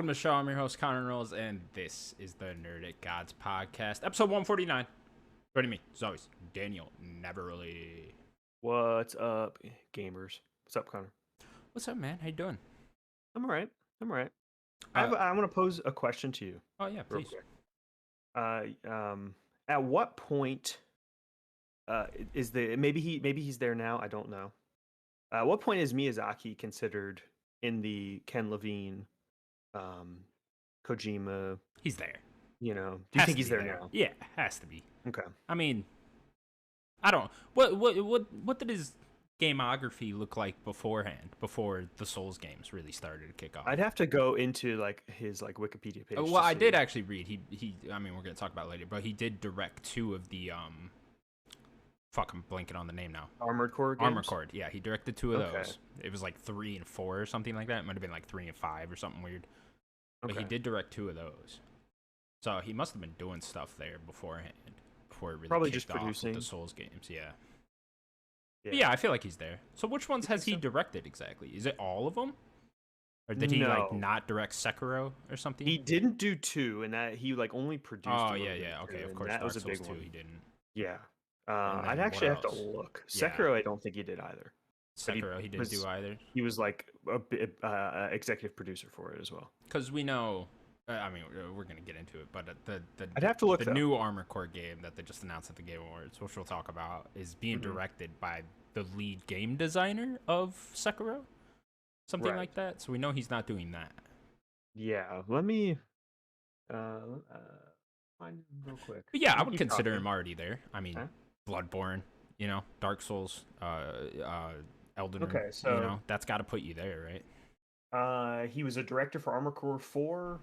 Welcome to the show. I'm your host, Connor Knowles, and this is the Nerdic Gods Podcast, episode 149. Joining me, as always, Daniel Neverly. What's up, gamers? What's up, Connor? What's up, man? How you doing? I'm alright. Uh, I want to pose a question to you. Oh, yeah, Real please. quick. At what point is maybe he's there now? I don't know. At what point is Miyazaki considered in the Ken Levine, Kojima? He's there. Do you think he's there now? Yeah, has to be. Okay. I mean, I don't. What did his gameography look like beforehand? Before the Souls games really started to kick off? I'd have to go into his Wikipedia page. Well, I did actually read. He. I mean, we're gonna talk about it later, but he did direct 2 of the Fuck, I'm blanking on the name now. Armored Core games? Armored Core, yeah, he directed 2 of Okay. those. It was like 3 and 4 or something like that. It might have been like 3 and 5 or something weird. But he did direct 2 of those. So he must have been doing stuff there beforehand, before it really Probably kicked just off producing with the Souls games, yeah. But yeah, I feel like he's there. So which ones has he directed exactly? Is it all of them? Or did he not direct Sekiro or something? He didn't do 2, and that he only produced. Oh a yeah, little bit yeah, of okay, 2, of and course. that Dark was a Souls big 2, one. he didn't. Yeah. And I'd then actually what have to else? look. Yeah. Sekiro, I don't think he did either. Sekiro, he didn't do either. He was like a executive producer for it as well. Because we know, I mean, we're gonna get into it, but I'd have to look. The new Armored Core game that they just announced at the Game Awards, which we'll talk about, is being directed by the lead game designer of Sekiro, something like that. So we know he's not doing that. Yeah, let me find him real quick. But yeah, I would consider him already there. I mean, Bloodborne, Dark Souls, Elden Ring. Okay, so that's got to put you there, right? He was a director for Armored Core 4,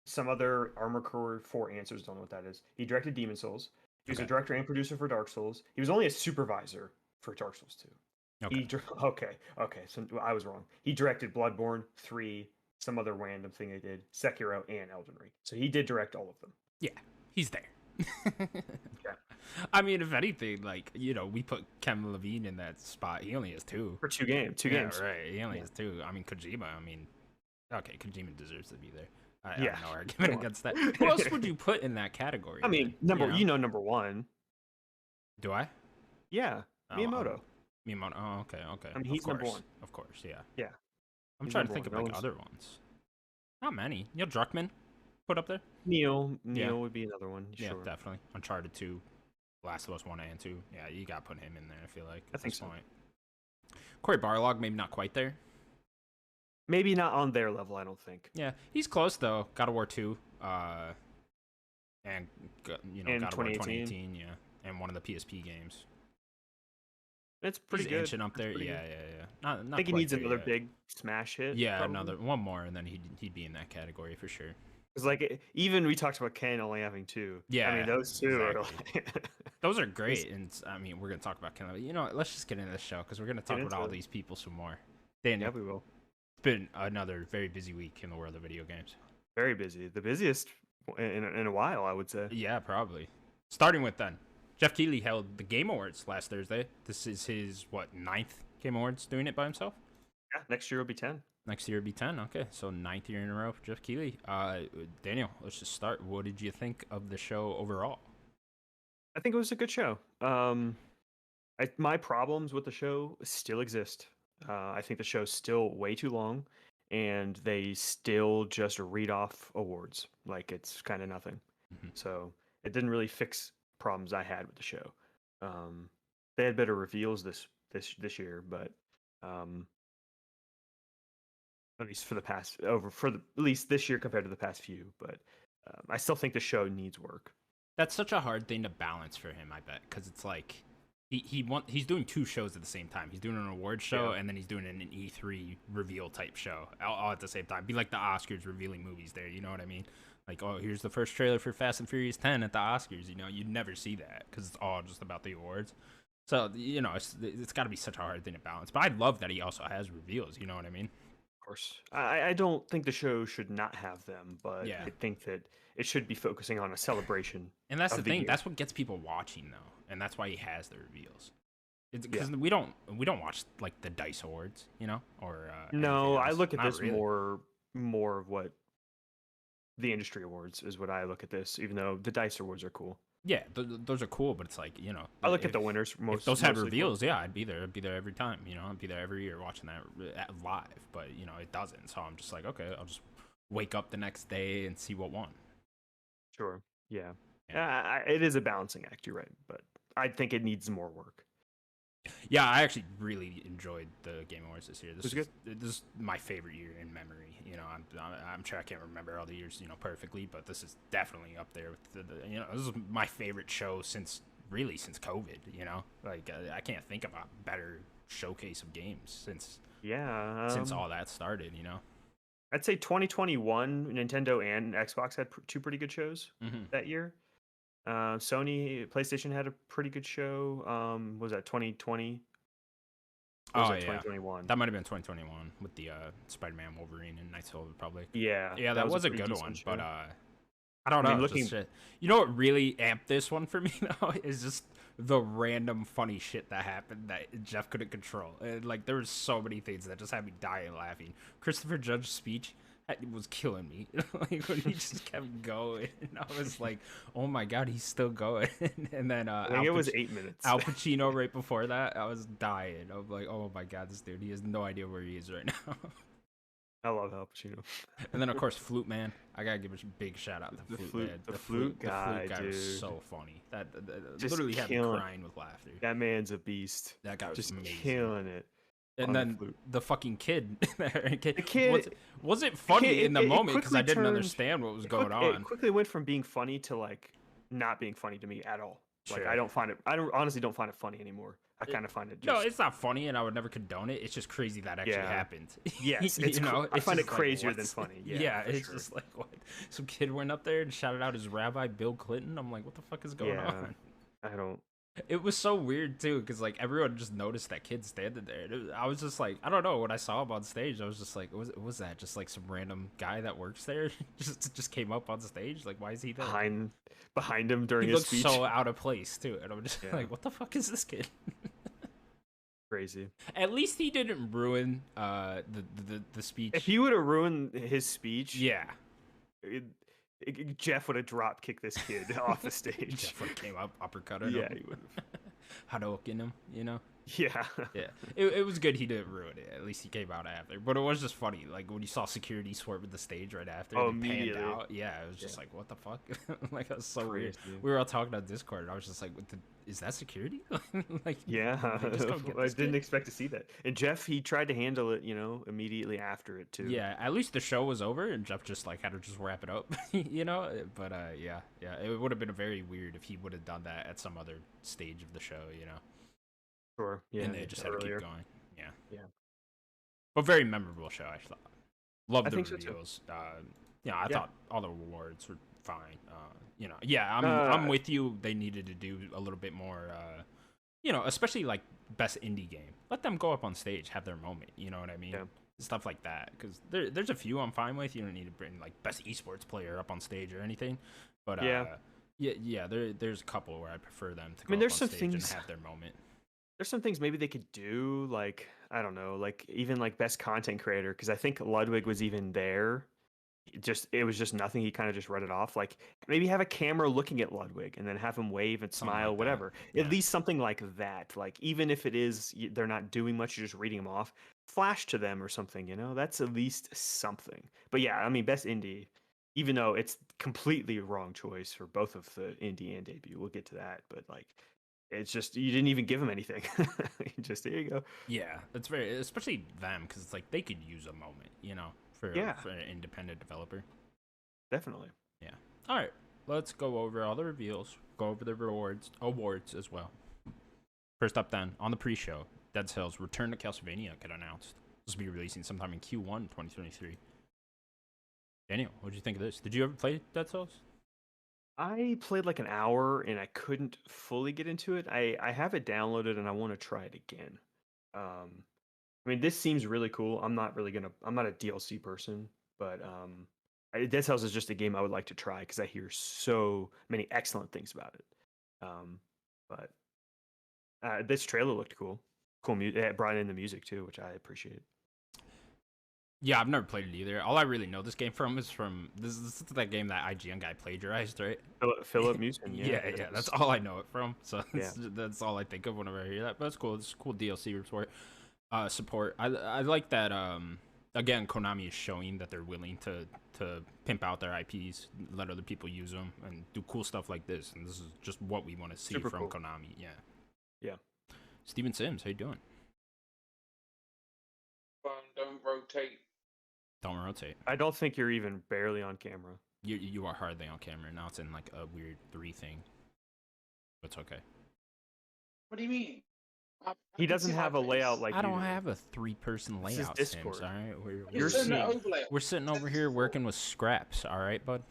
some other Armored Core 4 answers, don't know what that is. He directed Demon Souls. He was a director and producer for Dark Souls. He was only a supervisor for Dark Souls 2. Okay, so I was wrong. He directed Bloodborne 3, some other random thing they did, Sekiro, and Elden Ring. So he did direct all of them. Yeah, he's there. Yeah. I mean, if anything, we put Ken Levine in that spot. He only has 2. For 2 games. 2 games. Right. He only has 2. I mean, Kojima, okay, Kojima deserves to be there. I yeah. have no argument against that. Who else would you put in that category? I mean, number 1. Do I? Yeah, Miyamoto. Miyamoto. Oh, okay. I mean, he's number 1. Of course, yeah. Yeah. I'm trying to think of other ones. Not many. Neil Druckmann put up there. Neil would be another one. Yeah, sure. Definitely. Uncharted 2, Last of Us 1 and 2. Yeah, you got to put him in there, I feel like. I think so. Point. Corey Barlog, maybe not quite there. Maybe not on their level, I don't think. Yeah, he's close, though. God of War 2, and, God of War 2018, yeah. And one of the PSP games. It's pretty good. Inching up there. Yeah. Not I think he needs another big smash hit. Yeah, one more, and then he'd be in that category for sure. Because even we talked about Ken only having 2. Yeah, I mean those 2 are those are great, and I mean we're gonna talk about Ken. Let's just get into this show because we're gonna talk about all these people some more. Daniel, yeah, we will. It's been another very busy week in the world of video games. Very busy, the busiest in a while, I would say. Yeah, probably. Starting with Jeff Keighley held the Game Awards last Thursday. This is his 9th Game Awards doing it by himself. Yeah, next year will be 10. Next year will be 10. Okay, so 9th year in a row for Jeff Keighley. Daniel, let's just start. What did you think of the show overall? I think it was a good show. My problems with the show still exist. I think the show's still way too long, and they still just read off awards like it's kind of nothing. Mm-hmm. So it didn't really fix problems I had with the show. They had better reveals this year, but at least at least this year compared to the past few. But I still think the show needs work. That's such a hard thing to balance for him, I bet, because it's like he's doing 2 shows at the same time. He's doing an award show and then he's doing an E3 reveal type show all at the same time. Be like the Oscars revealing movies there. You know what I mean? Like, oh, here's the first trailer for Fast and Furious 10 at the Oscars. You'd never see that because it's all just about the awards. So, it's got to be such a hard thing to balance. But I love that he also has reveals. You know what I mean? Of course. I don't think the show should not have them, but I think that it should be focusing on a celebration. And that's the thing. Year. That's what gets people watching, though. And that's why he has the reveals. Because we don't watch, like, the DICE Awards, or... no, I look at this really. more of what the industry awards is what I look at this. Even though the Dice awards are cool, Yeah, those are cool, but it's like, I look at the winners if those had mostly. reveals, yeah, I'd be there. I'd be there every time. I'd be there every year watching that live. But it doesn't. So I'm just like, okay, I'll just wake up the next day and see what won. Sure. Yeah. Yeah. It is a balancing act. You're right, but I think it needs more work. Yeah, I actually really enjoyed the Game Awards this year. Was good. This is my favorite year in memory. I'm sure I can't remember all the years, perfectly, but this is definitely up there with this is my favorite show since COVID. Like I can't think of a better showcase of games since since all that started. I'd say 2021, Nintendo and Xbox had two pretty good shows Mm-hmm. that year. Sony, PlayStation had a pretty good show. What was that 2020? Or was Oh that yeah, 2021? that might have been 2021 with the Spider-Man, Wolverine, and Knights of the Old Republic. Yeah, Yeah, that was a pretty good decent one, show. but I don't know. I mean, looking, just shit. You know what really amped this one for me though is just the random funny shit that happened that Jeff couldn't control. And, like there was so many things that just had me dying laughing. Christopher Judge's speech was killing me. Like when he just kept going, and I was like, "Oh my god, he's still going!" And then I think it was 8 minutes. Al Pacino right before that, I was dying. I was like, "Oh my god, this dude, he has no idea where he is right now." I love Al Pacino. And then of course Flute Man. I gotta give a big shout out to The Flute flute- Man. the flute guy, was dude. so funny. That Just literally had me killing- crying with laughter. That man's a beast. That guy was Just amazing. killing it. And on the then flute. the fucking kid. The kid was it funny in the moment because I quickly didn't turned- understand what was going It on. quickly went from being funny to like not being funny to me at all. Like Sure. I honestly don't find it funny anymore. I kind of find it just No, it's not funny, and I would never condone it. It's just crazy that actually Yeah. happened. Yes, You it's know, I it's find it just like, crazier than what's- funny. Yeah, Yeah, for it's sure. just like what some kid went up there and shouted out his rabbi Bill Clinton. I'm like, what the fuck is going Yeah. on? I don't. It was so weird too, because like everyone just noticed that kid standing there. I was just like, I don't know. When I saw him on stage, I was just like, was that just like some random guy that works there just came up on stage? Like, why is he there? Behind him during He his looks speech. so out of place too, and I'm just Yeah. like, what the fuck is this kid? Crazy. At least he didn't ruin the speech. If he would have ruined his speech, Yeah. Jeff would have drop kicked this kid off the stage. Jeff would have came up, uppercut Yeah, him. he would Hadouken him, Yeah. Yeah. It was good he didn't ruin it. At least he came out after. But it was just funny. Like when you saw security swerve the stage right after Oh, and panned immediately. out. Yeah, it was just like, what the fuck? Like that was so weird. Crazy. We were all talking on Discord and I was just like, is that security? Like Yeah, they just come get I this didn't kid? expect to see that. And Jeff, he tried to handle it, immediately after it too. Yeah, at least the show was over and Jeff just like had to just wrap it up, But yeah, it would have been very weird if he would have done that at some other stage of the show, Sure. Yeah, and they just had to earlier. keep going. Yeah. Yeah. But very memorable show, I thought. Love I the think so, too. reveals. I Yeah. thought all the awards were fine. I'm with you. They needed to do a little bit more. Especially like best indie game. Let them go up on stage, have their moment. You know what I mean? Yeah. Stuff like that. Because there's a few I'm fine with. You don't need to bring like best esports player up on stage or anything. But there's a couple where I prefer them to go there's up some on stage things- and have their moment. There's some things maybe they could do, like I don't know, like even like best content creator, because I think Ludwig was even there. It was just nothing. He kind of just read it off. Like maybe have a camera looking at Ludwig and then have him wave and Something smile, like that. whatever. Yeah. At least something like that. Like even if it is they're not doing much, you're just reading them off. Flash to them or something. That's at least something. But yeah, I mean, best indie. Even though it's completely wrong choice for both of the indie and debut, we'll get to that. But like, it's just you didn't even give him anything. Just there you go. Yeah, it's very, especially them, because it's like they could use a moment, for an independent developer. Definitely. Yeah. All right, let's go over all the reveals. Go over the awards as well. First up, then on the pre-show, Dead Cells Return to Castlevania got announced. This will be releasing sometime in Q1 2023. Daniel, what did you think of this? Did you ever play Dead Cells? I played like an hour and I couldn't fully get into it. I have it downloaded and I want to try it again. I mean, this seems really cool. I'm not a DLC person, but Dead Cells is just a game I would like to try because I hear so many excellent things about it. But this trailer looked cool. Cool music. It brought in the music too, which I appreciate. Yeah, I've never played it either. All I really know this game from is from this is that game that IGN guy plagiarized, right? Philip Mewson, yeah. Yeah. That's all I know it from. So Yeah. that's all I think of whenever I hear that. But that's cool. It's cool DLC support. I like that. Again, Konami is showing that they're willing to pimp out their IPs, let other people use them, and do cool stuff like this. And this is just what we want to see Super from cool. Konami. Yeah. Yeah. Steven Sims, how you doing? Don't rotate. Don't rotate. I don't think you're even barely on camera. You are hardly on camera now. It's in like a weird 3 thing. But it's okay. What do you mean? He doesn't have a layout like I don't you do. have a 3-person This is layout. Discord. Sims, all right, You're Just turn seeing- the overlay off. we're sitting over here working with scraps. All right, bud.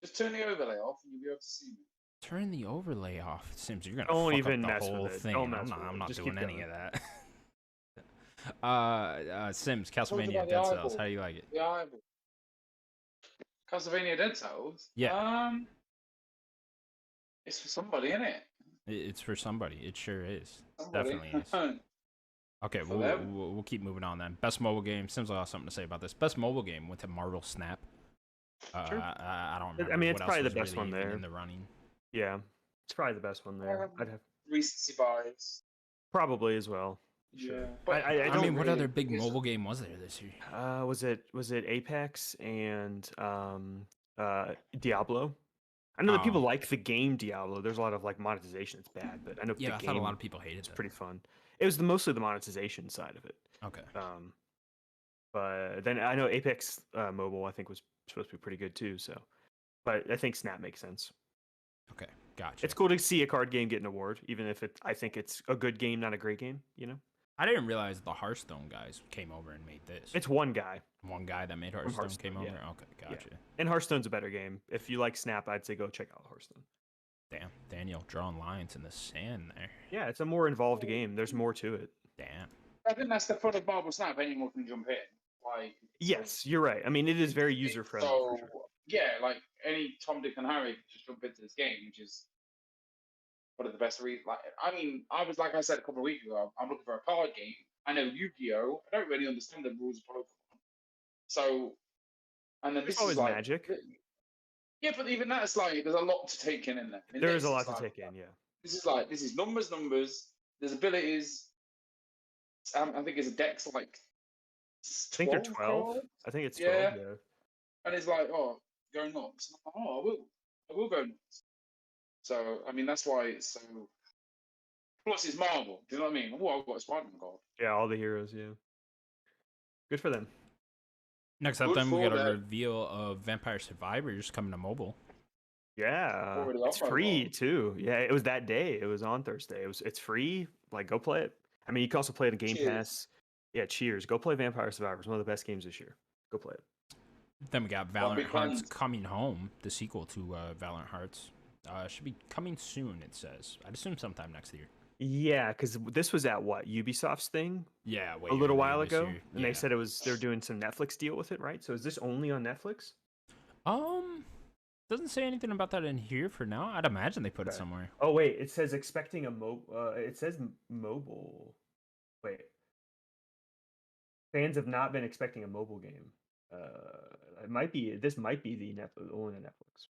Just turn the overlay off, and you'll be able to see me. Turn the overlay off, Sims. You're gonna Don't fuck even up the mess with whole it. thing. Don't I'm mess not. with I'm it. not Just doing keep any going. of that. Sims, Talking Castlevania, about the Dead Cells. eyeball. How do you like it? The eyeball. Castlevania Dead Cells. Yeah. It's for somebody, isn't it? It's for somebody. It sure is. Somebody. Definitely is. Okay, For we'll, them. we'll keep moving on then. Best mobile game. Sims will have something to say about this. Best mobile game went to Marvel Snap. Sure. I don't remember. I mean, what it's else probably the was best really one even there. in the running. Yeah, it's probably the best one there. I'd have Recency bias. probably as well. Sure. Yeah. I I don't mean, what really- other big because- mobile game was there this year? Was it Apex and Diablo? I know that people Oh. like the game Diablo. There's a lot of like monetization. It's bad, but I know Yeah, the I game thought a lot of people hated is that. pretty fun. It was mostly the monetization side of it. Okay. But then I know Apex Mobile I think was supposed to be pretty good too. So, but I think Snap makes sense. Okay. Gotcha. It's cool to see a card game get an award, even if I think it's a good game, not a great game. You know, I didn't realize the Hearthstone guys came over and made this. it's one guy, One guy that made Hearthstone, came Hearthstone, over. yeah. Okay, gotcha. and Hearthstone's a better game. If you like Snap, I'd say go check out Hearthstone. Damn, Daniel drawing lines in the sand there. Yeah, it's a more involved game. There's more to it. Damn. I think that's the fun of Marble Snap. Anyone can jump in. Like. Yes, you're right. I mean, it is very user friendly. So For sure. yeah, like any Tom, Dick, and Harry can just jump into this game, which is one of the best reasons. Like, I mean, I was like I said a couple of weeks ago, I'm looking for a card game. I know Yu-Gi-Oh. I don't really understand the rules of Pokemon. So, and then There's this always is like Magic. Yeah, but even that's like there's a lot to take in there. I mean, There is a this lot is to like- take in. Yeah. This is numbers. There's abilities. I think it's a dex like. I think they're 12. cards? I think it's 12. Yeah. Yeah. And it's like, oh, go nuts. And I'm like, oh, I will go nuts. So, I mean, that's why it's so. Plus, it's Marvel. Do you know what I mean? Oh, I've got a Spider-Man card. Yeah, all the heroes. Yeah. Good for them. Next up, Good then we for got a that. reveal of Vampire Survivors coming to mobile. Yeah, Already it's on my free wall. too. Yeah, it was that day. It was on Thursday. It's free. Like, go play it. I mean, you can also play it on Game Cheers. Pass. Yeah, cheers. Go play Vampire Survivors. One of the best games this year. Go play it. Then we got Well, Valorant big Hearts plans. coming home, the sequel to Valorant Hearts. Should be coming soon, it says. I'd assume sometime next year. Yeah, because this was at what Ubisoft's thing Yeah, way a little earlier while this ago, year. and they said they're doing some Netflix deal with it, right? So is this only on Netflix? Doesn't say anything about that in here for now. I'd imagine they put it Okay. somewhere. Oh wait, it says expecting a it says mobile. Wait, fans have not been expecting a mobile game. It might be. This might be the only on Netflix.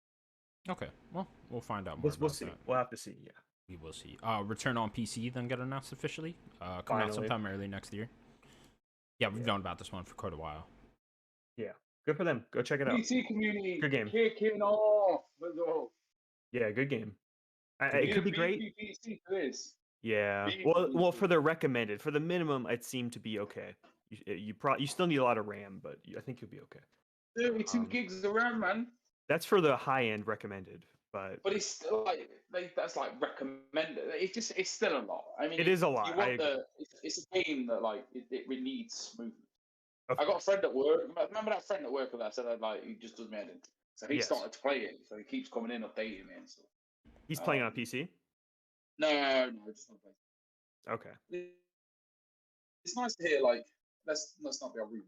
Okay, well, we'll find out more We'll about see. that. We'll have to see. Yeah. We will see. Return on PC then got announced officially. Coming out Finally. sometime early next year. Yeah, we've known about this one for quite a while. Yeah. Good for them. Go check it out. PC community. Good game. Kicking off. Let's go. Yeah, good game. Good It could be great. PC for this. Yeah. Be Well, PC. for the recommended, for the minimum, it seemed to be okay. You still need a lot of RAM, but I think you'll be okay. 32 Um, gigs of RAM, man. That's for the high end recommended, but But it's still like that's like recommended. It's still a lot. I mean, It is a lot, You I want agree. it's a game that like it needs smoothness. of I got a course. friend at work. Remember that friend at work that I said like he just does me head in. So he Yes. started to play it. So he keeps coming in, updating me and stuff. He's playing on PC. No, just not play. Okay. It's nice to hear like let's not be rude,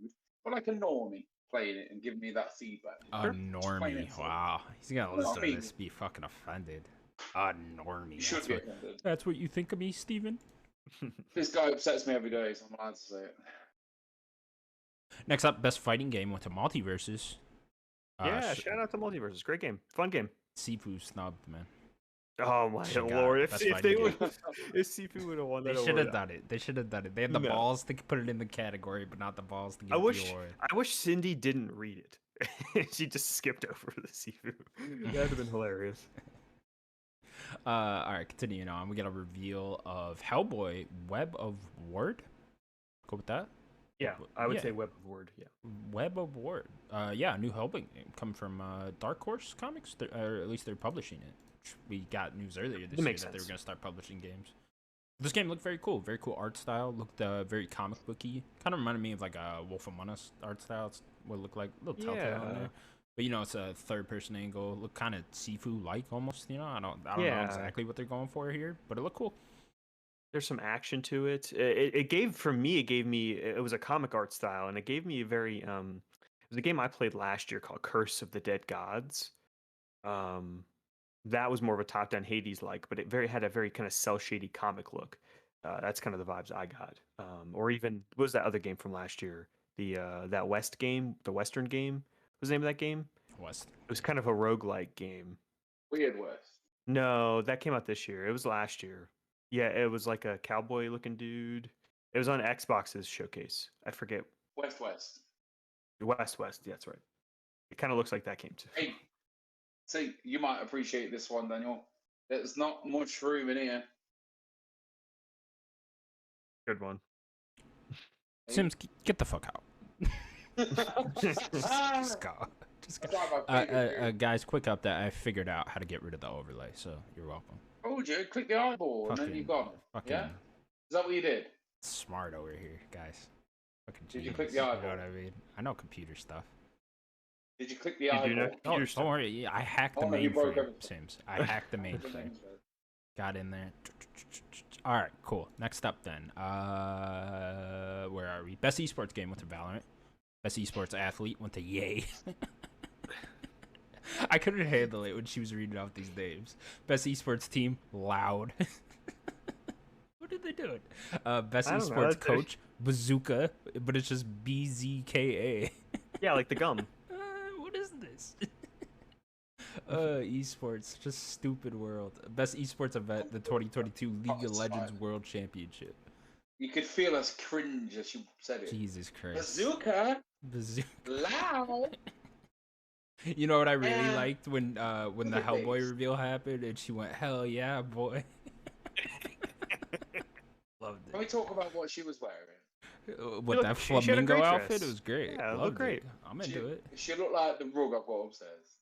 but like a normie playing it and giving me that feedback. A Sure. normie. it. Wow. He's gonna Well, listen I mean- to this, be fucking offended. A normie. You should That's be what, offended. that's what you think of me, Steven? This guy upsets me every day, so I'm allowed to say it. Next up, best fighting game went to Multiverses. Yeah, shout out to Multiverses. Great game. Fun game. Sifu snubbed, man. Oh my Should've got lord! best If they fighting would, game. if Sifu would have won They that should award, have done it. They should have done it. They had the No. balls to put it in the category, but not the balls to give I it wish the award. I wish Cindy didn't read it. She just skipped over the Sifu. That'd have been hilarious. All right, continuing on. We got a reveal of Hellboy: Web of Word. Go with that. Yeah, I would Yeah. say Web of Word. Yeah. Web of Word. Yeah, a new Hellboy game coming from Dark Horse Comics, or at least they're publishing it. We got news earlier this year makes that they were sense. going to start publishing games. This game looked very cool. Very cool art style. Looked very comic booky. Kind of reminded me of like a Wolf Among Us art style. It's what it looked like. A little Telltale in Yeah. there. But you know, it's a third-person angle. Look kind of Sifu-like almost. You know, I don't know Yeah. exactly what they're going for here, but it looked cool. There's some action to it. It gave for me. It gave me. It was a comic art style, and it gave me a very. It was a game I played last year called Curse of the Dead Gods. That was more of a top-down Hades like, but it had a very kind of cell shady comic look. That's kind of the vibes I got. Or even what was that other game from last year? The that West game, the Western game. What was the name of that game? West. It was kind of a roguelike game. Weird West. No, that came out this year. It was last year. Yeah, it was like a cowboy looking dude. It was on Xbox's showcase. I forget. West. West. Yeah, that's right. It kind of looks like that game too. Hey, see, you might appreciate this one, Daniel. There's not much room in here. Good one. Sims, get the fuck out. Ah, Just go. Just go. that's like my favorite game. Guys, quick update. I figured out how to get rid of the overlay, so you're welcome. Oh, Joe, click the eyeball and then you got it. Fucking Yeah? Is that what you did? smart over here, guys. Fucking Did you genius, click the You know eyeball? what I mean? I know computer stuff. Did you click the You do eyeball? know? Oh, Computer don't stuff. worry. Yeah, I hacked the Oh, no, you broke mainframe, everything. Sims. I hacked the mainframe. Got in there. All right, cool. Next up, then. Where are we? Best esports game went to Valorant. Best esports athlete went to Yay. I couldn't handle it when she was reading off these names. Best esports team, Loud. What did they do it? Best I don't know, esports that's- coach, Bazooka, but it's just BZKA. Yeah, like the gum. What is this? Esports, just stupid world. Best esports event, the 2022 League of it's Legends fine. World Championship. You could feel us cringe as you said it. Jesus Christ. Bazooka, Bazooka. loud. You know what I really Yeah. liked when the Look at Hellboy these. reveal happened and she went, "Hell yeah, boy." Loved Can we talk about what she was wearing? it. With looked- that she had a flamingo great outfit, dress. it was great. Yeah, it looked Loved great. I'm into it. She looked like the rug I've got upstairs.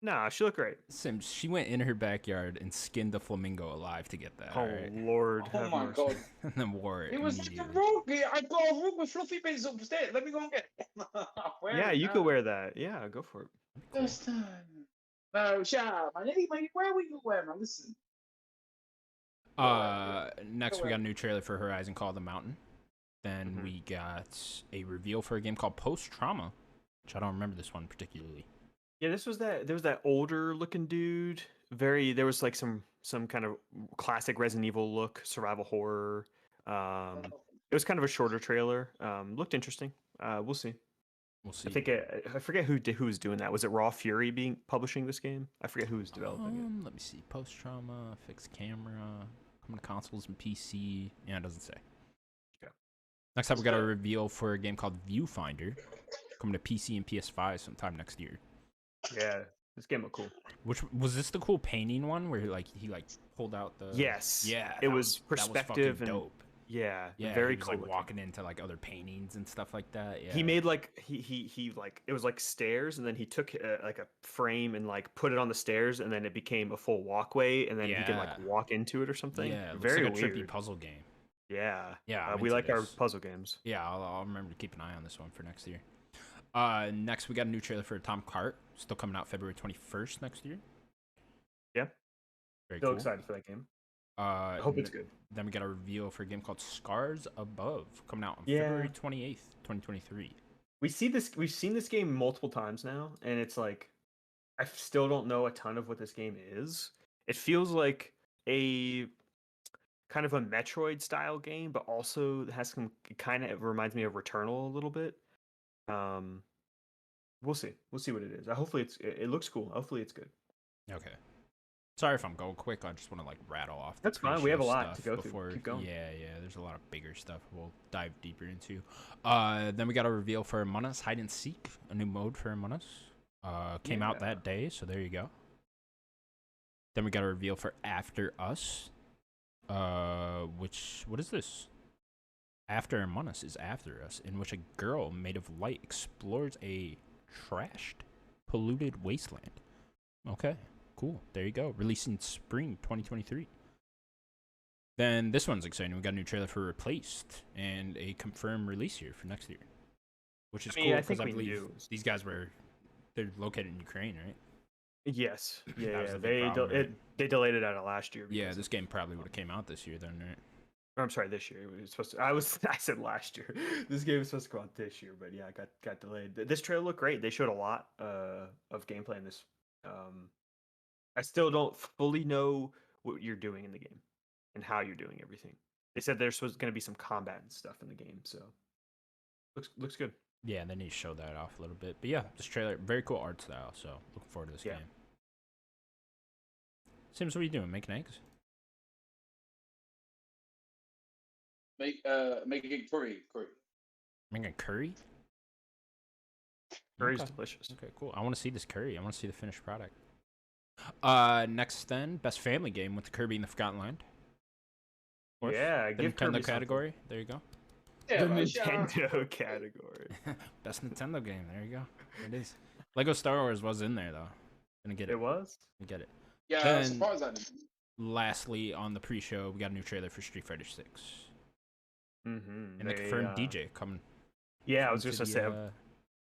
Nah, she looked great. Sims, she went in her backyard and skinned the flamingo alive to get that. Oh alright? Lord. Oh have my mercy. god. And then wore it It was just a immediately. rug. I got a rug with fluffy bits upstairs. Let me go and get it. Wear Yeah, it you now. could wear that. Yeah, go for it. This time. No, shut up. Man. Anyway, where we can wear, man? Listen. Next we got a new trailer for Horizon Call of the Mountain. Then Mhm. we got a reveal for a game called Post Trauma, which I don't remember this one particularly. Yeah, this was that. There was that older looking dude. There was like some kind of classic Resident Evil look, survival horror. It was kind of a shorter trailer. Looked interesting. We'll see. We'll see. I think I forget who was doing that. Was it Raw Fury publishing this game? I forget who was developing Let me see. Post Trauma, fixed camera, coming to consoles and PC. Yeah, it doesn't say. Okay. Next up, we got a reveal for a game called Viewfinder, coming to PC and PS5 sometime next year. it. Yeah, this game looked cool. Which was this the cool painting one where he pulled out the Yes. yeah It that was fucking perspective and dope. Yeah, Yeah, very he was cool. like looking. walking into like other paintings and stuff like that. Yeah, He made like he like it was like stairs, and then he took like a frame and like put it on the stairs, and then it became a full walkway, and then he can like Yeah. walk into it or something. Yeah, it looks very like a weird. trippy puzzle game. Yeah, Yeah, I'm we into like our this. puzzle games. Yeah, I'll remember to keep an eye on this one for next year. Next we got a new trailer for Tom Cart, still coming out February 21st next year. Yeah, Very still cool. excited for that game. I Hope it's good. Then we got a reveal for a game called Scars Above, coming out on Yeah. February 28th, 2023. We've seen this game multiple times now, and it's like I still don't know a ton of what this game is. It feels like a kind of a Metroid style game, but also has some it kind of reminds me of Returnal a little bit. Um, we'll see. We'll see what it is. Hopefully it looks cool. Hopefully it's good. Okay. Sorry if I'm going quick. I just want to like rattle off. That's fine. We have a lot to go before, through. Keep going. Yeah. There's a lot of bigger stuff we'll dive deeper into. Then we got a reveal for Among Us Hide and Seek, a new mode for Among Us. Came out that day, so there you go. Then we got a reveal for After Us. What is this? After Among Us is After Us, in which a girl made of light explores a trashed, polluted wasteland. Okay, cool. There you go. Releasing spring 2023. Then this one's exciting. We got a new trailer for Replaced and a confirmed release here for next year, which is cool because I believe these guys they're located in Ukraine, right? Yes. Yeah. They delayed it out of last year. Yeah, this game probably would have came out this year then, right? I'm sorry, this year. It was supposed to. I said last year. This game was supposed to come out this year, but yeah, it got delayed. This trailer looked great. They showed a lot of gameplay in this. I still don't fully know what you're doing in the game and how you're doing everything. They said there's going to be some combat and stuff in the game, so looks good. Yeah, they need to show that off a little bit. But yeah, this trailer, very cool art style. So looking forward to this game. Sims, what are you doing? Making eggs? Making curry. Making curry? Curry's delicious. Okay, cool. I want to see this curry. I want to see the finished product. Next then, best family game with the Kirby and the Forgotten Land. Yeah, the Nintendo category. There you go. Yeah, the Nintendo category. Best Nintendo game. There you go. There it is. Lego Star Wars was in there though. Gonna get it. It was. Gonna get it. Yeah, I was surprised I didn't. Lastly, on the pre-show, we got a new trailer for Street Fighter 6. Mm-hmm. And the confirmed DJ coming. Yeah, I was just gonna say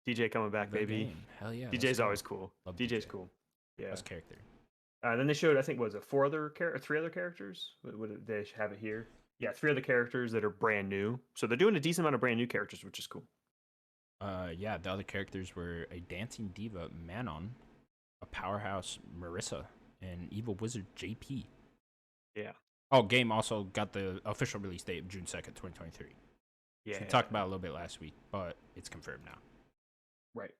DJ coming back, baby. Game. Hell yeah. DJ's always cool. Love DJ's DJ. cool. Yeah. Best character. Then they showed, I think, was it three other characters? What they have it here? Yeah, 3 other characters that are brand new. So they're doing a decent amount of brand new characters, which is cool. Yeah, the other characters were a dancing diva, Manon, a powerhouse, Marissa, and evil wizard, JP. Yeah. Oh, game also got the official release date of June 2nd, 2023. Yeah. Which we talked about a little bit last week, but it's confirmed now. Right.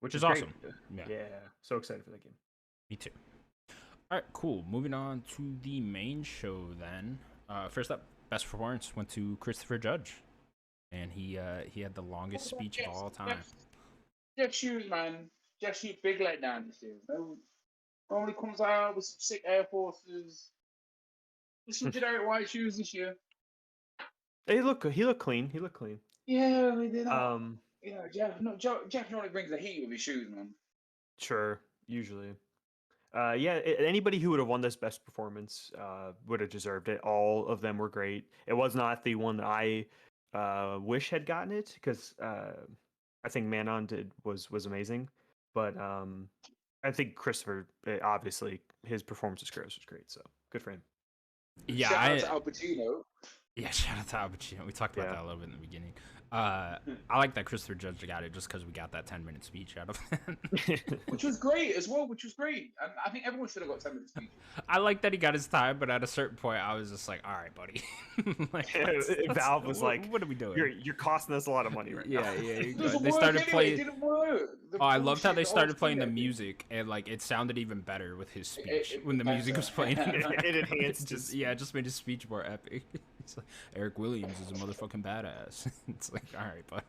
Which is great. awesome. Yeah. So excited for that game. Me too. All right, cool. Moving on to the main show then. First up, best performance went to Christopher Judge, and he had the longest speech of all time. Jeff Shoes, man. Jeff Shoes, big letdown this year. Normally comes out with some sick Air Forces. Just some generic white shoes this year. He looked clean. He looked clean. Yeah, they did. Jeff normally brings the heat with his shoes, man. Sure, usually. Anybody who would have won this best performance would have deserved it. All of them were great. It was not the one that I wish had gotten it, because I think Manon was amazing. But I think Christopher, obviously, his performance as Kratos was great. So good for him. Yeah, shout out to Al Pacino. Yeah, shout out to Al Pacino. We talked about that a little bit in the beginning. I like that Christopher Judge got it just because we got that 10-minute speech out of it. Which was great as well, which was great. I think everyone should have got 10-minute speech. I like that he got his time, but at a certain point, I was just like, all right, buddy. Valve was like, what are we doing? You're costing us a lot of money right now. They started playing. It didn't work. I loved how they started playing the music, and like it sounded even better with his speech when the music was playing. It enhanced just made his speech more epic. It's like, Eric Williams is a motherfucking badass. It's like, all right, bud.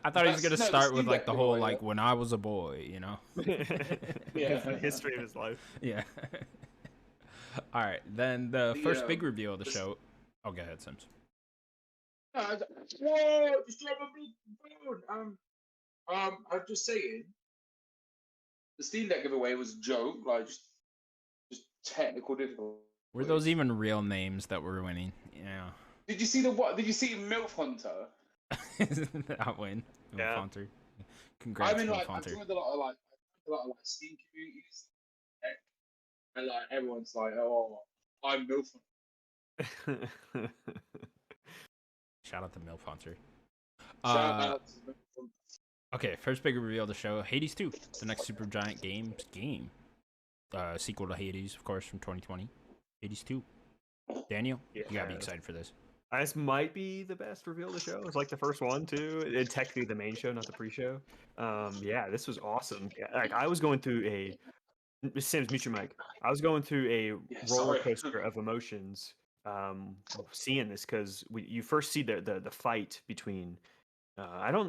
I thought he was gonna start with like the whole like when I was a boy, you know. Yeah, the history of his life. Yeah. All right, then the first big reveal of the show. Oh, go ahead, Sims. Whoa! Just drop a big phone. I'm just saying. The Steam Deck giveaway was a joke, like just technical difficulty. Were those even real names that were winning? Yeah. Did you see Did you see MILF Hunter? That win. Yeah. Hunter. Congrats, MILF Hunter. I've joined a lot of Steam communities, and like everyone's like, "Oh, I'm MILF Hunter." Shout out to MILF Hunter. Shout out to MILF Hunter. Okay, first big reveal of the show: Hades 2, the next Supergiant Games game, sequel to Hades, of course, from 2020. Hades 2. Daniel, you gotta be excited for this. This might be the best reveal of the show. It's like the first one too. It technically the main show, not the pre-show. Yeah, this was awesome. Like I was going through Sims, mute your mic. I was going through a Yeah, roller sorry. coaster of emotions, seeing this because you first see the fight between.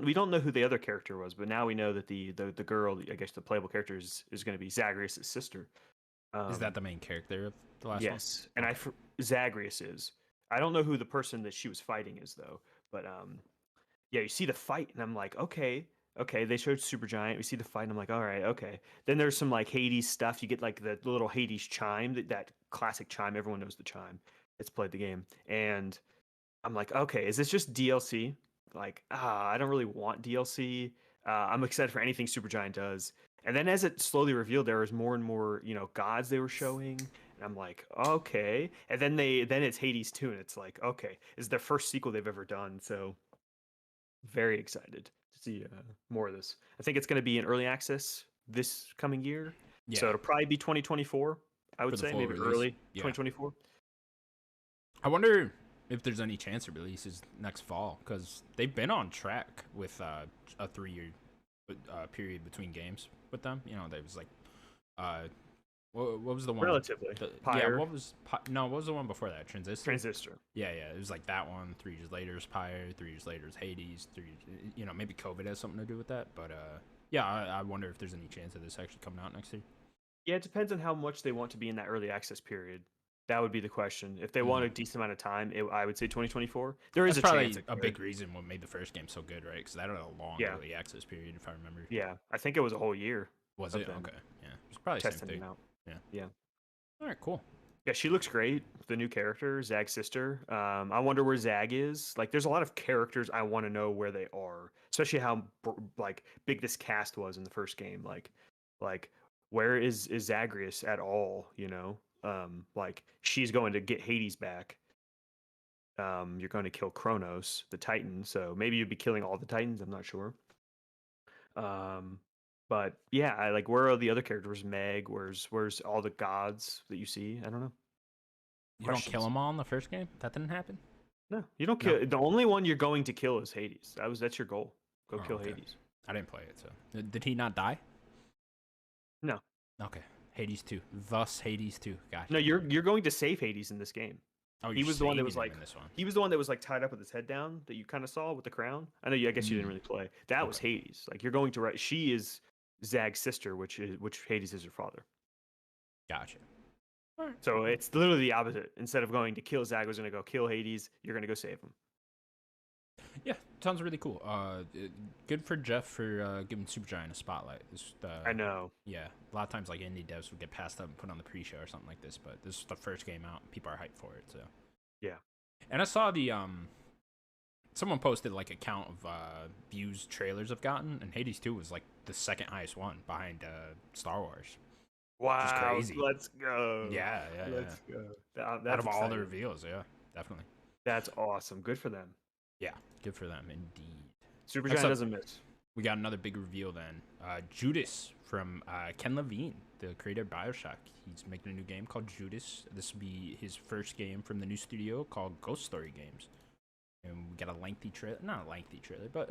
We don't know who the other character was, but now we know that the girl, I guess the playable character is going to be Zagreus' sister. Is that the main character of the last one? Yes, and Zagreus is. I don't know who the person that she was fighting is though, but yeah, you see the fight, and I'm like, okay, they showed Supergiant. We see the fight, and I'm like, all right, okay. Then there's some like Hades stuff. You get like the little Hades chime, that classic chime. Everyone knows the chime. It's played the game, and I'm like, okay, is this just DLC? Like, I don't really want DLC. I'm excited for anything Supergiant does. And then as it slowly revealed, there was more and more, gods they were showing. And I'm like, okay. And then it's Hades 2, and it's like, okay, it's their first sequel they've ever done. So very excited to see more of this. I think it's going to be in early access this coming year. Yeah. So it'll probably be 2024, I would say, maybe release. early Yeah. 2024. I wonder if there's any chance it releases next fall, because they've been on track with a 3-year period between games with them. There was like, what was the one? Relatively. Yeah, what was the one before that? Transistor? Yeah, it was like that one. 3 years later is Pyre. 3 years later is Hades. Maybe COVID has something to do with that. But yeah, I wonder if there's any chance of this actually coming out next year. Yeah, it depends on how much they want to be in that early access period. That would be the question. If they want a decent amount of time, I would say 2024. That's probably chance. A big reason what made the first game so good, right? Because that had a long early access period, if I remember. Yeah, I think it was a whole year. Was it? Okay. Yeah, it's probably testing the same thing. them out. Yeah. All right, cool. Yeah, she looks great. The new character, Zag's sister. I wonder where Zag is. Like, there's a lot of characters I want to know where they are, especially how big this cast was in the first game. Like where is Zagreus at all? Like she's going to get Hades back. You're going to kill Kronos, the Titan. So maybe you'd be killing all the Titans. I'm not sure. But yeah, where are the other characters? Meg, where's all the gods that you see? I don't know. You don't kill them all in the first game? That didn't happen? No, you don't kill. The only one you're going to kill is Hades. That's your goal. Go kill Hades. I didn't play it, so did he not die? No. Okay. Hades 2. Thus Hades 2. Gotcha. No, you're going to save Hades in this game. Oh, he was the one that was he was the one that was tied up with his head down that you kind of saw with the crown. I know I guess you didn't really play. That was Hades. Like you're going to she is Zag's sister, which Hades is her father. Gotcha. All right. So it's literally the opposite. Instead of going to kill Zag, was going to go kill Hades. You're going to go save him. Yeah, sounds really cool. Good for Jeff for giving Supergiant a spotlight. I know. Yeah, a lot of times indie devs would get passed up and put on the pre-show or something like this, but this is the first game out. People are hyped for it, so yeah. And I saw the someone posted a count of views trailers have gotten, and Hades 2 was the second highest one behind Star Wars. Wow, which is crazy. Let's go. Yeah. Let's go. That's out of all the exciting. reveals, yeah, definitely. That's awesome. Good for them. Yeah, good for them indeed. Supergiant doesn't miss. We got another big reveal then. Judas from Ken Levine, the creator of BioShock. He's making a new game called Judas. This will be his first game from the new studio called Ghost Story Games. And we got a lengthy trailer. Not a lengthy trailer, but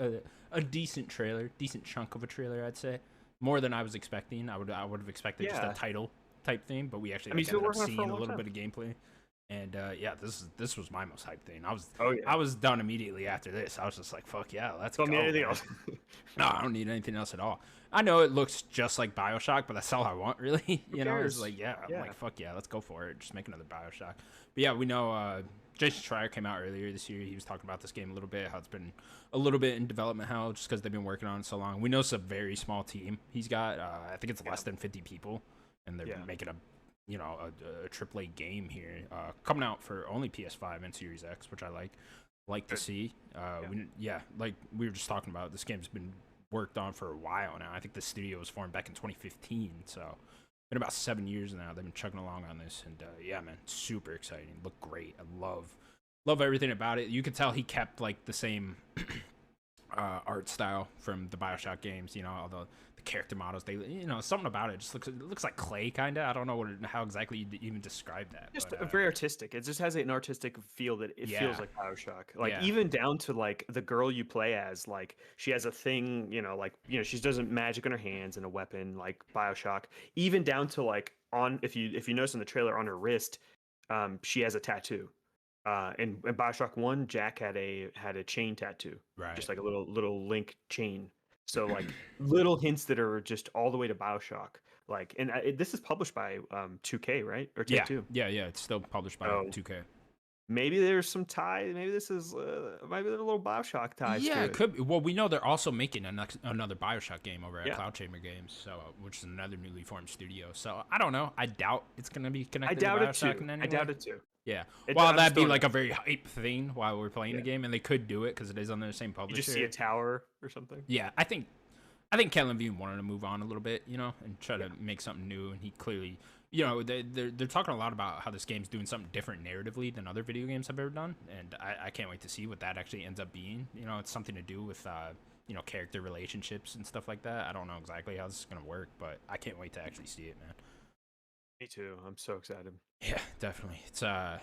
a decent trailer. Decent chunk of a trailer, I'd say. More than I was expecting. I would have expected just a title type thing, but we actually ended up seeing a little bit of gameplay. And yeah, this was my most hyped thing. I was done immediately after this. I was just like, fuck yeah, let's go. Don't need anything else. No, I don't need anything else at all. I know it looks just like BioShock, but that's all I want, really. You know, it's like, I'm like, fuck yeah, let's go for it. Just make another BioShock. But yeah, we know Jason Schreier came out earlier this year. He was talking about this game a little bit, how it's been a little bit in development hell just because they've been working on it so long. We know it's a very small team. He's got, I think it's less than 50 people, and they're making a AAA game here, coming out for only PS5 and Series X, which I like to see. Like we were just talking about, this game's been worked on for a while now. I think the studio was formed back in 2015, so been about 7 years now. They've been chugging along on this, and yeah, man, super exciting. Look great. I love everything about it. You could tell he kept the same art style from the BioShock games. You know, all the character models, they something about it just looks like clay kind of. I don't know how exactly you even describe that. Just But, very artistic. It just has an artistic feel that it feels like BioShock. Like Yeah. even down to like the girl you play as, like she has a thing, she does magic in her hands and a weapon like BioShock. Even down to like on if you notice in the trailer on her wrist, she has a tattoo. In BioShock 1, Jack had a chain tattoo. Right. Just like a little link chain. So like little hints that are just all the way to BioShock. Like, and this is published by 2K, right? Or Yeah. Take-Two. Yeah. It's still published by 2K. Maybe there's some tie. Maybe this is maybe there's a little BioShock ties. Yeah, to it could be. Well, we know they're also making another BioShock game over at Yeah. Cloud Chamber Games, so which is another newly formed studio. So I don't know. I doubt it's gonna be I connected doubt to it BioShock too. in any I doubt way. it too. Yeah. It- Well, I'm that'd be still- like a very hype thing while we're playing the Yeah. game, and they could do it because it is under the same publisher. You just see a tower or something. Yeah, I think Ken Levine wanted to move on a little bit, and try to make something new. And he clearly, they're talking a lot about how this game's doing something different narratively than other video games I've ever done, and I can't wait to see what that actually ends up being. It's something to do with character relationships and stuff like that. I don't know exactly how this is gonna work, but I can't wait to actually see it, man. Me too. I'm so excited. Yeah, definitely. It's I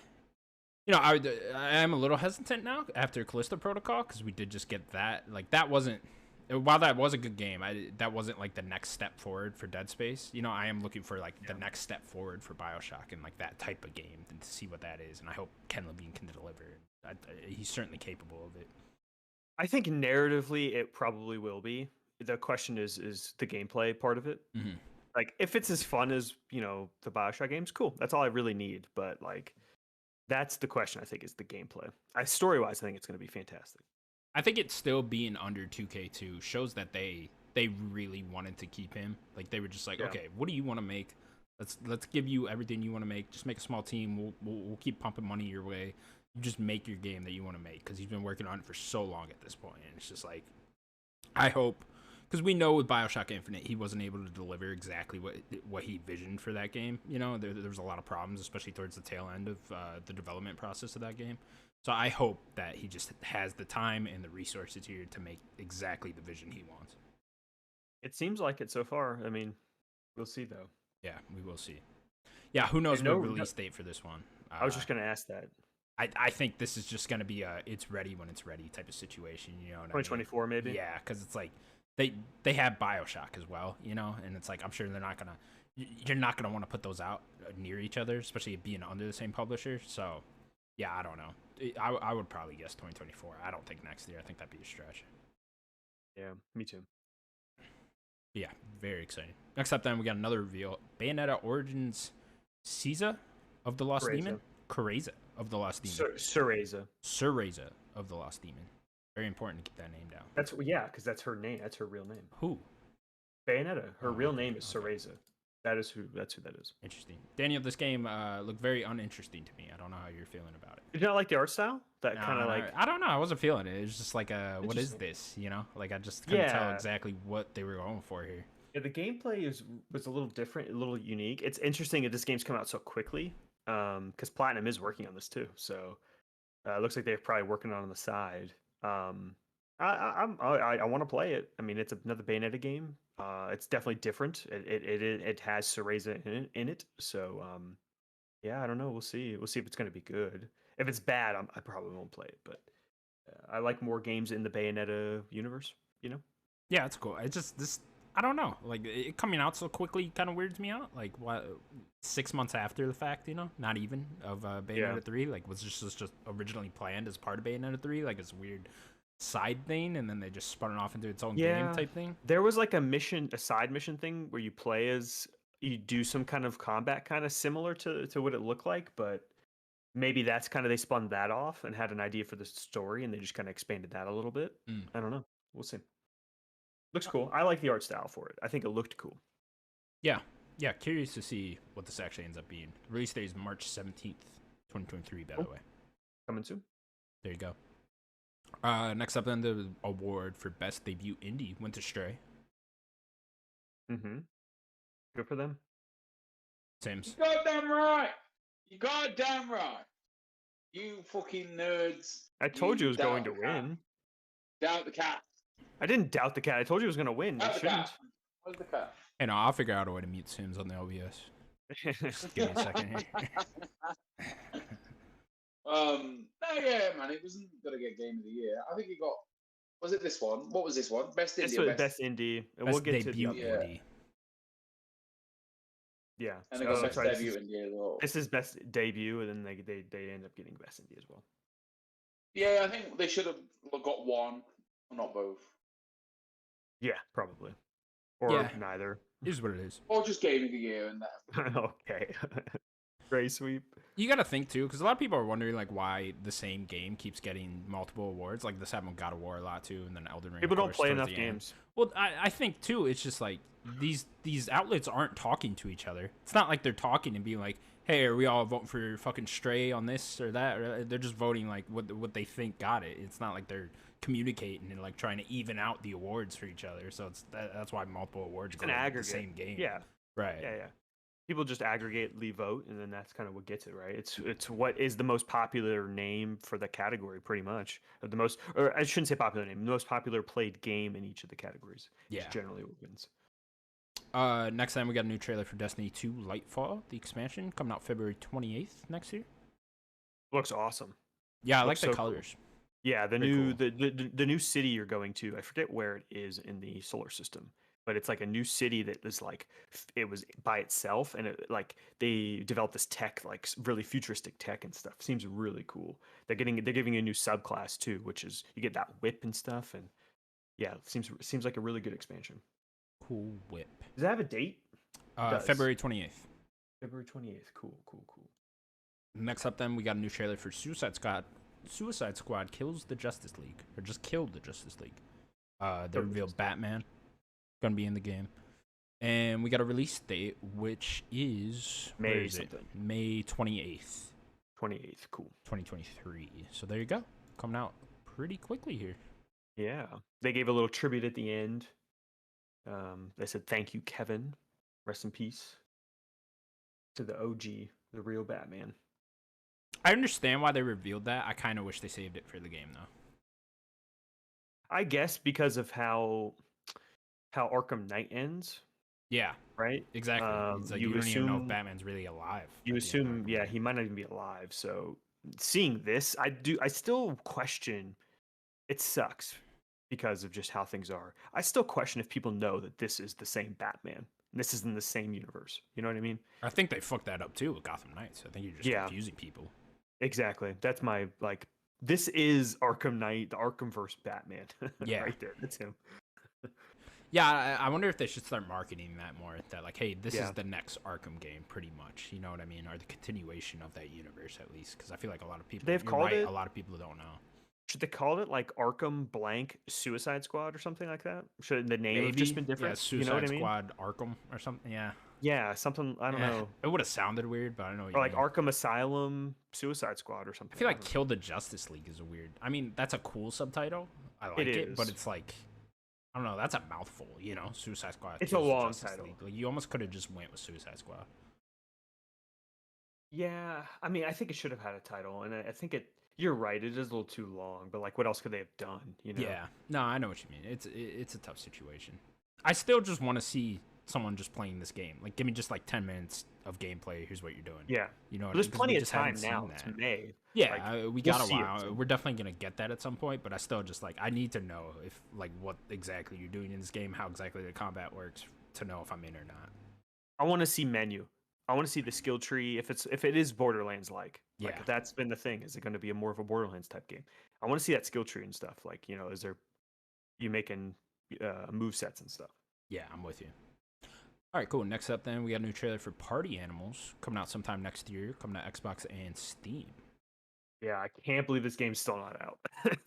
am a little hesitant now after Callisto Protocol because we did just get that. Like that wasn't. While that was a good game, that wasn't like the next step forward for Dead Space. I am looking for like the next step forward for BioShock and like that type of game and to see what that is. And I hope Ken Levine can deliver. He's certainly capable of it. I think narratively it probably will be. The question is the gameplay part of it. Mm-hmm. Like if it's as fun as the BioShock games, cool. That's all I really need. But like that's the question. I think is the gameplay. Story wise, I think it's going to be fantastic. I think it's still being under 2K2 shows that they really wanted to keep him. Like they were just like, okay, what do you want to make? Let's give you everything you want to make. Just make a small team. We'll keep pumping money your way. You just make your game that you want to make because he's been working on it for so long at this point. And it's just like, I hope, because we know with BioShock Infinite he wasn't able to deliver exactly what he visioned for that game. There was a lot of problems, especially towards the tail end of the development process of that game. So I hope that he just has the time and the resources here to make exactly the vision he wants. It seems like it so far. I mean, we'll see though. Yeah, we will see. Yeah, who knows what release date for this one? I was just going to ask that. I think this is just going to be a it's ready when it's ready type of situation. 2024 maybe? Yeah, because it's like they have BioShock as well, and it's like I'm sure you're not going to want to put those out near each other, especially being under the same publisher. So, yeah, I don't know. I would probably guess 2024. I don't think next year. I think that'd be a stretch. Yeah, me too. Yeah, very exciting. Next up, then, we got another reveal. Bayonetta Origins Caesar of the Lost Demon? Careza of the Lost Demon. Cereza of the Lost Demon. Very important to get that name down. Because that's her name. That's her real name. Who? Bayonetta. Her real name is Cereza. That's who that is. Interesting. Daniel, this game looked very uninteresting to me. I don't know how you're feeling about it. Did you not like the art style? That kind of like... I don't know. I wasn't feeling it. It was just like, what is this? Like, I just couldn't tell exactly what they were going for here. Yeah, the gameplay was a little different, a little unique. It's interesting that this game's come out so quickly, because Platinum is working on this too. So it looks like they're probably working on the side. I want to play it. I mean, it's another Bayonetta game. It's definitely different. It has Cereza in it. So yeah, I don't know. We'll see. We'll see if it's going to be good. If it's bad, I probably won't play it. But I like more games in the Bayonetta universe. Yeah, it's cool. It's just this. I don't know. Like it coming out so quickly kind of weirds me out. Like what, 6 months after the fact, not even of Bayonetta 3. Like was just originally planned as part of Bayonetta 3. Like it's a weird side thing, and then they just spun it off into its own game type thing. There was like a side mission thing where you do some kind of combat kind of similar to what it looked like, but maybe that's kind of they spun that off and had an idea for the story, and they just kind of expanded that a little bit. I don't know. We'll see. Looks cool. I like the art style for it. I think it looked cool. Yeah. Curious to see what this actually ends up being. Release date is March 17th, 2023. By the way, coming soon. There you go. Next up, then the award for best debut indie went to Stray. Good for them. Sims. You goddamn right. You fucking nerds. I told you it was going to win. Doubt the cat. I didn't doubt the cat. I told you it was going to win. It shouldn't. Where's the cat? Hey, no, I'll figure out a way to mute Sims on the OBS. Just give me a second here. No, yeah, man, it wasn't gonna get Game of the Year. I think it got. Was it this one? What was this one? Best This indie. was Or best indie, and Best we'll get to the debut other Yeah. one. indie. Yeah, And it so got that's best right. debut indie as well. This is best debut, and then they end up getting best indie as well. Yeah, I think they should have got one, or not both, Yeah, probably, or Yeah. neither. It is what it is. or just Game of the Year and that. Okay, Gray sweep. You got to think too, because a lot of people are wondering like why the same game keeps getting multiple awards. Like this happened with God of War a lot too, and then Elden Ring. People of don't course, play towards enough the end. games. Well, I think too, it's just like these outlets aren't talking to each other. It's not like they're talking and being like, "Hey, are we all voting for fucking Stray on this or that?" Or they're just voting like what they think got it. It's not like they're communicating and like trying to even out the awards for each other. So that's why multiple awards It's go an to the aggregate. same game. Yeah, Right. yeah. People just aggregately vote, and then that's kind of what gets it, right? It's what is the most popular name for the category, pretty much. Or the most, or I shouldn't say popular name, the most popular played game in each of the categories. Yeah. Is generally what wins. Next time we got a new trailer for Destiny 2 Lightfall, the expansion, coming out February 28th next year. Looks awesome. Yeah, I like Looks the so cool. colors. Yeah, the Very new cool. the new city you're going to, I forget where it is in the solar system, but it's like a new city that is like it was by itself, and it like they developed this tech, like really futuristic tech and stuff. Seems really cool. They're giving you a new subclass too, which is you get that whip and stuff, and yeah, it seems like a really good expansion. Cool whip. Does it have a date? Does. February 28th. February 28th. Cool. Next up, then, we got a new trailer for Suicide Squad. Suicide Squad kills the Justice League, or just killed the Justice League. They revealed Batman gonna be in the game, and we got a release date, which is May something. May 28th, 28th. Cool. 2023. So there you go, coming out pretty quickly here. Yeah, they gave a little tribute at the end. They said, "Thank you, Kevin. Rest in peace to the OG, the real Batman." I understand why they revealed that. I kind of wish they saved it for the game, though. I guess because of how Arkham Knight ends, Yeah, right? exactly. It's like you don't even know if Batman's really alive. You at the end of assume, Arkham yeah, Knight. he might not even be alive. So seeing this, I still question. It sucks because of just how things are. I still question if people know that this is the same Batman. This is in the same universe. You know what I mean? I think they fucked that up too with Gotham Knights. I think you're just confusing people. Exactly. That's my like. This is Arkham Knight, the Arkhamverse Batman. Yeah. Right there. That's him. Yeah, I wonder if they should start marketing that more. That like, hey, this Yeah. is the next Arkham game, pretty much. You know what I mean? Or the continuation of that universe, at least. Because I feel like a lot of people. They've you're called right, it- a lot of people don't know. Should they call it like Arkham blank Suicide Squad or something like that? Should the name have just been different? Yeah, Suicide you know what I mean? Squad Arkham or something. Yeah. Yeah, something. I don't know. It would have sounded weird, but I don't know what you Or like mean. Arkham Asylum Suicide Squad or something. I feel like don't know. Kill the Justice League is a weird. I mean, that's a cool subtitle. I like it, but is. it's like, I don't know. That's a mouthful, you know. Suicide Squad. It's a Kills the long Justice title. League. Like, you almost could have just went with Suicide Squad. Yeah, I mean, I think it should have had a title, and I think it. You're right. It is a little too long, but like, what else could they have done? You know? Yeah. No, I know what you mean. It's a tough situation. I still just want to see someone just playing this game. Like, give me just like 10 minutes of gameplay. Here's what you're doing. Yeah. You know, There's because plenty we of just haven't time now. seen It's that. May. Yeah, Like, we we'll got a see it while. soon. We're definitely gonna get that at some point, but I still just like I need to know if like what exactly you're doing in this game, how exactly the combat works, to know if I'm in or not. I want to see menu. I want to see the skill tree. If it is Borderlands like Yeah. that's been the thing. Is it going to be a more of a Borderlands type game? I want to see that skill tree and stuff. Like, you know, is there you making move sets and stuff? Yeah, I'm with you. All right, cool. Next up, then we got a new trailer for Party Animals coming out sometime next year, coming to Xbox and Steam. Yeah, I can't believe this game's still not out.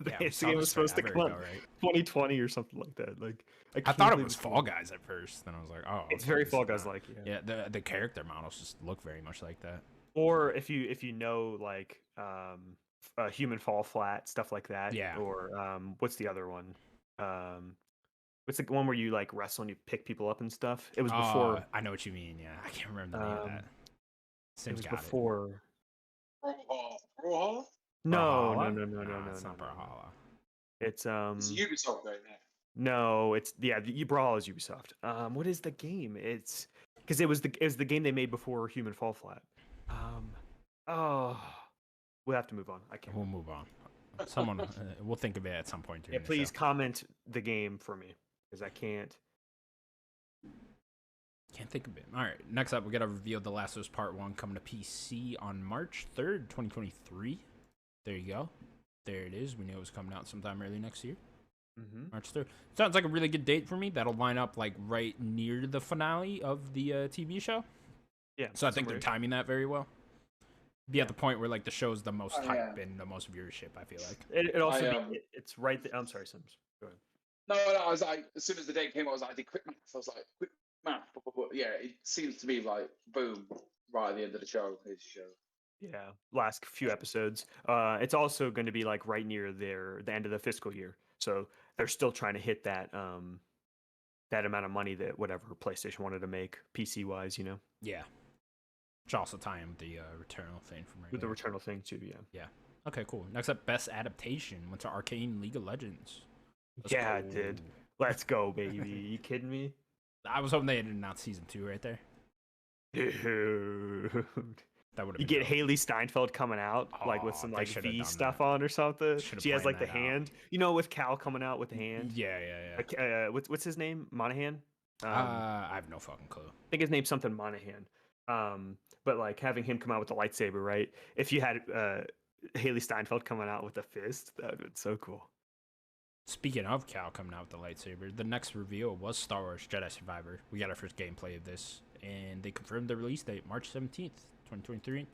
Yeah, we This saw game this was supposed to forever come out ago, right? 2020 or something like that. Like, I can't thought it believe was it's Fall Guys at first. Then I was like, oh, It's okay, very this Fall is Guys not- like, Yeah, the character models just look very much like that. Or if you know like Human Fall Flat, stuff like that. Yeah. Or what's the other one? What's the one where you like wrestle and you pick people up and stuff? It was before. I know what you mean. Yeah, I can't remember the name of that. It Sims was got before. Brawlhalla? No, Brawlhalla? no. It's not Brawlhalla. It's It's Ubisoft right now. No, it's Brawl is Ubisoft. What is the game? It's because it was the game they made before Human Fall Flat. Oh, we'll have to move on. I can't. We'll move on. Someone, we'll think of it at some point during Yeah, the please show. comment the game for me because I can't. Can't think of it. All right, next up, we got to reveal The Last of Us Part 1 coming to PC on March 3rd, 2023. There you go. There it is. We knew it was coming out sometime early next year. March 3rd. Sounds like a really good date for me. That'll line up like right near the finale of the TV show. Yeah. So I think they're timing that very well. Be at the point where like the show's the most hype and the most viewership, I feel like. It also it's right there. I'm sorry, Sims. Go ahead. No, I was like, as soon as the date came, I did quick math. I was like, quick math. Yeah, it seems to be like, boom, right at the end of the show. Here's the show. Yeah, last few episodes. It's also going to be like right near the end of the fiscal year, so they're still trying to hit that that amount of money that whatever PlayStation wanted to make PC wise, you know. Yeah. Which also tie in with the Returnal thing from right With there. the Returnal thing too, yeah. Yeah. Okay, cool. Next up, best adaptation went to Arcane League of Legends. Yeah, it did. Let's go, baby. You kidding me? I was hoping they had announced season 2 right there. Dude. That would have. You get Haley Steinfeld coming out like with some like V stuff on or something. She has like the hand, you know, with Cal coming out with the hand. Yeah. Like, what's his name? Monahan. I have no fucking clue. I think his name's something Monahan. But like having him come out with the lightsaber, right? If you had Haley Steinfeld coming out with a fist, that would be so cool. Speaking of Cal coming out with the lightsaber, the next reveal was Star Wars Jedi Survivor. We got our first gameplay of this, and they confirmed the release date, March 17th, 2023.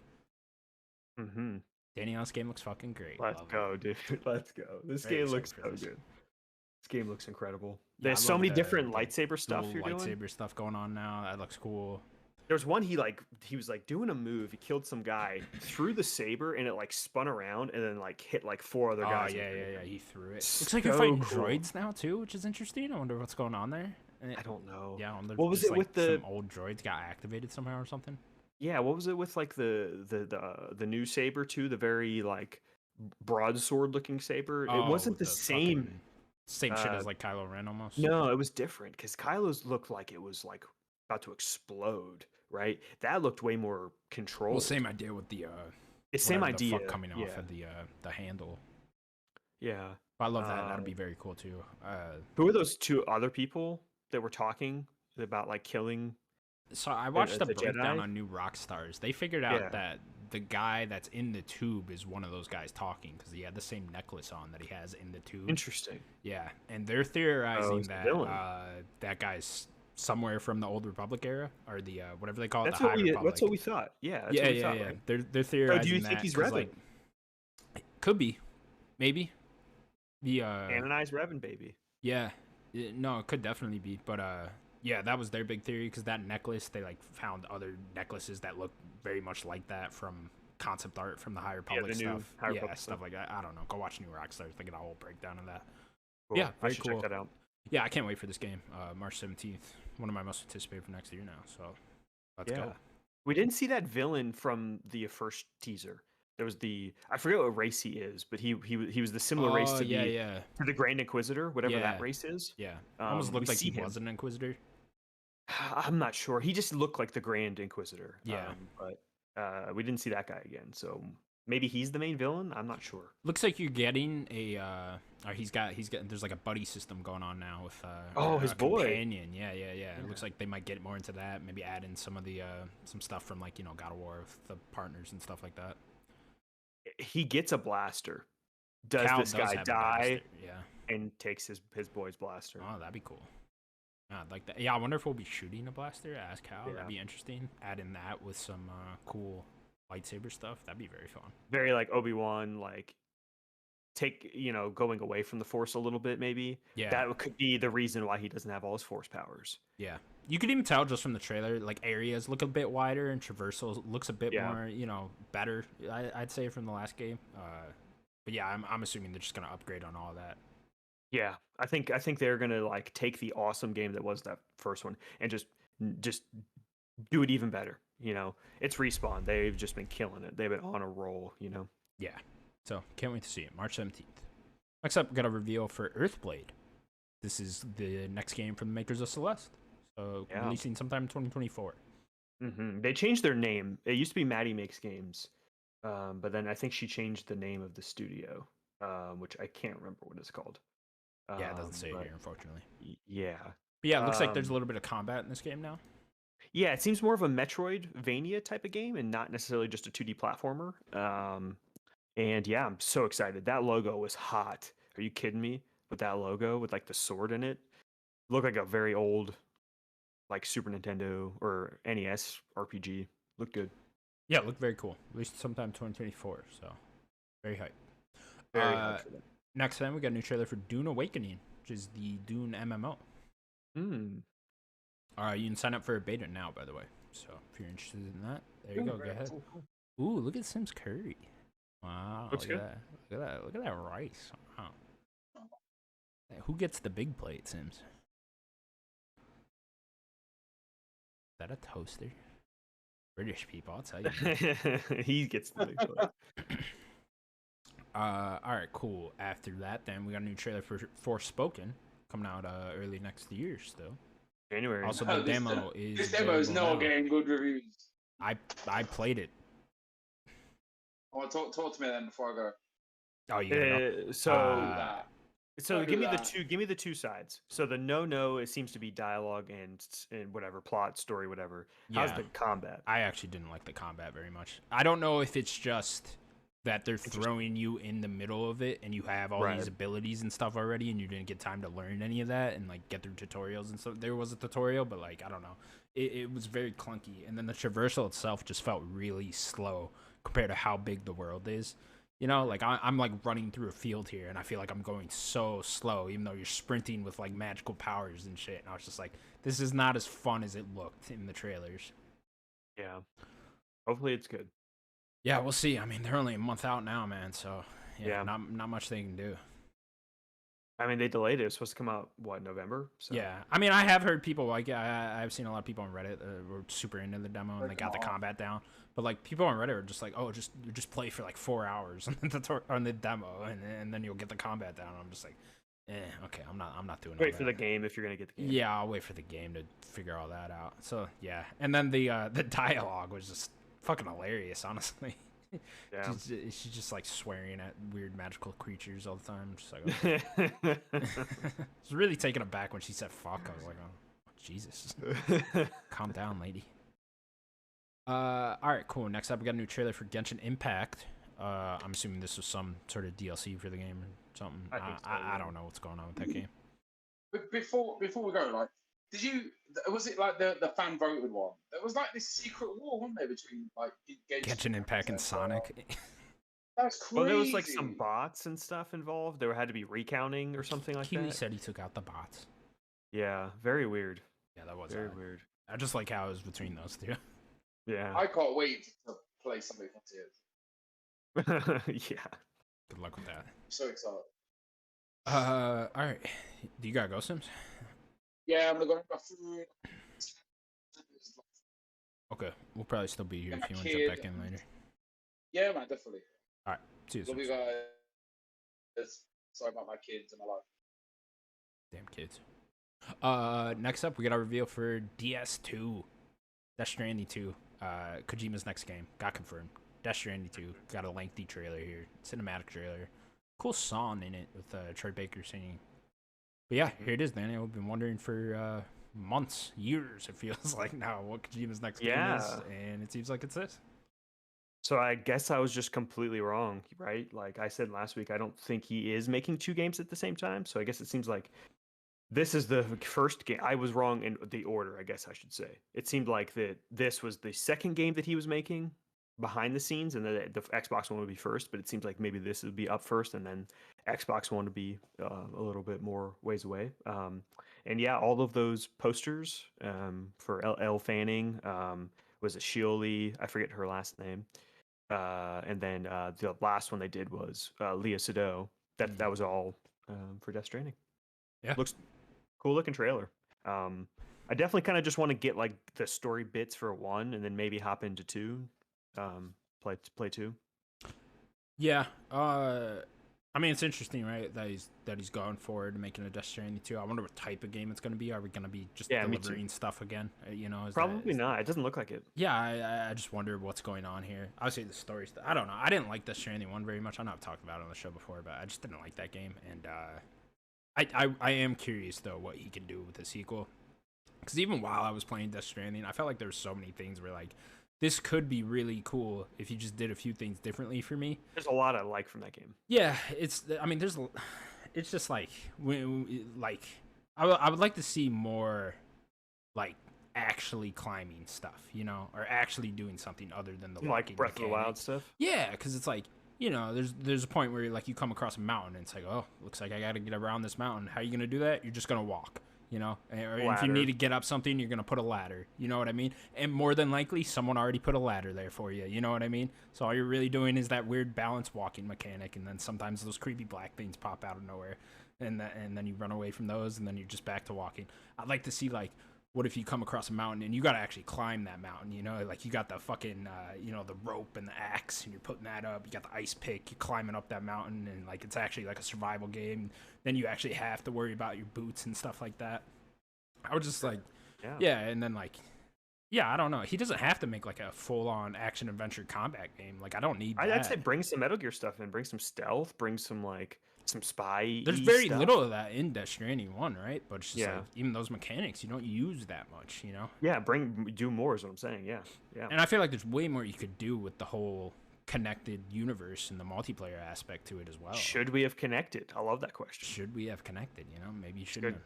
Danielle's game looks fucking great. Let's go, dude. Let's go. This game looks so good. This game looks incredible. There's so many different lightsaber stuff you're doing. Lightsaber stuff going on now. That looks cool. There's one he was like doing a move. He killed some guy, threw the saber, and it like spun around and then like hit like 4 other guys. Oh yeah. He threw it. Looks like you're fighting droids now too, which is interesting. I wonder what's going on there. I don't know. Yeah, what was it with the some old droids got activated somehow or something? Yeah, what was it with like the new saber too? The very like broadsword looking saber. It wasn't the same shit as like Kylo Ren almost. No, it was different because Kylo's looked like it was like about to explode. Right, that looked way more controlled. Well, same idea with the same idea fuck coming off of the handle. Yeah, but I love that. That'd be very cool too. Who are those 2 other people that were talking about like killing? So I watched a breakdown on New Rockstars. They figured out that the guy that's in the tube is one of those guys talking because he had the same necklace on that he has in the tube. Interesting. Yeah, and they're theorizing that that guy's somewhere from the Old Republic era or the whatever they call it. That's what we thought. Yeah. Right? They're theorizing. So do you think he's Revan? Like, could be, maybe. The canonized Revan baby. Yeah, no, it could definitely be, but yeah, that was their big theory because that necklace, they like found other necklaces that look very much like that from concept art from the High Republic stuff. Stuff like that. I don't know. Go watch New Rockstars to get a whole breakdown of that. Cool. Yeah, I should check that out. Yeah, I can't wait for this game. March 17th. One of my most anticipated for next year now. So let's go. We didn't see that villain from the first teaser. There was I forget what race he is, but he was the similar race to the Grand Inquisitor, whatever that race is. Yeah, almost looked like he was an Inquisitor. I'm not sure. He just looked like the Grand Inquisitor. Yeah, but we didn't see that guy again. So maybe he's the main villain. I'm not sure. Looks like you're getting a. He's got. There's like a buddy system going on now with. His boy. Companion. Yeah. It looks like they might get more into that. Maybe add in some of the some stuff from like God of War with the partners and stuff like that. He gets a blaster. Does this guy die? Yeah. And takes his boy's blaster. Oh, that'd be cool. I'd like that. Yeah, I wonder if we'll be shooting a blaster as Cal. Yeah. That'd be interesting. Add in that with some cool lightsaber stuff. That'd be very fun. Very like Obi-Wan, like going away from the Force a little bit, maybe. Yeah. That could be the reason why he doesn't have all his Force powers. Yeah. You could even tell just from the trailer, like areas look a bit wider and traversal looks a bit more, better. I'd say from the last game. But yeah, I'm assuming they're just gonna upgrade on all that. Yeah, I think they're gonna like take the awesome game that was that first one and just do it even better. It's Respawn. They've just been killing it. They've been on a roll. Yeah. So can't wait to see it. March 17th. Next up, we got a reveal for Earthblade. this is the next game from the makers of Celeste. So Yeah. releasing sometime in 2024. They changed their name. It used to be Maddie Makes Games, but then I think she changed the name of the studio, which I can't remember what it's called. Yeah, it doesn't say it but here, unfortunately. Yeah. But yeah, it looks like there's a little bit of combat in this game now. Yeah, it seems more of a Metroidvania type of game and not necessarily just a 2D platformer. And yeah, I'm so excited. That logo was hot. Are you kidding me? With that logo with like the sword in it, looked like a very old, like Super Nintendo or NES RPG. Looked good. Yeah, it looked very cool. At least sometime 2024. So very hype. Very hyped for that. Next time we got a new trailer for Dune Awakening, which is the Dune MMO. You can sign up for a beta now, by the way. So if you're interested in that, there you go. Go ahead. Cool. Ooh, look at Sims Curry. Wow, Looks look good. at that. Look at that. Look at that rice. Wow. Hey, who gets the big plate, Sims? Is that a toaster? British people, I'll tell you. He gets the big play. All right, cool. After that, then we got a new trailer for Forspoken coming out early next year still. January. Also, the demo is. This demo is not getting good reviews. I played it. Oh, talk to me then before I go. Oh, you So give me the two sides. So the no, it seems to be dialogue and whatever plot story, whatever. How's the combat? I actually didn't like the combat very much. I don't know if it's just that they're throwing you in the middle of it and you have all these abilities and stuff already and you didn't get time to learn any of that and like get through tutorials and stuff. There was a tutorial, but like I don't know. It was very clunky, and then the traversal itself just felt really slow compared to how big the world is. You know, like I'm like running through a field here, and I feel like I'm going so slow, even though you're sprinting with like magical powers and shit. And I was just like, this is not as fun as it looked in the trailers. Yeah. Hopefully it's good. Yeah, we'll see. I mean, they're only a month out now, man. So Yeah. not much they can do. I mean, they delayed it. It was supposed to come out November. So. Yeah, I mean, I have heard people like I've seen a lot of people on Reddit were super into the demo and they got the combat down. But like people on Reddit are just like, oh, just play for like 4 hours on the demo and then you'll get the combat down. I'm just like, okay, I'm not doing. Wait for the game if you're gonna get the game. Yeah, I'll wait for the game to figure all that out. So yeah, and then the dialogue was just fucking hilarious, honestly. Yeah. She's just like swearing at weird magical creatures all the time. Just like, okay. I was really taken aback when she said fuck. I was like, oh, Jesus. Calm down, lady. All right, cool. Next up, we got a new trailer for Genshin Impact. I'm assuming this was some sort of DLC for the game or something. I don't know what's going on with that game. But before we go, like, was it like the fan voted one? There was like this secret war, wasn't there, between like Genshin Impact and Sonic. That's crazy. Well, there was like some bots and stuff involved. There had to be recounting or something like Kiwi that. said he took out the bots. Yeah, very weird. Yeah, that was very weird. I just like how it was between those two. Yeah. I can't wait to play something Frontiers. Yeah. Good luck with that. I'm so excited. All right. Do you got go Sims? Yeah, I'm gonna go to my food. Okay, we'll probably still be here if you want to jump back in later. Yeah, man, definitely. All right, see you. Love you guys. Sorry about my kids and my life. Damn kids. Next up, we got our reveal for DS2. Death Stranding 2. Kojima's next game. Got confirmed. Death Stranding 2. Got a lengthy trailer here. Cinematic trailer. Cool song in it with Troy Baker singing. But yeah, here it is, Daniel. We've been wondering for months, years, it feels like now, what Kojima's next game is. And it seems like it's this. So I guess I was just completely wrong, right? Like I said last week, I don't think he is making two games at the same time. So I guess it seems like this is the first game. I was wrong in the order, I guess I should say. It seemed like that this was the second game that he was making behind the scenes, and the Xbox One would be first, but it seems like maybe this would be up first, and then Xbox One would be a little bit more ways away. And yeah, all of those posters for Elle Fanning, was it Shioli? I forget her last name. And then the last one they did was Leah Sado. That was all for Death Stranding. Yeah, looks cool looking trailer. I definitely kind of just want to get like the story bits for one, and then maybe hop into two. Play two. Yeah. I mean, it's interesting, right? That he's going forward and making a Death Stranding 2. I wonder what type of game it's going to be. Are we going to be just delivering stuff again? You know, Probably not. It doesn't look like it. Yeah, I just wonder what's going on here. Obviously, the story's... I don't know. I didn't like Death Stranding 1 very much. I know I've talked about it on the show before, but I just didn't like that game. And I am curious, though, what he can do with the sequel. Because even while I was playing Death Stranding, I felt like there were so many things where, like, this could be really cool if you just did a few things differently for me. There's a lot I like from that game. Yeah, it's just like, I would like to see more, like, actually climbing stuff, you know, or actually doing something other than the like Breath of the Wild stuff. Yeah, because it's like, you know, there's a point where like you come across a mountain and it's like, oh, looks like I got to get around this mountain. How are you gonna do that? You're just gonna walk. You know, or if you need to get up something, you're going to put a ladder. You know what I mean? And more than likely, someone already put a ladder there for you. You know what I mean? So all you're really doing is that weird balance walking mechanic. And then sometimes those creepy black things pop out of nowhere. And then you run away from those, and then you're just back to walking. I'd like to see, like, what if you come across a mountain and you got to actually climb that mountain, you know? Like, you got the fucking, you know, the rope and the axe, and you're putting that up. You got the ice pick, you're climbing up that mountain, and, like, it's actually, like, a survival game. Then you actually have to worry about your boots and stuff like that. I was just like, yeah, and then, like, yeah, I don't know. He doesn't have to make, like, a full-on action-adventure combat game. Like, I don't need that. I'd say bring some Metal Gear stuff in. Bring some stealth. Bring some, like, some spy. There's very little of that in Death Stranding 1, right? But it's just like, even those mechanics, you don't use that much, you know? Yeah, do more is what I'm saying, yeah. And I feel like there's way more you could do with the whole connected universe and the multiplayer aspect to it as well. Should we have connected? I love that question. Should we have connected, you know? Maybe you shouldn't have.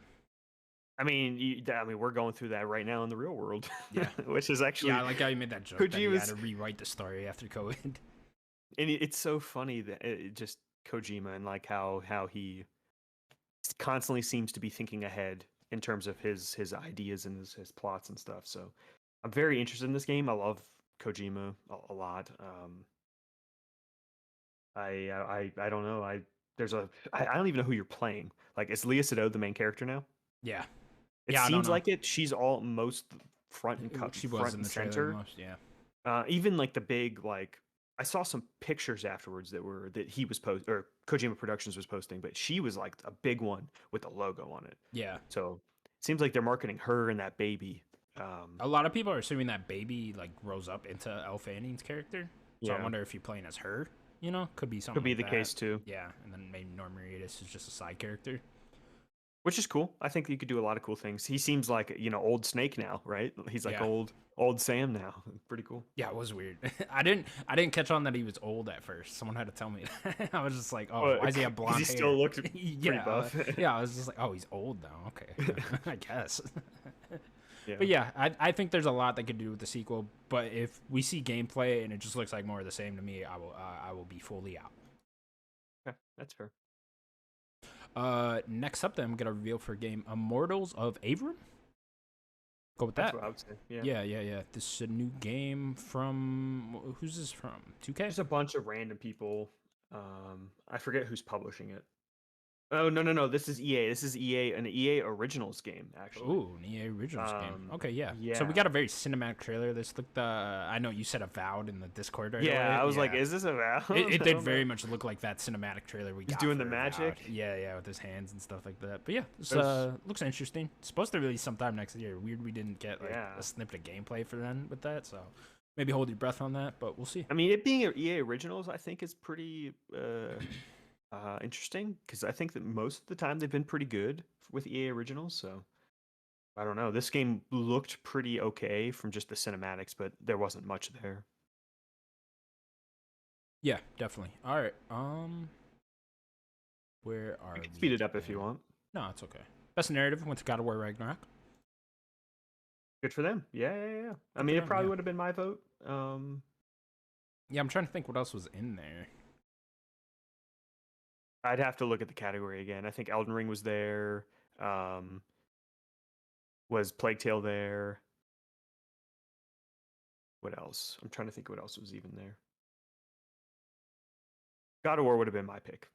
I mean, we're going through that right now in the real world, yeah. Which is actually... Yeah, I like how you made that joke that you had to rewrite the story after COVID. And it's so funny that it just Kojima and, like, how he constantly seems to be thinking ahead in terms of his ideas and his plots and stuff. So I'm very interested in this game. I love Kojima a lot. I don't know. I don't even know who you're playing. Like, is Leah Sado the main character now? Yeah. It seems like it. She's almost front and cut. She was in the center. Even like the big, like, I saw some pictures afterwards that he was or Kojima Productions was posting, but she was like a big one with the logo on it. Yeah. So it seems like they're marketing her and that baby. A lot of people are assuming that baby like grows up into Elle Fanning's character. So I wonder if you're playing as her. You know, could be something. Could be the case too. Yeah, and then maybe Norman Reedus is just a side character. Which is cool. I think you could do a lot of cool things. He seems like, you know, old Snake now, right? He's like old Sam now. Pretty cool. Yeah, it was weird. I didn't catch on that he was old at first. Someone had to tell me that. I was just like, oh, why does he have blonde hair? He still looked pretty buff. Yeah, I was just like, oh, he's old now. Okay, I guess. Yeah. But yeah, I think there's a lot they could do with the sequel. But if we see gameplay and it just looks like more of the same to me, I will be fully out. Okay, that's fair. Next up, then I'm gonna reveal for game Immortals of Aveum. Go with that. That's what I would say. Yeah. This is a new game from who's this from? 2K. There's a bunch of random people. I forget who's publishing it. Oh no! This is EA. This is an EA Originals game, actually. Ooh, an EA Originals game. Okay, yeah. So we got a very cinematic trailer. This looked. I know you said Avowed in the Discord. Right away. I was like, is this Avowed? It did very much look like that cinematic trailer we got. He's doing the magic. Avowed. Yeah, with his hands and stuff like that. But yeah, this looks interesting. It's supposed to release sometime next year. Weird we didn't get a snippet of gameplay for then with that. So maybe hold your breath on that, but we'll see. I mean, it being EA Originals, I think is pretty. Interesting, because I think that most of the time they've been pretty good with EA Originals, so I don't know. This game looked pretty okay from just the cinematics, but there wasn't much there. Yeah, definitely. All right. Where are we? Speed it up if you want. No, it's okay. Best narrative went to God of War Ragnarok. Good for them. Yeah. I mean, it probably would have been my vote. Yeah, I'm trying to think what else was in there. I'd have to look at the category again. I think Elden Ring was there. Was Plague Tale there? What else? I'm trying to think what else was even there. God of War would have been my pick.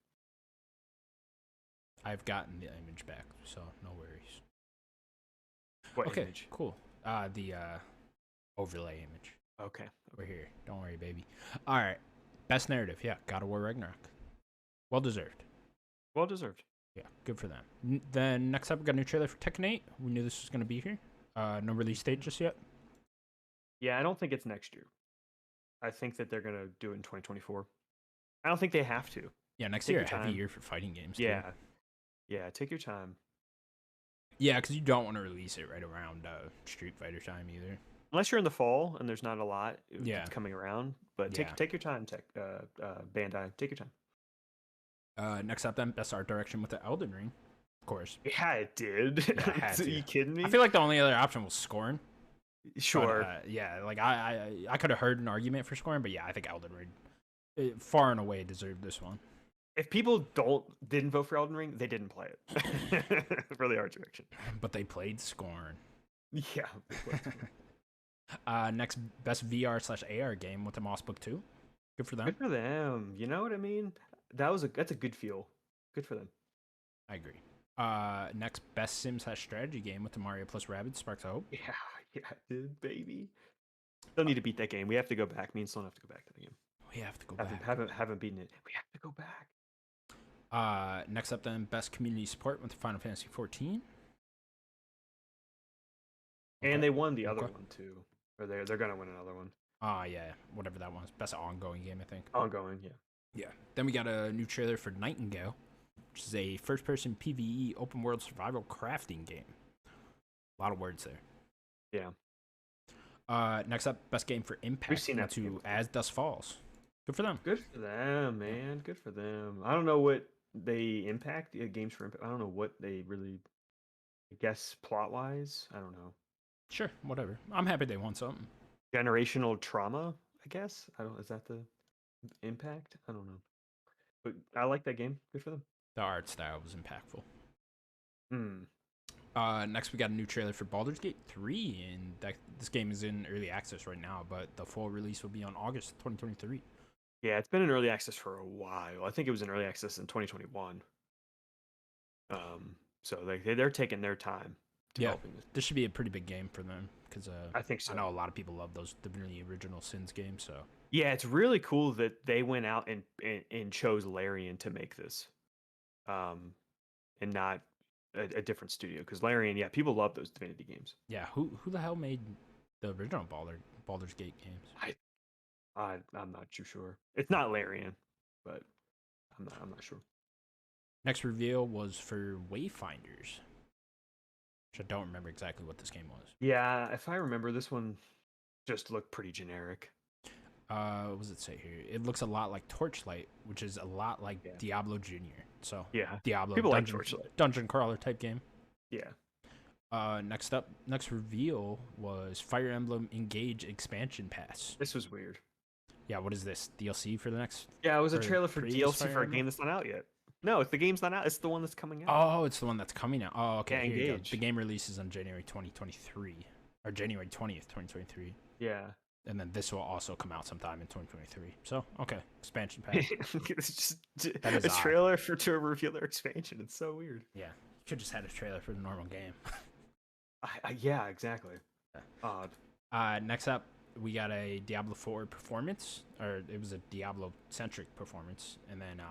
I've gotten the image back, so no worries. What image? Cool. The overlay image. Okay. We're here. Don't worry, baby. All right. Best narrative. Yeah, God of War Ragnarok. Well deserved. Well deserved. Yeah, good for them. Then next up, we got a new trailer for Tekken 8. We knew this was going to be here. No release date just yet. Yeah, I don't think it's next year. I think that they're gonna do it in 2024. I don't think they have to. Yeah, next Take year, your a heavy time. year for fighting games. Too. Yeah, take your time. Yeah, because you don't want to release it right around Street Fighter time either. Unless you're in the fall and there's not a lot Yeah. that's coming around. But Yeah. take your time, Bandai. Take your time. Next up, then, best art direction with the Elden Ring, of course. Yeah, it did. Yeah, it had Are to. you kidding me? I feel like the only other option was Scorn. Sure. But, yeah, like I could have heard an argument for Scorn, but yeah, I think Elden Ring far and away deserved this one. If people didn't vote for Elden Ring, they didn't play it for the art direction. But they played Scorn. Yeah. Next, best VR/AR game with the Moss Book 2. Good for them. Good for them. You know what I mean? That's a good feel. Good for them. I agree. Next, best Sim/strategy game with the Mario plus Rabbids Sparks of Hope. Yeah, dude, baby. Still need to beat that game. We have to go back. Me and Sloan have to go back to the game. We have to go back. Haven't beaten it. We have to go back. Next up, then, best community support with Final Fantasy 14. And they won the other one too. Or they're gonna win another one. Yeah, whatever that was. Best ongoing game, I think. Ongoing, yeah. Yeah. Then we got a new trailer for Nightingale, which is a first-person PvE open-world survival crafting game. A lot of words there. Yeah. Next up, best game for Impact. We've seen that to As Dusk Falls. Good for them. Good for them, man. Good for them. I don't know what they impact games for Impact. I don't know what they really. I guess plot-wise, I don't know. Sure, whatever. I'm happy they won something. Generational trauma, I guess. I don't. Is that the impact? I don't know. But I like that game. Good for them. The art style was impactful. Hmm. Next, we got a new trailer for Baldur's Gate 3, and this game is in early access right now, but the full release will be on August 2023. Yeah, it's been in early access for a while. I think it was in early access in 2021. So they're taking their time developing this. This should be a pretty big game for them because I think so. I know a lot of people love the really original Sins games. So yeah, it's really cool that they went out and chose Larian to make this, and not a different studio. Because Larian, yeah, people love those Divinity games. yeah, who the hell made the original Baldur's Gate games? I'm not too sure. It's not Larian, but I'm not sure. Next reveal was for Wayfinders, which I don't remember exactly what this game was. Yeah, if I remember, this one just looked pretty generic. What does it say here? It looks a lot like Torchlight, which is a lot like Diablo Junior. So yeah, Diablo people like Torchlight. Dungeon crawler type game. Yeah. Next reveal was Fire Emblem Engage expansion pass. This was weird. Yeah, what is this? DLC for the next? Yeah, it was a for trailer for previous DLC Fire for a Emblem? game that's not out yet. No, the game's not out. It's the one that's coming out. Oh, it's the one that's coming out. Oh, okay. Yeah, Here you go. Engage. The game releases on January 2023 or January 20th, 2023. Yeah. And then this will also come out sometime in 2023. So, okay, expansion pack. It's just That is a odd. trailer to reveal their expansion. It's so weird. Yeah, you should just had a trailer for the normal game. Yeah, exactly. Odd. Next up, we got a Diablo 4 performance, or it was a Diablo-centric performance, and then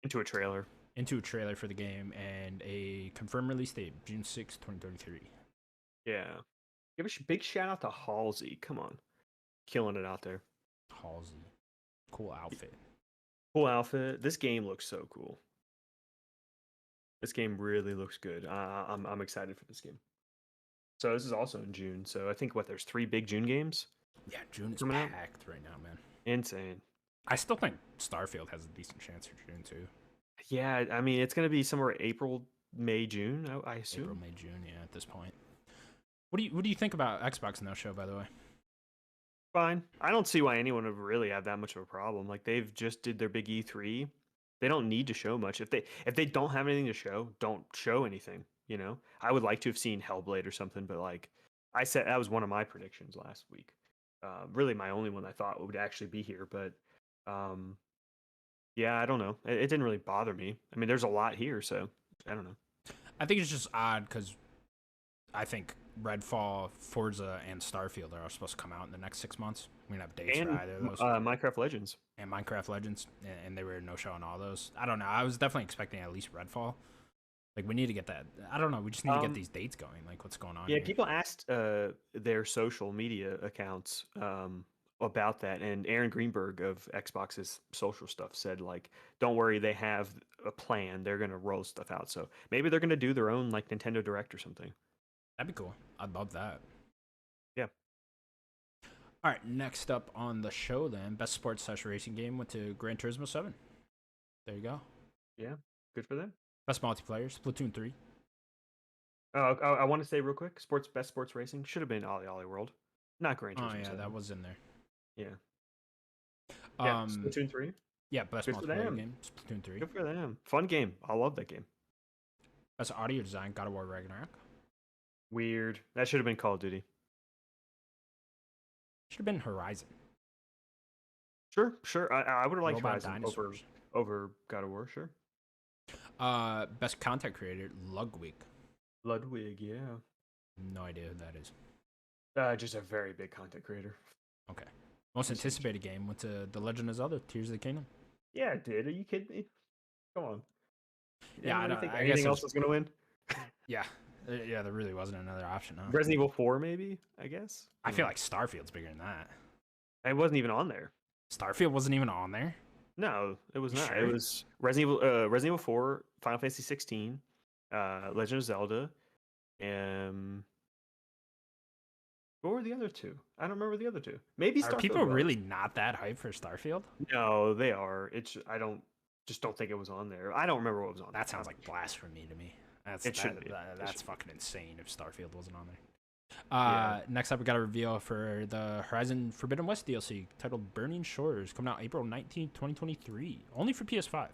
Into a trailer. into a trailer for the game, and a confirmed release date, June 6, 2023. Yeah. Give a big shout out to Halsey. Come on. Killing it out there. Halsey. Cool outfit. Cool outfit. This game looks so cool. This game really looks good. I'm excited for this game. So this is also in June. So I think there's 3 big June games. Yeah, June is Coming out. packed right now, man. Insane. I still think Starfield has a decent chance for June, too. Yeah, I mean it's gonna be somewhere April, May, June. I assume. April, May, June, yeah, at this point. What do you think about Xbox No Show, by the way? Fine. I don't see why anyone would really have that much of a problem. Like they've just did their big E3. They don't need to show much. If they don't have anything to show, don't show anything. You know, I would like to have seen Hellblade or something, but like I said, that was one of my predictions last week. Really, my only one I thought would actually be here, but yeah, I don't know. It didn't really bother me. I mean, there's a lot here, so I don't know. I think it's just odd because I think Redfall, Forza, and Starfield are all supposed to come out in the next 6 months. We don't have dates And for either of those. Minecraft Legends. And Minecraft Legends, and they were no show on all those. I don't know. I was definitely expecting at least Redfall. Like, we need to get that. I don't know. We just need to get these dates going. Like, what's going on? Yeah, here? people asked their social media accounts about that, and Aaron Greenberg of Xbox's social stuff said, like, don't worry, they have a plan. They're gonna roll stuff out. So maybe they're gonna do their own like Nintendo Direct or something. That'd be cool. I'd love that. Yeah. All right, next up on the show, then, best sports / racing game went to Gran Turismo 7. There you go. Yeah, good for them. Best multiplayer, Splatoon 3. I want to say real quick, best sports racing should have been Ollie Ollie World, not Gran Turismo. Oh yeah, 7. that was in there. Yeah. Yeah, Splatoon 3. Yeah, best Good for multiplayer them. game, Splatoon 3. Good for them. Fun game. I love that game. Best audio design, God of War Ragnarok. Weird. That should have been Call of Duty. Should have been Horizon. Sure. I would have liked Robot Horizon Dinosaurs. over God of War. Sure. Best content creator, Ludwig. Ludwig, yeah. No idea who that is. Just a very big content creator. Okay. Most anticipated game went to The Legend of Zelda: Tears of the Kingdom. Yeah, it did. Are you kidding me? Come on. Yeah, I don't don't- think I anything guess else was gonna win. Yeah, there really wasn't another option. Huh? Resident Evil 4, maybe. I guess. I feel like Starfield's bigger than that. it wasn't even on there. Starfield wasn't even on there. No, it was You not. sure? It was Resident Evil 4, Final Fantasy 16, Legend of Zelda, what were the other two? I don't remember the other two. Maybe Are Starfield people was. really not that hyped for Starfield? No, they are. I don't think it was on there. I don't remember what was on there. That sounds like blasphemy to me. It should be. That's fucking insane if Starfield wasn't on there. Yeah. Next up, we got a reveal for the Horizon Forbidden West DLC titled Burning Shores, coming out April 19th, 2023. Only for PS5,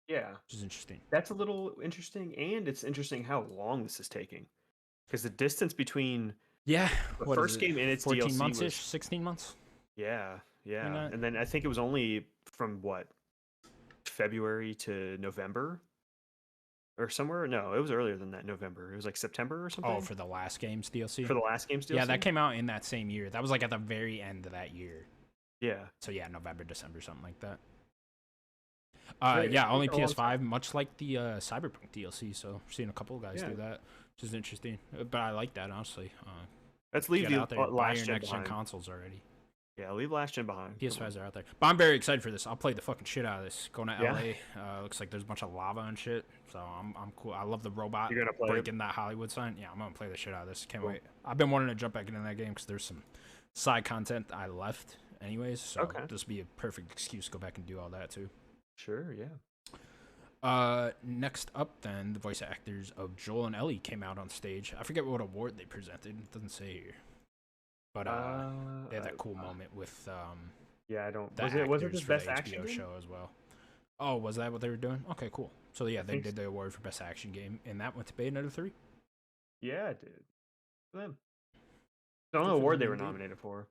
Yeah. which is interesting. That's a little interesting, and it's interesting how long this is taking. Because the distance between Yeah. the what is first it, game and its 14 DLC months was 16 months? Yeah. not- And then I think it was only from what, February to November? Or somewhere? No, it was earlier than that, November. It was like September or something. Oh, for the last game's DLC? For the last game's DLC? Yeah, that came out in that same year. That was like at the very end of that year. Yeah. So yeah, November, December, something like that. Right, Yeah, only for a long PS5, much like the Cyberpunk DLC. So we're seeing a couple of guys Yeah. do that, which is interesting. But I like that, honestly. Let's leave Get the out there, buy last your gen next gen behind. consoles already. Yeah, leave last gen behind. Come on. PS5s are out there. But I'm very excited for this. I'll play the fucking shit out of this. Going to Yeah. LA, looks like there's a bunch of lava and shit. So I'm cool. I love the robot You're gonna play it? breaking that Hollywood sign. Yeah, I'm gonna play the shit out of this. Can't Cool. wait. I've been wanting to jump back into that game because there's some side content I left anyways. So Okay. this would be a perfect excuse to go back and do all that too. Sure, yeah. Next up, then, the voice actors of Joel and Ellie came out on stage. I forget what award they presented. It doesn't say here. But they had that cool moment with Yeah, I don't. the Was it actors the for best the action HBO game? show as well. Oh, was that what they were doing? Okay, cool. So yeah, they think did the award for best action game, and that went to Bayonetta 3. Yeah, it did. For them. The only Good for award them they were indeed. nominated for.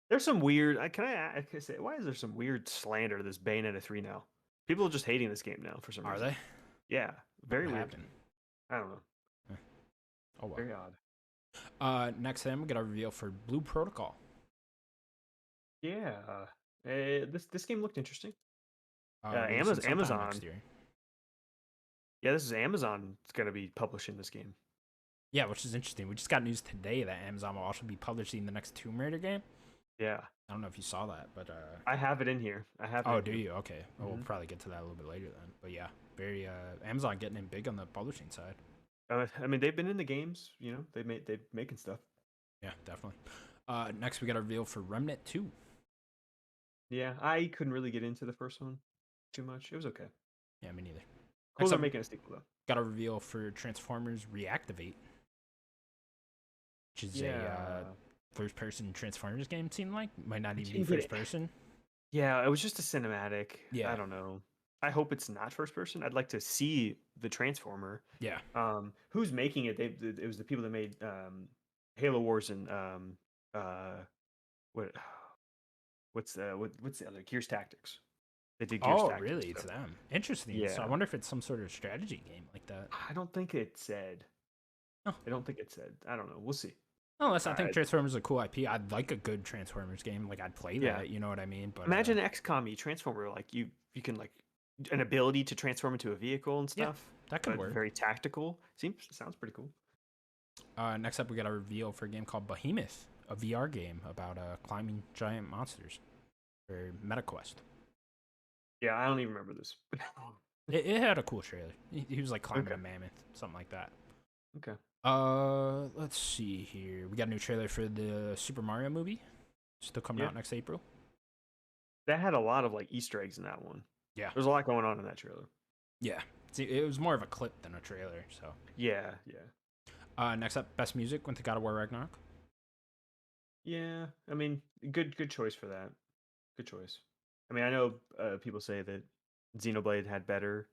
There's some weird. Can I say, why is there some weird slander to this Bayonetta 3 now? People are just hating this game now for some Are reason. they? Yeah, very What weird. happened? I don't know. Oh well. Very odd. Next, then we got a reveal for Blue Protocol. Yeah. This game looked interesting. Releasing sometime Amazon. next year. Yeah, this is Amazon. It's gonna be publishing this game. Yeah, which is interesting. We just got news today that Amazon will also be publishing the next Tomb Raider game. Yeah, I don't know if you saw that, but I have it in here. I have. It oh, in do here. you? Okay, well, we'll Mhm. probably get to that a little bit later then. But yeah, very Amazon getting in big on the publishing side. I mean, they've been in the games. You know, they're making stuff. Yeah, definitely. Next we got a reveal for Remnant 2. Yeah, I couldn't really get into the first one too much. It was okay. Yeah, me neither. Cool, Next they're up, making a sequel though. got a reveal for Transformers Reactivate, which is a first-person Transformers game. Seemed like might not even be didn't get first it. person. Yeah, it was just a cinematic. Yeah. I don't know. I hope it's not first person. I'd like to see the Transformer. Yeah. Who's making it? It was the people that made Halo Wars and what's the other Gears Tactics? They did Gears Oh, Tactics. really? It's so- them. Interesting. So I Yeah. wonder if it's some sort of strategy game like that. I don't think it said. Oh. I don't think it said. I don't know. We'll see. Unless I think Transformers is a cool IP. I'd like a good Transformers game. Like I'd play that. You know what I mean? But imagine XCOM Transformer. Like you can like an ability to transform into a vehicle and stuff. That could work. Very tactical. Sounds pretty cool. Next up, we got a reveal for a game called Behemoth, a VR game about climbing giant monsters for MetaQuest. Yeah, I don't even remember this. it had a cool trailer. He was like climbing a mammoth, something like that. Okay. Let's see here. We got a new trailer for the Super Mario movie. Still coming out next April. That had a lot of like Easter eggs in that one. Yeah. There's a lot going on in that trailer. Yeah. See, it was more of a clip than a trailer, so. Yeah. Next up, best music went to God of War Ragnarok. Yeah, I mean, good choice for that. Good choice. I mean, I know people say that Xenoblade had better.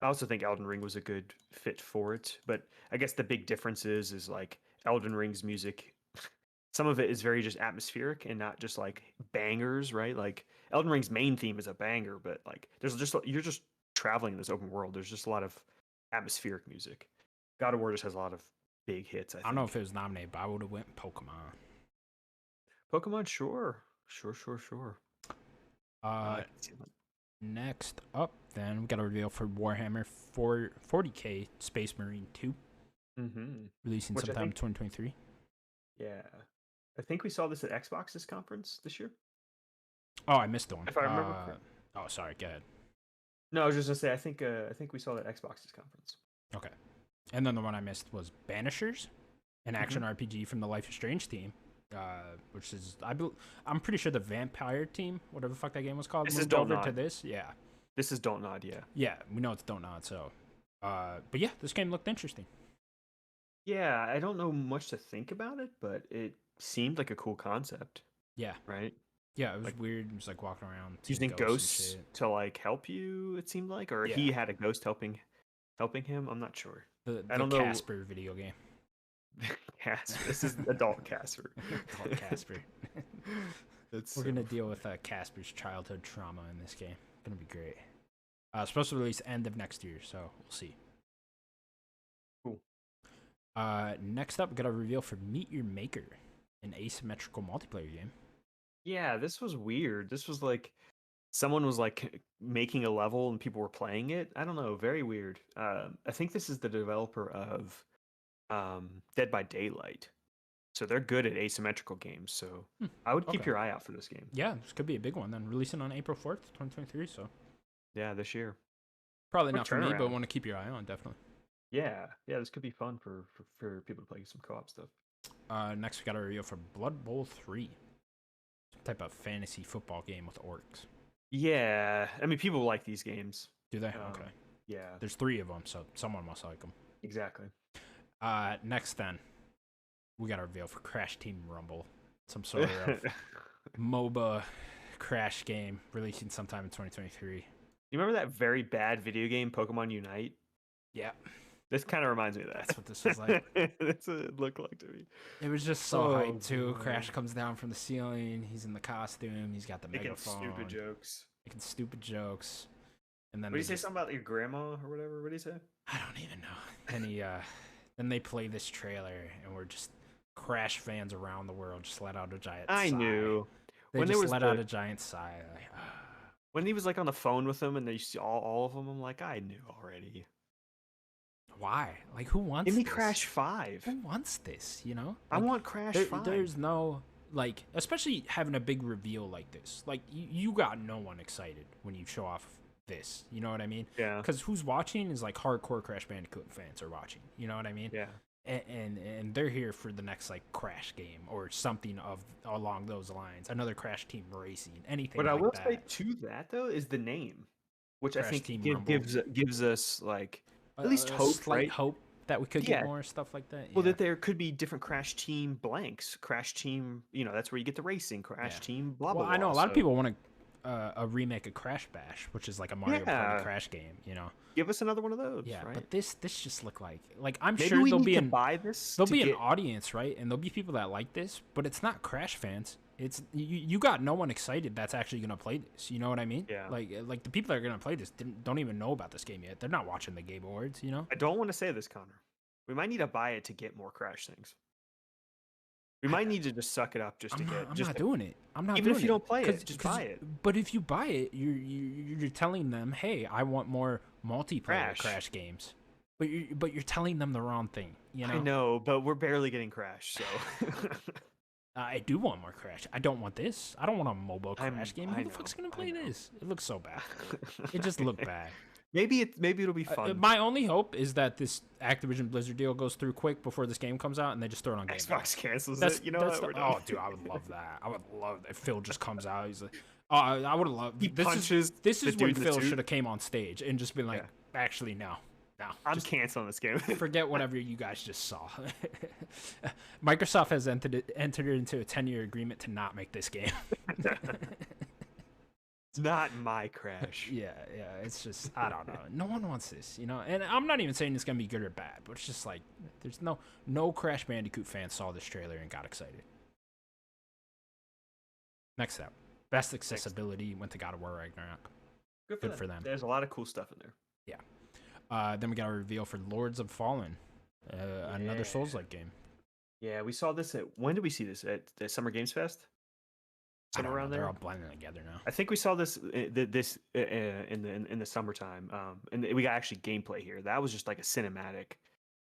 I also think Elden Ring was a good fit for it, but I guess the big difference is like Elden Ring's music. Some of it is very just atmospheric and not just like bangers, right? Like Elden Ring's main theme is a banger, but like you're just traveling in this open world. There's just a lot of atmospheric music. God of War just has a lot of big hits. I don't know if it was nominated, but I would have went Pokemon. Pokemon, sure. Next up, then we got a reveal for Warhammer 40K Space Marine 2, releasing sometime in 2023. Yeah, I think we saw this at Xbox's conference this year. Oh, I missed the one. If I remember correctly. Oh, sorry. Go ahead. No, I was just gonna say I think we saw that at Xbox's conference. Okay, and then the one I missed was Banishers, an action RPG from the Life is Strange team. Which is I'm pretty sure the Vampire team, whatever the fuck that game was called, moved over to this. Yeah. This is Don't Nod, yeah. Yeah, we know it's Don't Nod, so but yeah, this game looked interesting. Yeah, I don't know much to think about it, but it seemed like a cool concept. Yeah. Right? Yeah, it was like, weird. It was like walking around using ghosts to like help you, it seemed like, or he had a ghost helping him. I'm not sure. I don't know. Casper video game. Casper. This is adult Casper. Adult Casper. We're gonna deal with Casper's childhood trauma in this game. Gonna be great. Supposed to release end of next year, so we'll see. Cool. Next up, we got a reveal for Meet Your Maker, an asymmetrical multiplayer game. Yeah, this was weird. This was like someone was like making a level and people were playing it. I don't know, very weird. I think this is the developer of Dead by Daylight, so they're good at asymmetrical games. So I would keep your eye out for this game. Yeah, this could be a big one then. Releasing on April 4th, 2023. So yeah, this year. Probably not for me, but want to keep your eye on, definitely. Yeah, this could be fun for people to play some co-op stuff. Next we got a review for Blood Bowl 3, some type of fantasy football game with orcs. Yeah, I mean people like these games. Do they? Okay. Yeah, there's 3 of them, so someone must like them. Exactly. Next then, we got a reveal for Crash Team Rumble, some sort of MOBA crash game releasing sometime in 2023. You remember that very bad video game, Pokemon Unite? Yeah. This kind of reminds me of that. That's what this was like. That's what it looked like to me. It was just so hyped too. Crash comes down from the ceiling. He's in the costume. He's got the megaphone. Making stupid jokes. And then what do you say something about your grandma or whatever? What do you say? I don't even know. And then they play this trailer, and we're just Crash fans around the world just let out a giant sigh. I knew. They just let out a giant sigh. Like, when he was like on the phone with them, and they see all of them, I'm like, I knew already. Why? Like, who wants Give me this? Crash 5. Who wants this, you know? I want Crash 5. There's no, like, especially having a big reveal like this. Like, you got no one excited when you show off this. You know what I mean? Yeah. Because who's watching is, like, hardcore Crash Bandicoot fans are watching. You know what I mean? Yeah. And they're here for the next, like, Crash game or something along those lines. Another Crash Team Racing, anything like that. What I will say to that, though, is the name, which Crash I think Team gives us, like, at least hope, right? Hope that we could get more stuff like that. Well, that there could be different Crash Team blanks. Crash Team, that's where you get the racing. Crash Team, blah, blah, blah. I know a lot of people want a remake of Crash Bash, which is like a Mario Party Crash game, Give us another one of those, right? But this just looked like I'm Maybe sure we there'll need be to buy this. There'll be an audience, right? And there'll be people that like this, but it's not Crash fans. It's you got no one excited that's actually gonna play this. You know what I mean? Yeah. Like the people that are gonna play this don't even know about this game yet. They're not watching the Game Awards. I don't want to say this, Connor, We might need to buy it to get more Crash things. We might need to just suck it up just to get. I'm not doing it. I'm not even doing if you don't play it, just buy it. But if you buy it, you're telling them, hey, I want more multiplayer Crash games. But you're telling them the wrong thing. You know. I know, but we're barely getting Crash, so. I do want more Crash. I don't want this. I don't want a mobile Crash game. Who the fuck's gonna play this? It looks so bad. It just looked bad. Maybe it'll be fun. My only hope is that this Activision Blizzard deal goes through quick before this game comes out, and they just throw it on Game Xbox cancels it. You know what? Oh, dude, I would love that. I would love if Phil just comes out. He's like, oh, I would have loved. This is when Phil should have came on stage and just been like, actually, no. I'm canceling this game. Forget whatever you guys just saw. Microsoft has entered into a 10-year agreement to not make this game. It's not my Crash. Yeah, it's just, I don't know. No one wants this, you know? And I'm not even saying it's going to be good or bad, but it's just like, there's no Crash Bandicoot fans saw this trailer and got excited. Next up, best accessibility went to God of War Ragnarok. Good for them. There's a lot of cool stuff in there. Yeah. Then we got a reveal for Lords of Fallen, another Souls-like game. Yeah, we saw this when did we see this? At the Summer Games Fest? Somewhere around there. They're all blending together now. I think we saw this in the summertime, and we got actually gameplay here. That was just like a cinematic.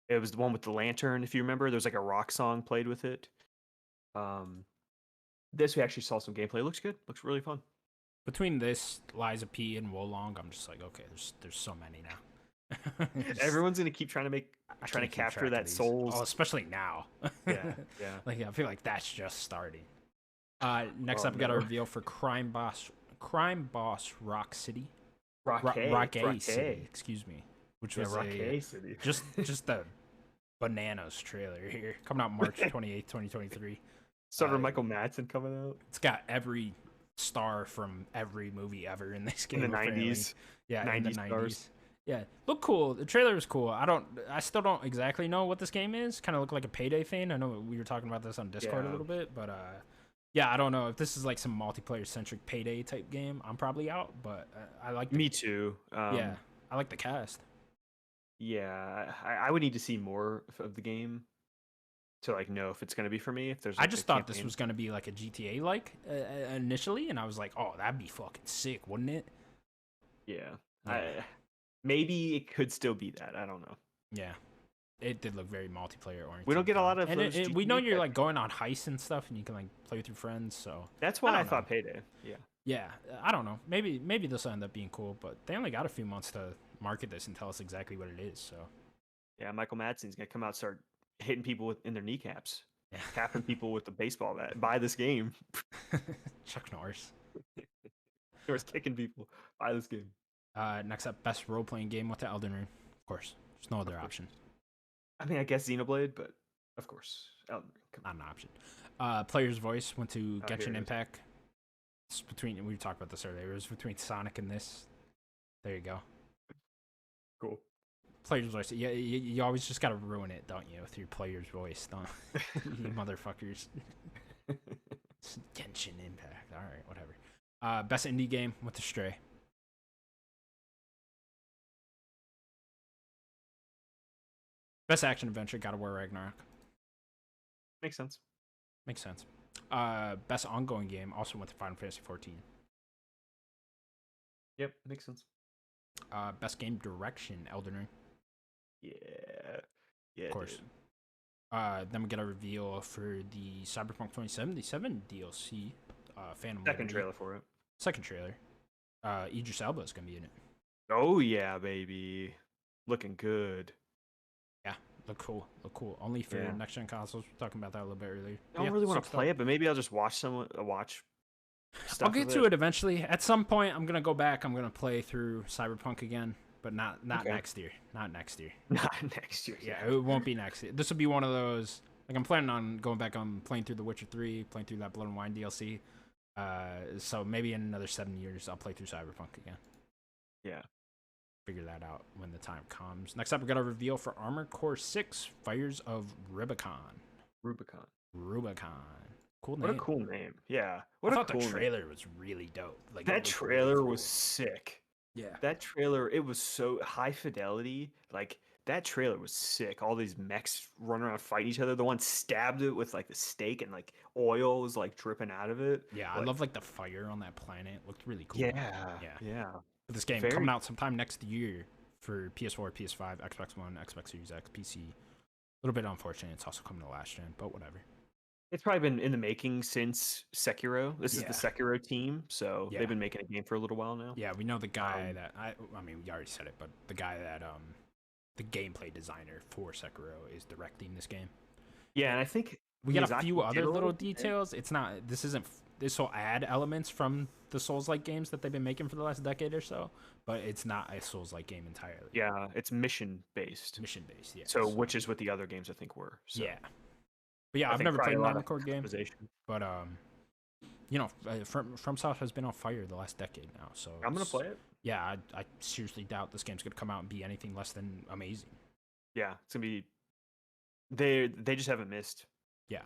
It was the one with the lantern, if you remember. There was like a rock song played with it. This we actually saw some gameplay. It looks good. Looks really fun. Between this, Liza P, and Wolong, I'm just like, okay, there's so many now. Everyone's gonna keep trying to capture that Souls. Oh, especially now. Yeah. Like I feel like that's just starting. Next up, we got a reveal for Crime Boss Rock City. Rock City, excuse me. Which was City. just the bananas trailer here. Coming out March 28th, 2023. Starter Michael Madsen coming out. It's got every star from every movie ever in this game. In the 90s. Yeah, 90s in the 90s. Stars. Yeah, look cool. The trailer is cool. I still don't exactly know what this game is. Kind of look like a Payday thing. I know we were talking about this on Discord a little bit, but yeah, I don't know if this is like some multiplayer centric Payday type game. I'm probably out, but I like. Me too. Yeah, I like the cast. Yeah, I would need to see more of the game to like know if it's gonna be for me. If there's, I just thought this was gonna be like a GTA like initially, and I was like, oh, that'd be fucking sick, wouldn't it? Yeah. Maybe it could still be that. I don't know. Yeah, it did look very multiplayer oriented. We don't get a lot of. And we know you're like going on heists and stuff, and you can like play with your friends. So that's why I thought Payday. Yeah. Yeah, I don't know. Maybe this will end up being cool, but they only got a few months to market this and tell us exactly what it is. So. Yeah, Michael Madsen's gonna come out and start hitting people in their kneecaps, capping people with the baseball bat. Buy this game. Chuck Norris. Norris kicking people. Buy this game. Next up, best role-playing game with the Elden Ring. Of course, there's no other option. I mean, I guess Xenoblade, but of course, Elden Ring. Not an option. Player's voice went to Genshin Impact. It's between. We talked about this earlier. It was between Sonic and this. There you go. Cool. Player's voice. Yeah, you always just gotta ruin it, don't you, with your player's voice, don't you motherfuckers? Genshin Impact. All right, whatever. Best indie game went to Stray. Best action adventure, God of War Ragnarok. Makes sense. Best ongoing game also went to Final Fantasy 14. Yep, makes sense. Best game direction, Elden Ring. Yeah, of course. Then we get a reveal for the Cyberpunk 2077 DLC. Phantom Second trailer for it. Second trailer. Idris Elba is gonna be in it. Oh yeah, baby, looking good. Yeah, look cool. Only for next gen consoles. We're talking about that a little bit earlier. I don't really want to play it, but maybe I'll just watch stuff. I'll get to it eventually. At some point, I'm gonna go back. I'm gonna play through Cyberpunk again, but not next year. Not next year. Not next year. Yeah, it won't be next year. This will be one of those. Like I'm planning on going back on playing through The Witcher 3, playing through that Blood and Wine DLC. So maybe in another 7 years, I'll play through Cyberpunk again. Yeah. Figure that out when the time comes. Next up, we got a reveal for Armored Core 6: Fires of Rubicon. Cool name. What a cool name. Yeah. I thought the trailer was really dope. Like that trailer was sick. Yeah. That trailer, it was so high fidelity. Like that trailer was sick. All these mechs running around fighting each other. The one stabbed it with like the stake and like oil was like dripping out of it. Yeah, I Like, love like the fire on that planet. It looked really cool. yeah, Yeah. yeah. But this game Very coming out sometime next year for PS4, PS5, Xbox One, Xbox Series X, PC. A little bit unfortunate. It's also coming to last gen, but whatever. It's probably been in the making since Sekiro. This is Yeah. the Sekiro team, so Yeah. they've been making a game for a little while now. Yeah, we know the guy that I mean, we already said it, but the guy that the gameplay designer for Sekiro is directing this game. Yeah, and I think We got a Miyazaki few did other a little bit. details. It's not. This isn't. This will add elements from the Souls-like games that they've been making for the last decade or so, but it's not a Souls-like game entirely. Yeah, it's mission based. Mission based. Yeah. So, which is what the other games I think were. So, yeah. But yeah, I I've think never probably played a an lot Armored of Core game, customization. but you know, FromSoft has been on fire the last decade now. So I'm gonna play it. Yeah, I seriously doubt this game's gonna come out and be anything less than amazing. Yeah, it's gonna be. They just haven't missed. Yeah.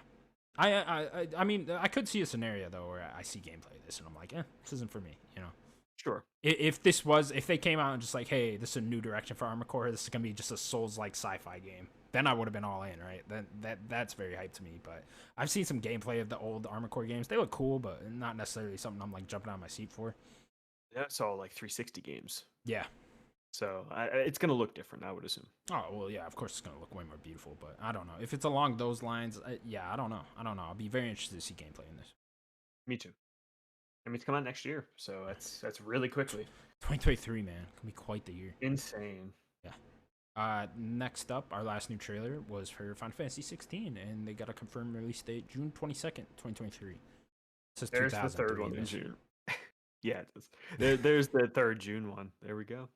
I mean, I could see a scenario though where I see gameplay of this and I'm like, this isn't for me, you know. Sure. If they came out and just like, hey, this is a new direction for Armored Core, this is gonna be just a Souls-like sci-fi game, then I would have been all in, right? That's very hyped to me. But I've seen some gameplay of the old Armored Core games. They look cool, but not necessarily something I'm like jumping out of my seat for. Yeah, it's all like 360 games. Yeah. So it's gonna look different, I would assume. Oh well, yeah. Of course, it's gonna look way more beautiful, but I don't know if it's along those lines. Yeah, I don't know. I'll be very interested to see gameplay in this. Me too. I mean, it's come out next year, so that's really quickly. 2023, man, can be quite the year. Insane. Yeah. Next up, our last new trailer was for Final Fantasy 16, and they got a confirmed release date, June 22nd, 2023. It says There's the 2003 third one in this. June. Yeah, it does. There's the third June one. There we go.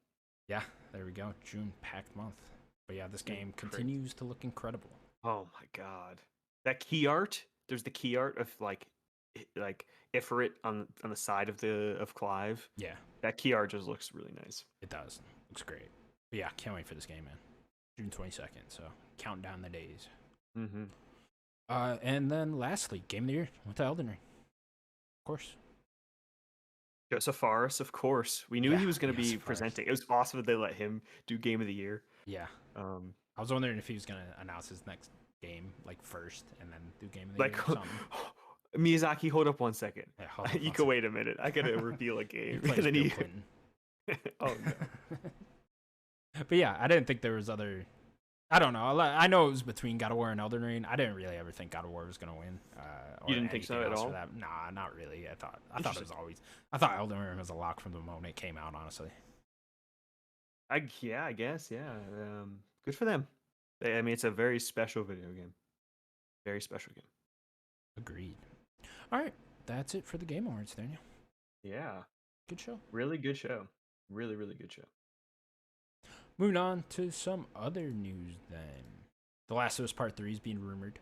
Yeah, there we go. June, packed month. But yeah, this game Crazy. continues to look incredible. Oh my god, that key art. There's the key art of like Ifrit on the side of Clive. Yeah, That key art just looks really nice. it does. Looks great. But yeah, can't wait for this game, man. June 22nd, so count down the days. Mm-hmm. And then lastly, Game of the Year went to Elden Ring. Of course. Joseph Fares, of course. We knew Yeah, he was going to be Joseph Fares. presenting. It was awesome that they let him do Game of the Year. Yeah. I was wondering if he was going to announce his next game like first and then do Game of the Like Year or something. Miyazaki, hold up 1 second. Yeah, hold on You one can second. wait a minute. I gotta reveal a He game. plays And then Bill he, Clinton. oh no. But yeah, I didn't think there was other. I don't know. I know it was between God of War and Elden Ring. I didn't really ever think God of War was gonna win. Or You didn't think so anything at else for all? that. Nah, not really. I thought it was always. I thought Elden Ring was a lock from the moment it came out. Honestly. I guess, yeah. Good for them. I mean, it's a very special video game. Very special game. Agreed. All right, that's it for the Game Awards, Daniel. Yeah, Good show. really good show. Really, really good show. Moving on to some other news then. The Last of Us Part 3 is being rumored.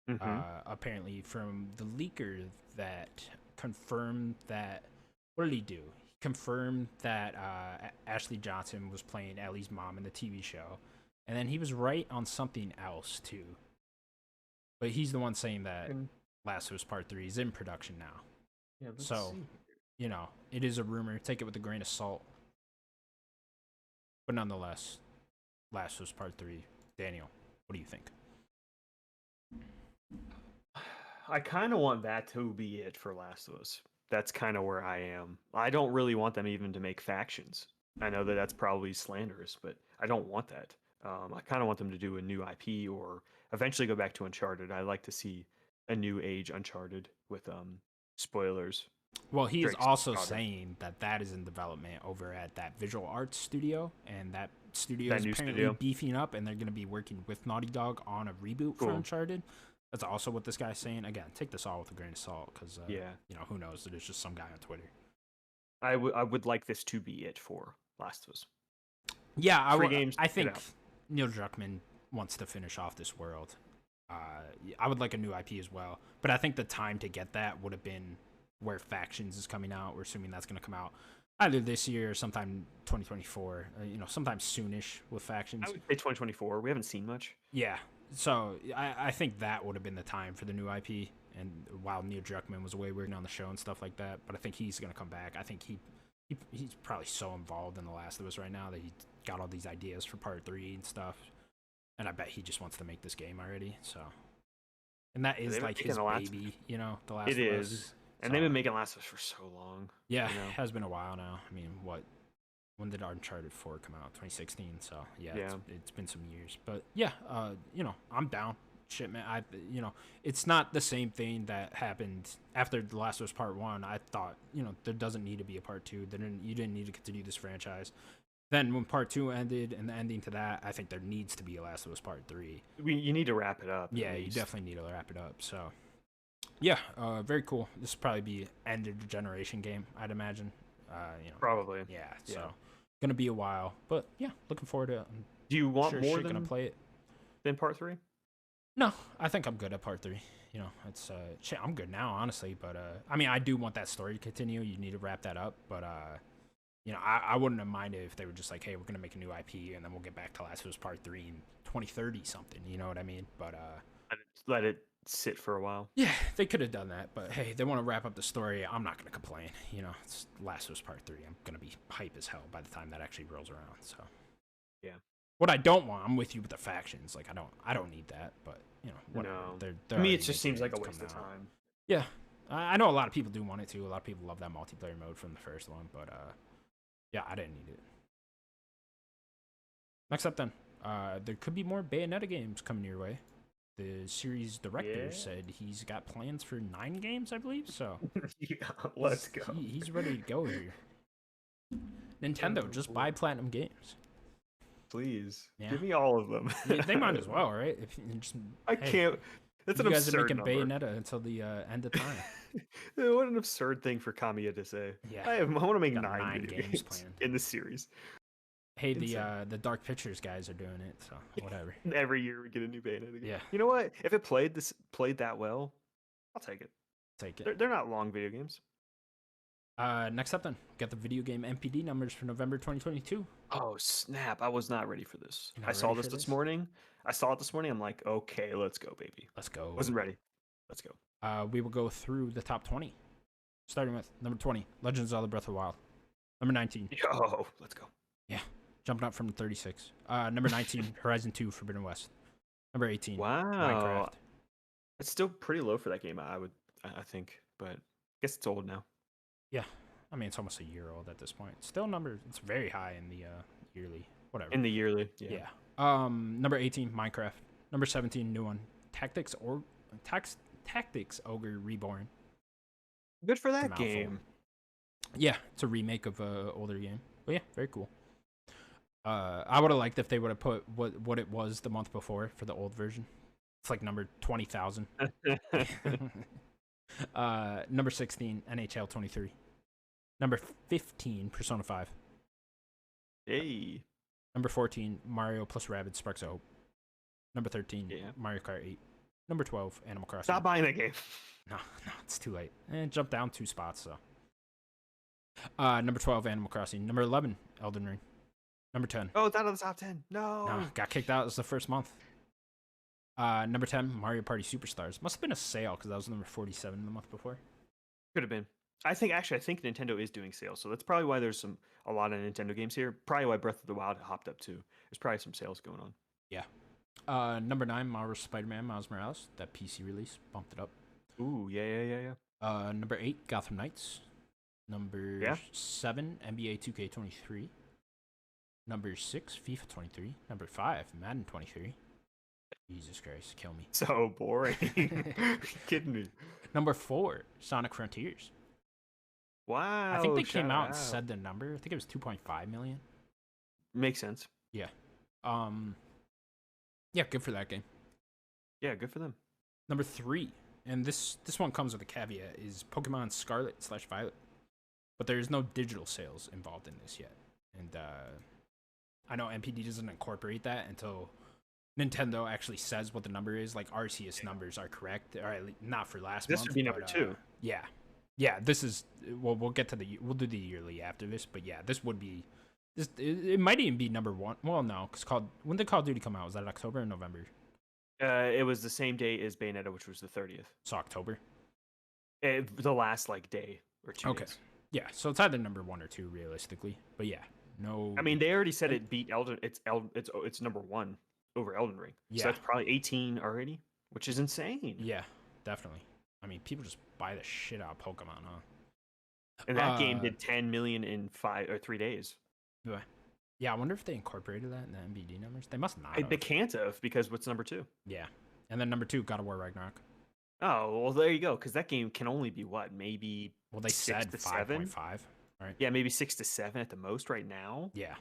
Mhm. Apparently from the leaker that confirmed that. What did he do? He confirmed that Ashley Johnson was playing Ellie's mom in the TV show. And then he was right on something else too. But he's the one saying that And- Last of Us Part 3 is in production now. Yeah, let's So- see. You know, it is a rumor. Take it with a grain of salt. But nonetheless, Last of Us Part 3. Daniel, what do you think? I kind of want that to be it for Last of Us. That's kind of where I am. I don't really want them even to make factions. I know that that's probably slanderous, but I don't want that. I kind of want them to do a new IP or eventually go back to Uncharted. I like to see a new age Uncharted with spoilers. Well, he is Drake's also daughter. saying that is in development over at that Visual Arts studio, and that studio That is new apparently studio? beefing up, and they're going to be working with Naughty Dog on a reboot for Cool. Uncharted. That's also what this guy's saying. Again, take this all with a grain of salt, because Yeah. you know, who knows? There's just some guy on Twitter. I would like this to be it for Last of Us. Yeah, Free games, I get think out. Neil Druckmann wants to finish off this world. I would like a new IP as well, but I think the time to get that would have been where Factions is coming out. We're assuming that's going to come out either this year or sometime 2024. You know, sometime soonish with Factions. I would say 2024. We haven't seen much. Yeah, so I think that would have been the time for the new IP. And while Neil Druckmann was away working on the show and stuff like that, but I think he's going to come back. I think he's probably so involved in The Last of Us right now that he got all these ideas for part 3 and stuff. And I bet he just wants to make this game already. So, and that is like his baby, you know, The Last of Us. It is, and they've been making Last of Us for so long. Yeah, you know? it has been a while now. I mean, when did Uncharted 4 come out? 2016. So yeah. It's been some years, but yeah, you know, I'm down. Shit, man, you know, it's not the same thing that happened after The Last of Us Part 1. I thought, you know, there doesn't need to be a Part 2. You didn't need to continue this franchise. Then when Part 2 ended and the ending to that, I think there needs to be a Last of Us Part 3. You need to wrap it up. Yeah, you definitely need to wrap it up. So, yeah, very cool. This will probably be end of the generation game, I'd imagine. You know, probably. Yeah, so gonna be a while, but yeah, looking forward to it. Do you want more gonna play it than Part 3? No, I think I'm good at Part 3. You know, it's shit, I'm good now, honestly. But I mean, I do want that story to continue. You need to wrap that up. But you know, I wouldn't have minded if they were just like, hey, we're gonna make a new IP and then we'll get back to Last of Us Part 3 in 2030 something. You know what I mean? But let it sit for a while. Yeah, they could have done that. But hey, they want to wrap up the story. I'm not gonna complain. You know, it's Last of Us Part 3. I'm gonna be hype as hell by the time that actually rolls around. So yeah. What I don't want, I'm with you with the factions. Like I don't need that, but you know, whatever. No. They're to me, it just seems like a waste of time. Yeah, I know a lot of people do want it too. A lot of people love that multiplayer mode from the first one, but yeah, I didn't need it. Next up, then, there could be more Bayonetta games coming your way. The series director said he's got plans for 9 games, I believe. So let's go. He's ready to go here. Nintendo, just buy Platinum Games. Please give me all of them. They might as well, right? If you just, I can't. That's an absurd. You guys are making Bayonetta until the end of time. What an absurd thing for Kamiya to say. Yeah, I want to make 9 games in the series. Hey, the Dark Pictures guys are doing it, so whatever. Every year we get a new Bayonetta game. Yeah. You know what? If it played that well, I'll take it. Take it. They're not long video games. Next up, then, got the video game MPD numbers for November 2022. Oh snap! I was not ready for this. I saw this morning. I saw it this morning. I'm like, okay, let's go, baby. Let's go. Wasn't ready. Let's go. We will go through the top 20, starting with number 20, Legend of Zelda: Breath of the Wild. Number 19. Yo, let's go. Yeah, jumping up from 36. Number 19, Horizon 2: Forbidden West. Number 18. Wow. Minecraft. It's still pretty low for that game. I think, but I guess it's old now. Yeah, I mean, it's almost a year old at this point. Still it's very high in the yearly, whatever. In the yearly, yeah. Number 18, Minecraft. Number 17, new one, Tactics Ogre Reborn. Good for that game. Yeah, it's a remake of a older game. But yeah, very cool. I would have liked if they would have put what it was the month before for the old version. It's like number 20,000. Number 16, NHL 23. Number 15, Persona 5. Hey. Number 14, Mario plus Rabbids Sparks of Hope. Number 13, Mario Kart 8. Number 12, Animal Crossing. Stop buying that game. No, it's too late. Jump down 2 spots, so. Number 12, Animal Crossing. Number 11, Elden Ring. Number 10. Oh, it's out of the top 10. No, got kicked out. It was the first month. Number 10, Mario Party Superstars. Must have been a sale because that was number 47 the month before. Could have been. I think Nintendo is doing sales, so that's probably why there's a lot of Nintendo games here. Probably why Breath of the Wild hopped up too. There's probably some sales going on. Yeah. Number 9, Marvel's Spider-Man Miles Morales. That PC release bumped it up. Ooh, yeah. Number 8, Gotham Knights. Number 7, NBA 2K23. Number 6, FIFA 23. Number 5, Madden 23. Jesus Christ, kill me. So boring. Are you kidding me? Number 4, Sonic Frontiers. Wow. I think they came out and said the number. I think it was 2.5 million. Makes sense. Yeah. Yeah, good for that game. Yeah, good for them. Number 3, and this one comes with a caveat, is Pokemon Scarlet/Violet. But there is no digital sales involved in this yet. And I know NPD doesn't incorporate that until Nintendo actually says what the number is. Like, Arceus numbers are correct, or at least not for last month. This would be number 2. Yeah, this is, we'll get to we'll do the yearly after this, but yeah, this would be, it might even be number 1. Well, no, because when did Call of Duty come out? Was that October or November? It was the same day as Bayonetta, which was the 30th. So October? The last, day or 2 days. Yeah, so it's either number 1 or 2 realistically. But yeah, no. I mean, they already said it beat Elden. It's number 1 over Elden Ring. Yeah. So that's probably 18 already, which is insane. Yeah, definitely. I mean, people just buy the shit out of Pokemon, huh? And that game did 10 million in 3 days. Yeah, I wonder if they incorporated that in the MBD numbers. They must not. They can't have, because what's number 2? Yeah, and then number 2, God of War Ragnarok. Oh, well, there you go. Because that game can only be what, maybe Well, they 6 said to 5.5, 7? right? Yeah, maybe 6 to 7 at the most right now. Yeah.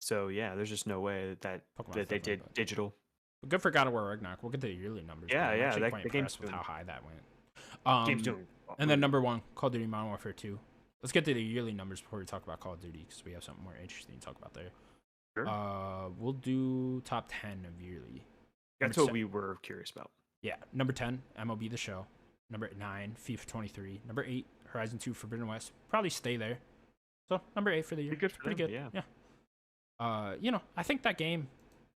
So yeah, there's just no way that they did digital. But good for God of War Ragnarok. We'll get the yearly numbers. Yeah, I'm yeah, actually that- quite the game's impressed with doing- how high that went. Game's doing. And then number 1, Call of Duty Modern Warfare 2. Let's get to the yearly numbers before we talk about Call of Duty, because we have something more interesting to talk about there. Sure. We'll do top 10 of yearly. That's what we were curious about. Yeah, number 10, MLB The Show. Number 9, FIFA 23. Number 8, Horizon 2 Forbidden West. Probably stay there. So number 8 for the year. Pretty good. Yeah. I think that game,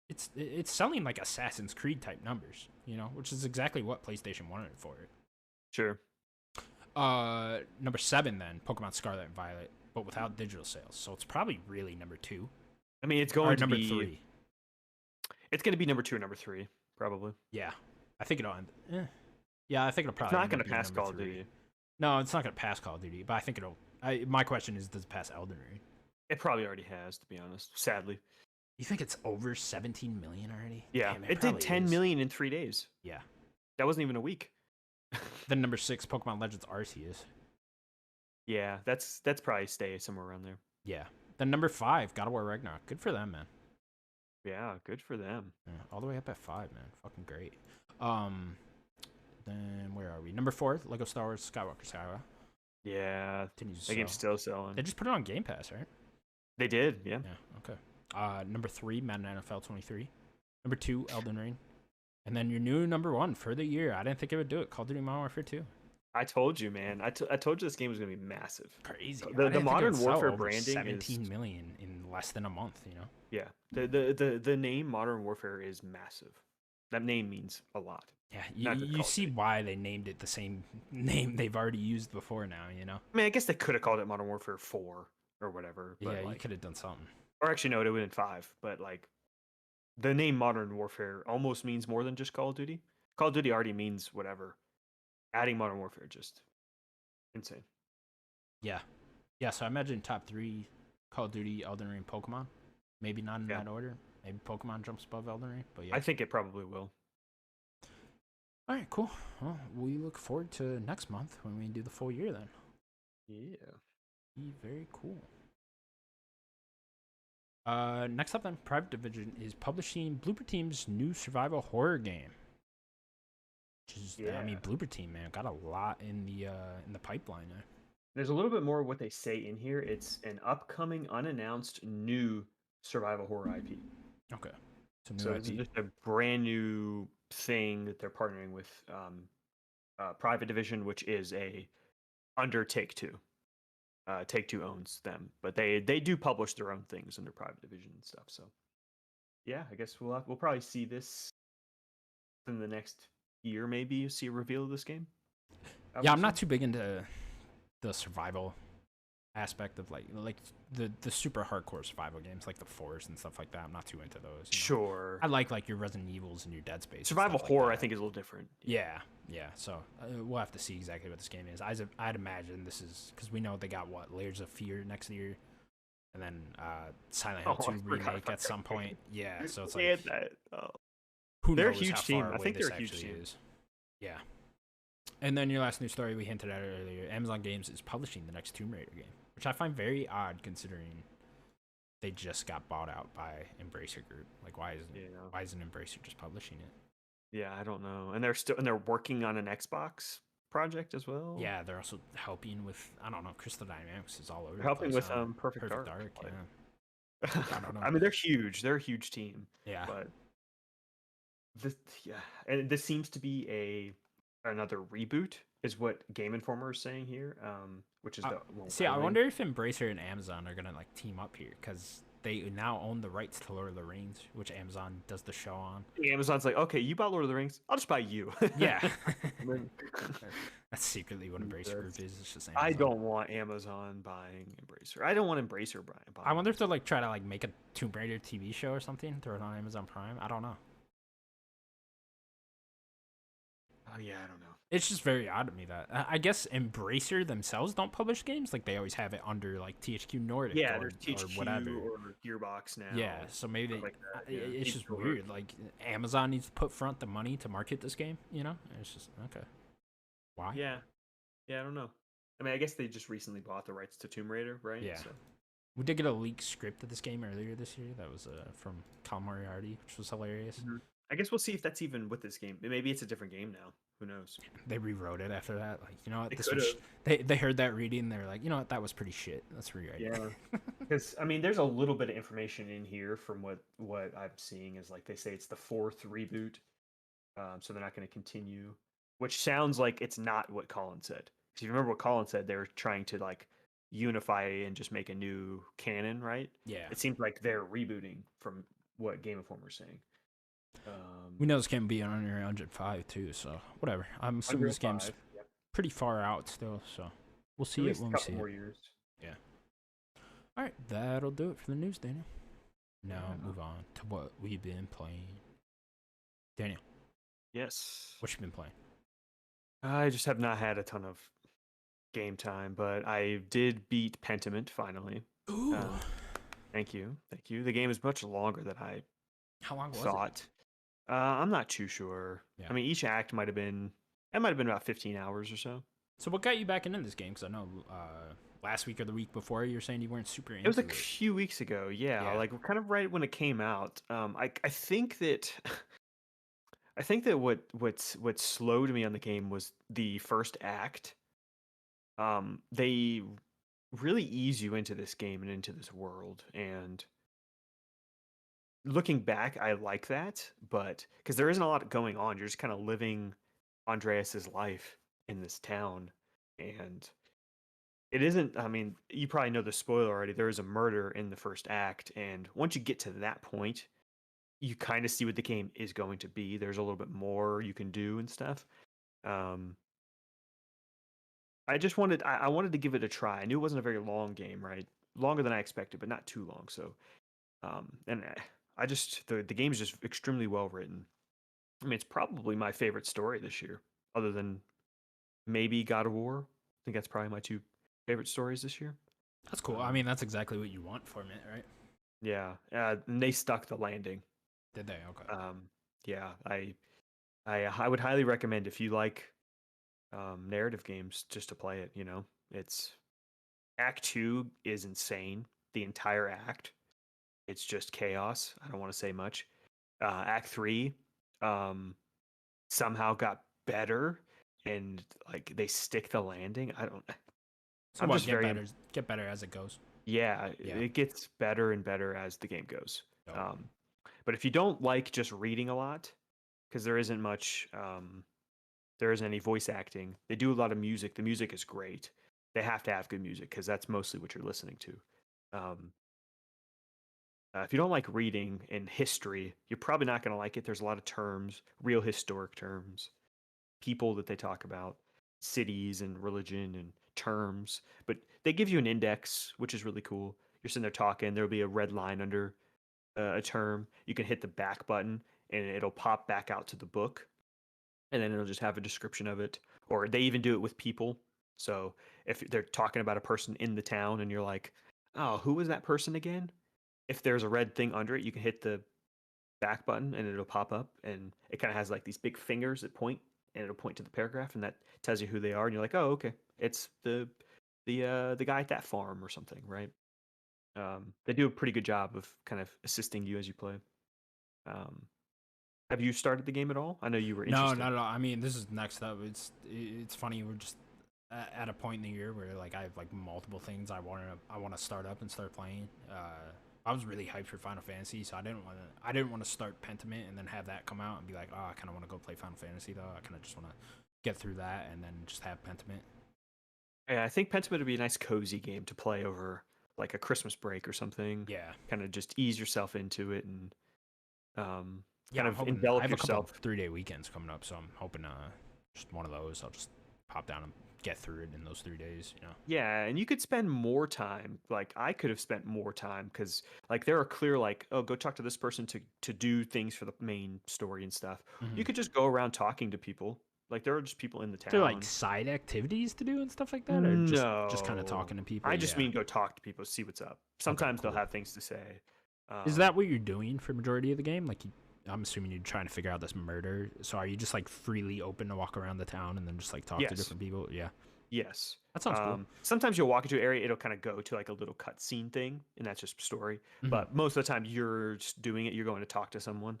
it's selling like Assassin's Creed type numbers. Which is exactly what PlayStation wanted for it. Sure. Number 7 then, Pokemon Scarlet and Violet, but without digital sales. So it's probably really number 2. I mean, it's going to number be 3. It's going to be number 2 or number 3, probably. Yeah, I think it'll end. Yeah, I think it'll probably. It's not going to end up being pass number Call of 3. Duty. No, it's not going to pass Call of Duty, but I think it'll. My question is, does it pass Elden Ring? It probably already has, to be honest. Sadly. You think it's over 17 million already? Yeah, Damn, it did 10 is. million in 3 days. Yeah. That wasn't even a week. Then number 6, Pokemon Legends Arceus. Yeah, that's probably stay somewhere around there. Yeah. Then number 5, God of War Ragnarok. Good for them, man. Yeah, good for them. Yeah, all the way up at 5, man. Fucking great. Then where are we? Number 4, Lego Star Wars Skywalker Saga. Yeah, Continues that game's still selling. They just put it on Game Pass, right? They did, yeah. Yeah, okay. Number 3, Madden NFL 23. Number 2, Elden Ring. And then your new number 1 for the year. I didn't think it would do it. Call of Duty Modern Warfare 2. I told you, man. I told you this game was going to be massive. Crazy. The Modern Warfare branding 17 million in less than a month, Yeah. The name Modern Warfare is massive. That name means a lot. Yeah, you see why they named it the same name they've already used before now, I mean, I guess they could have called it Modern Warfare 4 or whatever. But yeah, you could have done something. Or actually, no, it would have been 5. But, like, the name Modern Warfare almost means more than just Call of Duty. Call of Duty already means whatever. Adding Modern Warfare, just insane. Yeah. Yeah, so I imagine top 3, Call of Duty, Elden Ring, Pokemon. Maybe not in that order. Maybe Pokemon jumps above Elden Ring, but yeah. I think it probably will. All right, cool. Well, we look forward to next month when we do the full year then. Yeah. Very cool. Next up then, Private Division is publishing Blooper Team's new survival horror game. I mean, Blooper Team, man, got a lot in the pipeline there. There's a little bit more of what they say in here. It's an upcoming, unannounced, new survival horror IP. Okay. So it's just a brand new thing that they're partnering with Private Division, which is under Take-Two. Take-Two owns them, but they do publish their own things under Private Division and stuff. So yeah, I guess we'll probably see this in the next year, maybe see a reveal of this game. Yeah, I'm not too big into the survival aspect of like the super hardcore survival games like the Forest and stuff like that. I'm not too into those. Sure. I like your Resident Evils and your Dead Space. Survival horror, I think, is a little different. Yeah. So we'll have to see exactly what this game is. I'd imagine this is because we know they got Layers of Fear next year, and then Silent Hill 2 remake at some point. Yeah, so it's like who they're knows a huge how team. far I away think this they're a huge actually team. is. Yeah. And then your last news story we hinted at earlier, Amazon Games is publishing the next Tomb Raider game, which I find very odd considering they just got bought out by Embracer Group. Like, why isn't Embracer just publishing it? Yeah, I don't know. And they're working on an Xbox project as well. Yeah, they're also helping with Crystal Dynamics is all over. They're helping with Perfect Dark. Yeah. I don't know. I mean, they're huge. They're a huge team. Yeah. But and this seems to be another reboot, is what Game Informer is saying here. Which is I wonder if Embracer and Amazon are gonna like team up here, because they now own the rights to Lord of the Rings, which Amazon does the show on. Amazon's like, okay, you bought Lord of the Rings, I'll just buy you. Yeah. And then- That's secretly what Embracer Group is. It's just Amazon. I don't want Amazon buying Embracer. I don't want Embracer buying. I wonder if they'll like try to like make a Tomb Raider TV show or something, throw it on Amazon Prime. I don't know. Oh yeah, I don't know. It's just very odd to me that I guess Embracer themselves don't publish games. Like they always have it under like THQ Nordic or whatever. Or Gearbox now. Yeah, so maybe like that, yeah. it's just weird. Like Amazon needs to put front the money to market this game. You know, and it's just okay. Why? Yeah, I don't know. I mean, I guess they just recently bought the rights to Tomb Raider, right? Yeah. So. We did get a leaked script of this game earlier this year. That was from Colin Moriarty, which was hilarious. Mm-hmm. I guess we'll see if that's even with this game. Maybe it's a different game now. Who knows? They rewrote it after that. Like, you know what? This was they heard that reading. They were like, you know what? That was pretty shit. Let's rewrite it. Yeah. Because, I mean, there's a little bit of information in here from what I'm seeing is like they say it's the 4th reboot. So they're not going to continue, which sounds like it's not what Colin said. Because if you remember what Colin said, they were trying to like unify and just make a new canon, right? Yeah. It seems like they're rebooting from what Game Informer was saying. We know this game will be on Unreal Engine 5 too, so whatever. I'm assuming this game's pretty far out still, so we'll see it when we see it. Years. Yeah. All right, that'll do it for the news, Daniel. Now move on to what we've been playing. Daniel. Yes. What you been playing? I just have not had a ton of game time, but I did beat Pentiment finally. Ooh. Thank you. The game is much longer than I How long was thought. I'm not too sure. Yeah. I mean, each act might have been about 15 hours or so. So what got you back into this game? Because I know last week or the week before you were saying you weren't super into it. It was a few weeks ago, yeah, like kind of right when it came out. I think that what slowed me on the game was the first act. They really ease you into this game and into this world, and looking back, I like that, but because there isn't a lot going on, you're just kind of living Andreas's life in this town, and it isn't. I mean, you probably know the spoiler already. There is a murder in the first act, and once you get to that point, you kind of see what the game is going to be. There's a little bit more you can do and stuff. I just wanted I wanted to give it a try. I knew it wasn't a very long game, right? Longer than I expected, but not too long. So, and I just the game is just extremely well written. I mean, it's probably my favorite story this year, other than maybe God of War. I think that's probably my 2 favorite stories this year. That's cool. I mean, that's exactly what you want from it, right? Yeah, and they stuck the landing. Did they? Okay. Yeah, I would highly recommend if you like narrative games just to play it. You know, it's Act 2 is insane. The entire act, it's just chaos. I don't want to say much. Act 3 somehow got better, and like they stick the landing. I don't. So I'm just get better as it goes. Yeah, it gets better and better as the game goes. But if you don't like just reading a lot, because there isn't much, there isn't any voice acting. They do a lot of music. The music is great. They have to have good music because that's mostly what you're listening to. If you don't like reading and history, you're probably not going to like it. There's a lot of terms, real historic terms, people that they talk about, cities and religion and terms. But they give you an index, which is really cool. You're sitting there talking. There'll be a red line under a term. You can hit the back button, and it'll pop back out to the book. And then it'll just have a description of it. Or they even do it with people. So if they're talking about a person in the town and you're like, oh, who was that person again? If there's a red thing under it, you can hit the back button and it'll pop up. And it kind of has like these big fingers that point, and it'll point to the paragraph, and that tells you who they are. And you're like, oh, okay, it's the guy at that farm or something, right? They do a pretty good job of kind of assisting you as you play. Have you started the game at all? I know you were interested. No, not at all. I mean, this is next up. It's funny. We're just at a point in the year where like I have like multiple things I want to start up and start playing. I was really hyped for Final Fantasy, so I didn't want to start Pentiment and then have that come out and be like, oh, I kind of want to go play Final Fantasy though. I kind of just want to get through that and then just have Pentiment. Yeah, I think Pentiment would be a nice cozy game to play over like a Christmas break or something. Yeah. Kind of just ease yourself into it and Yeah, kind I'm of hoping, I envelop have a couple yourself. 3-day weekends coming up, so I'm hoping just one of those. I'll just pop down and get through it in those 3 days. You know. Yeah, and you could spend more time. Like I could have spent more time because like there are clear like, oh, go talk to this person to do things for the main story and stuff. You could just go around talking to people. Like there are just people in the There like town. side activities to do and stuff like that, or just kind of No, talking to people. I just Yeah. mean go talk to people, see what's up. Okay. Sometimes they'll Cool. have things to say. Is that what you're doing for majority of the game? Like, I'm assuming you're trying to figure out this murder. So are you just like freely open to walk around the town and then just like talk to Yes. different people? Yeah. Yes. That sounds cool. Sometimes you'll walk into an area, it'll kind of go to like a little cutscene thing, and that's just story. But most of the time, you're just doing it. You're going to talk to someone.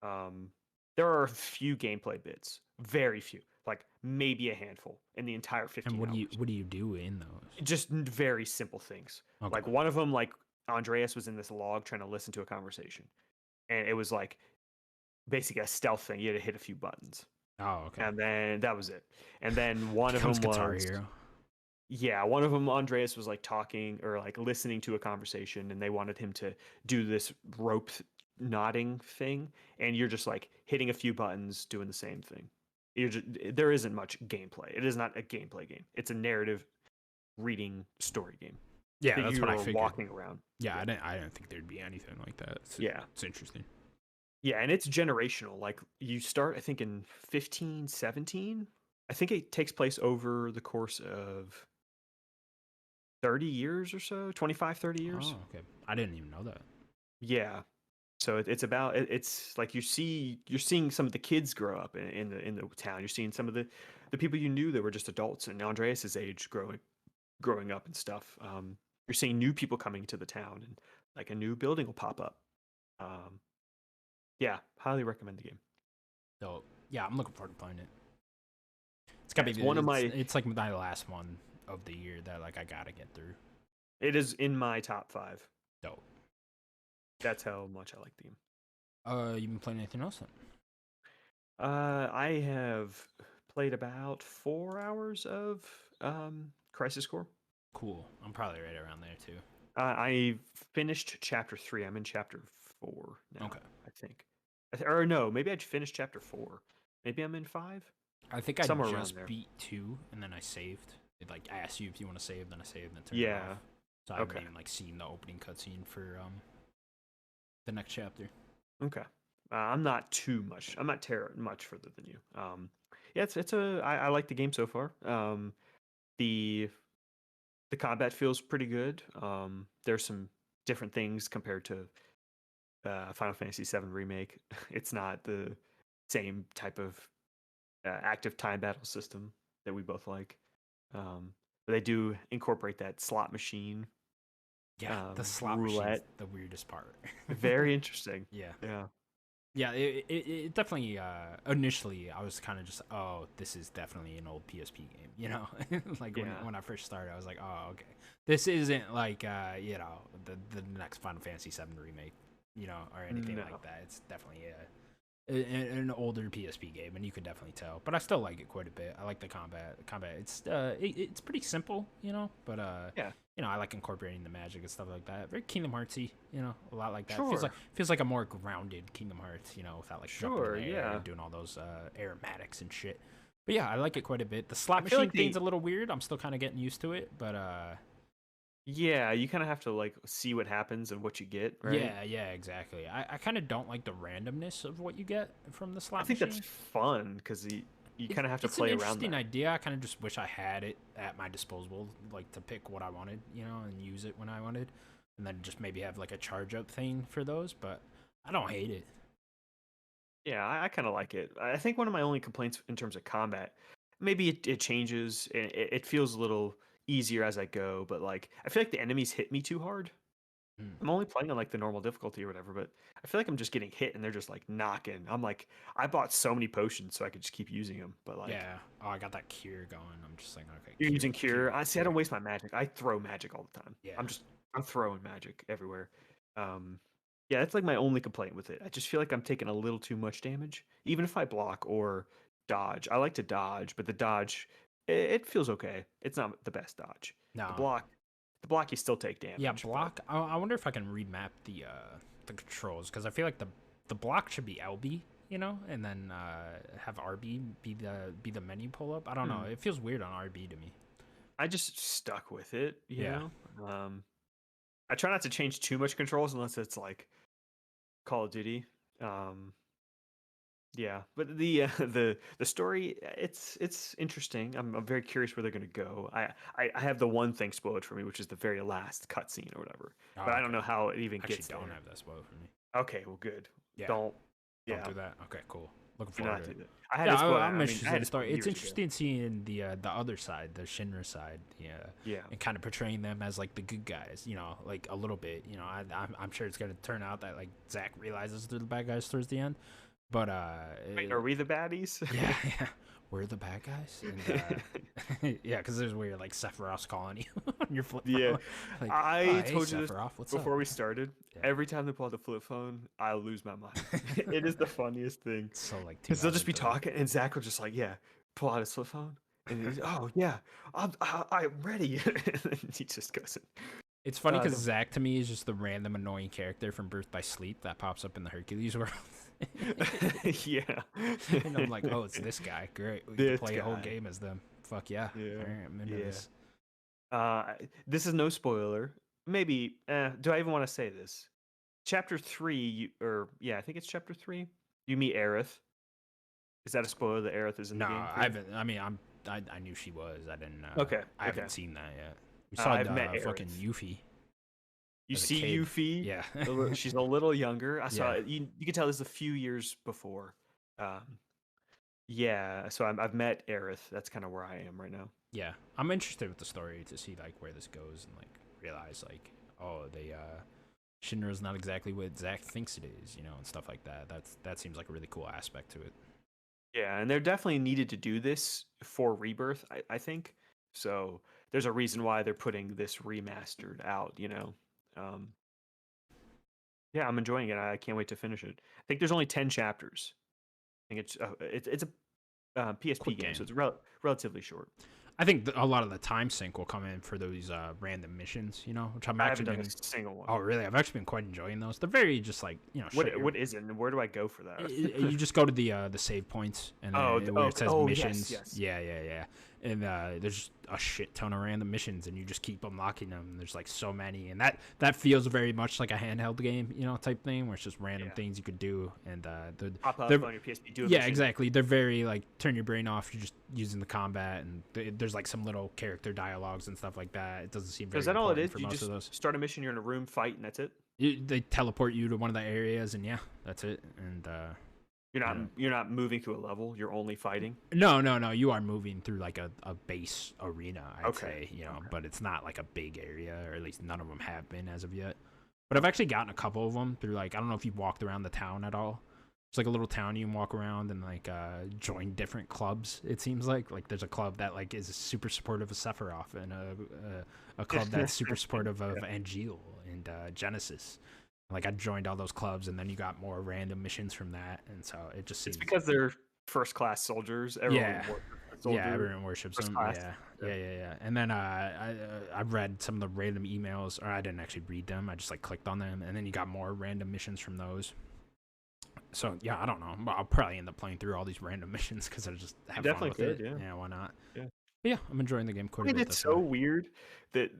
There are a few gameplay bits, very few, like maybe a handful in the entire 15 And hours. what do you do in those? Just very simple things. Okay. Like one of them, like Andreas was in this log trying to listen to a conversation, and it was like basically a stealth thing. You had to hit a few buttons. Oh, okay. And then that was it. And then one of them Becomes Guitar was Hero. yeah, one of them Andreas was like talking or like listening to a conversation, and they wanted him to do this rope nodding thing, and you're just like hitting a few buttons, doing the same thing. There isn't much gameplay. It is not a gameplay game. It's a narrative reading story game. Yeah, that that's you what I are figured. walking around. Yeah, I didn't think there'd be anything like that. It's interesting. Yeah, and it's generational. Like you start, I think, in 15, 17. I think it takes place over the course of 30 years or so, 25, 30 years. Oh, okay. I didn't even know that. Yeah. So it's about it's like you're seeing some of the kids grow up in the town. You're seeing some of the people you knew that were just adults and Andreas's age growing up and stuff. You're seeing new people coming to the town and like a new building will pop up. Yeah, highly recommend the game. So yeah, I'm looking forward to playing it. It's gotta It's be one of It's like my last one of the year that like I gotta get through. It is in my top 5. Dope. That's how much I like the game. You been playing anything else then? I have played about 4 hours of Crisis Core. Cool. I'm probably right around there too. I finished chapter 3. I'm in chapter 4 now. Okay. I think. Or no, maybe I finished chapter 4. Maybe I'm in 5. I think I Somewhere just around there. beat 2 and then I saved. It like asked you if you want to save, then I saved, then turned Yeah. it off. So I haven't Okay. even like seen the opening cutscene for the next chapter. Okay. I'm not too much. I'm not much further than you. Yeah, I like the game so far. The combat feels pretty good. There's some different things compared to Final Fantasy VII Remake. It's not the same type of active time battle system that we both like. But they do incorporate that slot machine. Yeah, the slot machine's roulette. the weirdest part. Very interesting. Yeah. Yeah. Yeah, it definitely initially I was kind of just, oh, this is definitely an old PSP game, you know? Like Yeah. when I first started, I was like, oh, okay. This isn't like you know, the next Final Fantasy VII remake, you know, or anything No. like that. It's definitely an older PSP game, and you can definitely tell. But I still like it quite a bit. I like the combat. It's pretty simple, you know, but Yeah. you know, I like incorporating the magic and stuff like that. Very Kingdom Heartsy, you know, a lot like that. Sure. Feels like a more grounded Kingdom Hearts, you know, without like jumping Sure, in the air yeah. and doing all those aromatics and shit. But yeah, I like it quite a bit. The slot I feel machine like thing's a little weird. I'm still kind of getting used to it, but Yeah, you kind of have to like see what happens and what you get, right? yeah, exactly. I kind of don't like the randomness of what you get from the slot I think machine. that's fun because you kind of have to It's play an around interesting that. idea. I kind of just wish I had it at my disposal, like to pick what I wanted, you know, and use it when I wanted, and then just maybe have like a charge up thing for those. But I don't hate it. Yeah, I kind of like it. I think one of my only complaints in terms of combat, maybe it changes and it feels a little easier as I go, but like I feel like the enemies hit me too hard. Hmm. I'm only playing on like the normal difficulty or whatever, but I feel like I'm just getting hit and they're just like knocking. I'm like, I bought so many potions so I could just keep using them, but like Yeah. Oh, I got that cure going. I'm just like, okay. you're using cure. I see. I don't waste my magic. I throw magic all the time. Yeah. I'm throwing magic everywhere. Yeah, that's like my only complaint with it. I just feel like I'm taking a little too much damage, even if I block or dodge. I like to dodge, but the dodge it feels okay. It's not the best dodge. No. The block, you still take damage. Yeah, block. I wonder if I can remap the controls, because I feel like the block should be LB, you know, and then have RB be the menu pull up. I don't know. It feels weird on RB to me. I just stuck with it, you know. I try not to change too much controls unless it's like Call of Duty. Yeah, but the story, it's interesting. I'm very curious where they're gonna go. I have the one thing spoiled for me, which is the very last cutscene or whatever. But I don't know how it even gets there. Don't have that spoiled for me. Okay, well, good. Yeah. Don't do that. Okay, cool. Looking do forward not to do it. that. I had I'm interested in the story. It's years interesting seeing the other side, the Shinra side, Yeah. and kind of portraying them as like the good guys, you know, like a little bit. You know, I'm sure it's gonna turn out that like Zack realizes they're the bad guys towards the end, but Wait, are we the baddies? yeah, we're the bad guys, and yeah, because there's weird like Sephiroth's calling you on your flip phone. Yeah, like, I hey, told you this Sephiroth, what's before up? we started. Yeah. Every time they pull out the flip phone, I lose my mind. It is the funniest thing. So like, Because they'll just be talking, and Zach will just like, yeah, pull out his flip phone, and he's, oh yeah, I'm ready. And then he just goes. It's funny because Zack to me is just the random annoying character from Birth by Sleep that pops up in the Hercules world. Yeah, and I'm like, oh, it's this guy. Great, we can play a whole game as them. Fuck yeah. Yeah. All right, I'm into this. This is no spoiler. Maybe. Do I even want to say this? Chapter 3, I think it's chapter 3. You meet Aerith. Is that a spoiler that Aerith is in the game? No, I haven't. I mean, I knew she was. I didn't know. Okay. I haven't seen that yet. We saw I've met fucking Aerith. Yuffie. You as a see kid. Yuffie. Yeah. She's a little younger. I saw Yeah. it. You can tell this is a few years before. Yeah, so I've met Aerith. That's kind of where I am right now. Yeah, I'm interested with the story to see like where this goes and like realize like, oh, Shinra's not exactly what Zack thinks it is, you know, and stuff like that. That seems like a really cool aspect to it. Yeah, and they're definitely needed to do this for Rebirth, I think. So there's a reason why they're putting this remastered out, you know. Yeah, I'm enjoying it. I can't wait to finish it. I think there's only 10 chapters. I think it's a PSP Quick game, game. so it's relatively short. I think a lot of the time sync will come in for those random missions, you know, which I'm I actually haven't done been. a single one. Oh, really? I've actually been quite enjoying those. They're very just like, you know, What is it, and where do I go for that? You just go to the save points and where it says missions. Yes. Yeah. And there's a shit ton of random missions, and you just keep unlocking them. There's like so many, and that feels very much like a handheld game, you know, type thing, where it's just random things you could do, and pop up on your PSP. Do a yeah, mission. exactly. They're very like turn your brain off. You're just using the combat, and there's like some little character dialogues and stuff like that. It doesn't seem very. Is that all it important is? for You most just of those. start a mission, you're in a room, fight, and that's it. They teleport you to one of the areas, and yeah, that's it. And You're not moving through a level. You're only fighting. No. You are moving through like a base arena, I'd say, you know, Okay. but it's not like a big area, or at least none of them have been as of yet. But I've actually gotten a couple of them through like, I don't know if you've walked around the town at all. It's like a little town you can walk around and like join different clubs. It seems like there's a club that like is super supportive of Sephiroth, and a club that's super supportive of Angel and Genesis. Like I joined all those clubs, and then you got more random missions from that, and so it just seems. It's because they're first class soldiers. Everyone Everyone worships them. Yeah. And then I've read some of the random emails, or I didn't actually read them. I just like clicked on them, and then you got more random missions from those. So yeah, I don't know. I'll probably end up playing through all these random missions because I just have fun with it. Yeah, why not? Yeah. But yeah, I'm enjoying the game quite a bit. It's so weird that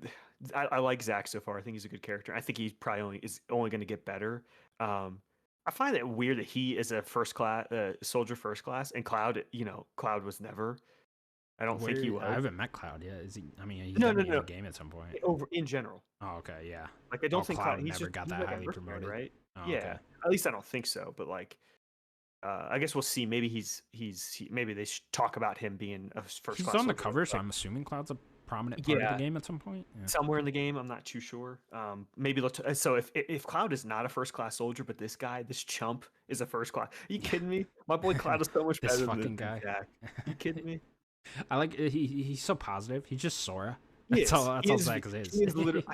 I like Zack so far. I think he's a good character. I think he's probably only going to get better. I find it weird that he is a first class soldier, first class, and Cloud. You know, Cloud was never. I don't think he was. I haven't met Cloud yet. Is he? I mean, he's no. in the game at some point. Over in general. Oh, okay, yeah. Like I don't think Cloud he's never just, got he's that like a highly mercenary, promoted, right? Oh, Yeah, okay. at least I don't think so. But like, I guess we'll see. Maybe maybe they should talk about him being a first class. He's on the soldier, cover, so I'm assuming Cloud's a prominent part of the game at some point. Yeah. Somewhere in the game, I'm not too sure. Maybe so if Cloud is not a first class soldier, but this chump is a first class. Are you kidding me? My boy Cloud is so much This better fucking than guy. Jack. Are you kidding me? I like he's so positive. He's just Sora. He That's all Zack is. He is literally,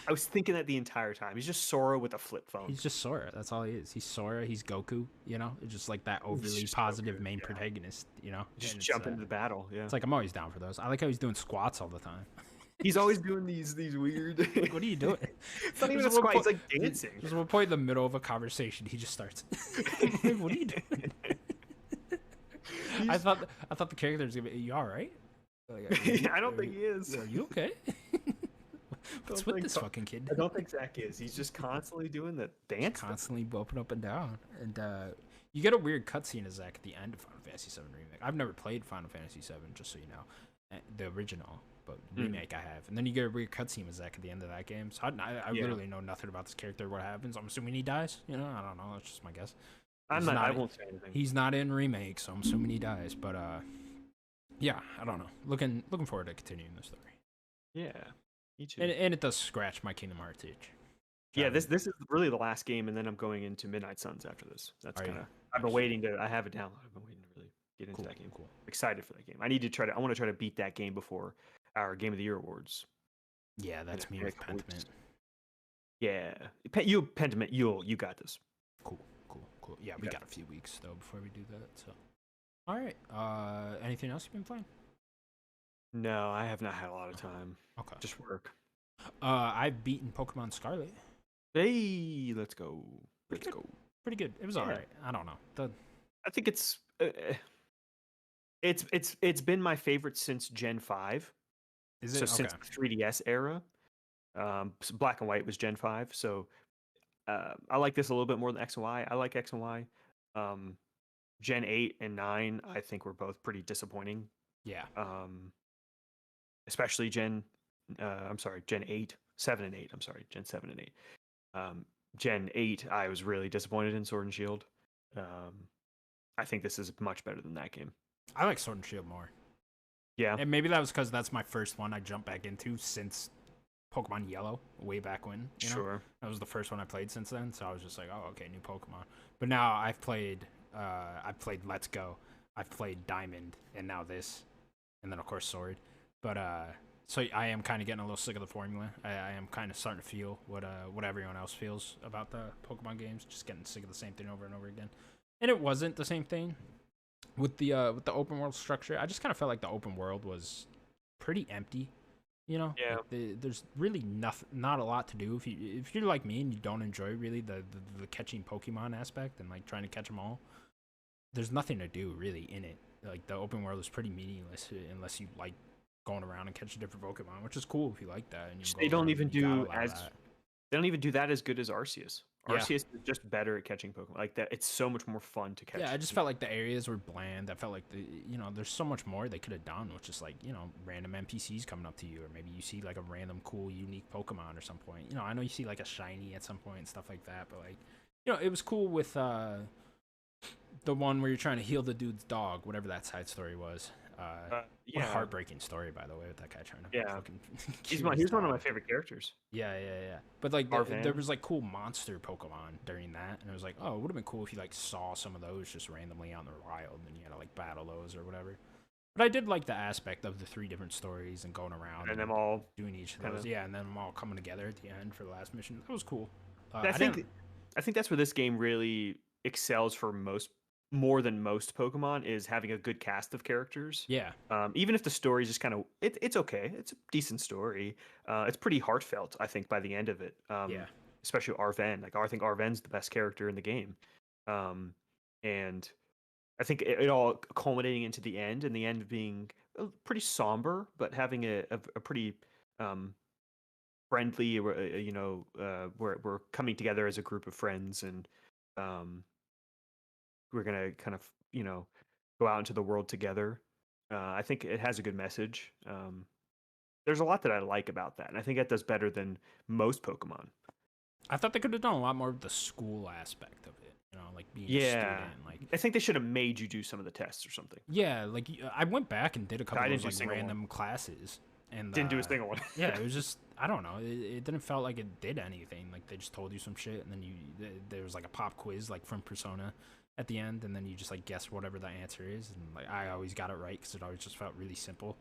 I was thinking that the entire time. He's just Sora with a flip phone. He's just Sora. That's all he is. He's Sora. He's Goku. You know, it's just like that overly just positive Goku, main protagonist. You know, just and jump into the battle. Yeah, it's like I'm always down for those. I like how he's doing squats all the time. He's always doing these weird. Like, what are you doing? It's not even a squat. He's like dancing. There's one point in the middle of a conversation, he just starts. Like, what are you doing? I thought the character was gonna be. You all right? Like, I don't think he is. Are you okay? What's with this fucking kid? I don't think Zach is. He's just constantly doing the dance. Constantly bopping up and down. And you get a weird cutscene of Zach at the end of Final Fantasy VII Remake. I've never played Final Fantasy VII, just so you know. The original, but remake I have. And then you get a weird cutscene with Zach at the end of that game. So I literally know nothing about this character, what happens. I'm assuming he dies. You know, I don't know. That's just my guess. I won't say anything. He's not in Remake, so I'm assuming he dies. But yeah, I don't know. Looking forward to continuing the story. Yeah, me too. And it does scratch my Kingdom Hearts itch. Yeah, this is really the last game, and then I'm going into Midnight Suns after this. That's kind of. I've been waiting to. I have it downloaded. I've been waiting to really get into that game. Cool. Excited for that game. I want to try to beat that game before our Game of the Year awards. Yeah, that's me with Pentiment. Yeah, Pentiment. You got this. Cool. Yeah, we got a few weeks though before we do that. So, all right. Anything else you've been playing? No, I have not had a lot of time. Okay. Just work. I've beaten Pokemon Scarlet. Hey, let's go. Let's go. Pretty good. It was all right. I don't know. I think it's been my favorite since Gen 5. Is it? So since the 3DS era. Black and White was Gen 5, so I like this a little bit more than X and Y. I like X and Y. Gen 8 and 9, I think were both pretty disappointing. Yeah. Especially Gen 8, 7 and 8. I'm sorry, Gen 7 and 8. Gen 8, I was really disappointed in Sword and Shield. I think this is much better than that game. I like Sword and Shield more. Yeah. And maybe that was because that's my first one I jumped back into since Pokemon Yellow, way back when. You know? Sure. That was the first one I played since then, so I was just like, oh, okay, new Pokemon. But now I've played Let's Go, I've played Diamond, and now this, and then of course Sword. But so I am kind of getting a little sick of the formula. I am kind of starting to feel what everyone else feels about the Pokemon games, just getting sick of the same thing over and over again. And it wasn't the same thing with the open world structure. I just kind of felt like the open world was pretty empty. You know, yeah. Like there's really not a lot to do if you're like me and you don't enjoy really the catching Pokemon aspect and like trying to catch them all. There's nothing to do really in it. Like the open world is pretty meaningless unless you like going around and catching different Pokemon, which is cool if you like that. And they don't even do that as good as Arceus. Yeah. Arceus is just better at catching Pokemon. Like that, it's so much more fun to catch. Yeah, I just felt like the areas were bland. I felt like there's so much more they could have done, which is like, random NPCs coming up to you, or maybe you see like a random cool unique Pokemon or some point. I know you see like a shiny at some point and stuff like that, but like, it was cool with the one where you're trying to heal the dude's dog, whatever that side story was. What a heartbreaking story, by the way, with that guy trying to fucking he's one of my favorite characters. Yeah. But like there was like cool monster Pokemon during that, and it was like, oh, it would have been cool if you like saw some of those just randomly out in the wild, and you had to like battle those or whatever. But I did like the aspect of the 3 different stories and going around and them all doing each of those. Yeah, and then them all coming together at the end for the last mission. That was cool. I think that's where this game really excels for more than most Pokemon, is having a good cast of characters. Yeah. Even if the story is just kind of it's okay. It's a decent story. It's pretty heartfelt, I think, by the end of it. Yeah. Especially Arven. Like I think Arven's the best character in the game. And I think it all culminating into the end, and the end being pretty somber, but having a pretty friendly, we're coming together as a group of friends, and we're gonna kind of go out into the world together. I think it has a good message. There's a lot that I like about that, and I think that does better than most Pokemon. I thought they could have done a lot more of the school aspect of it, like being a student. Like I think they should have made you do some of the tests or something. Yeah, like I went back and did a couple of those like random classes, and didn't do a single one. Yeah, it was just I don't know. It didn't feel like it did anything. Like they just told you some shit, and then there was like a pop quiz like from Persona at the end, and then you just like guess whatever the answer is, and like I always got it right because it always just felt really simple.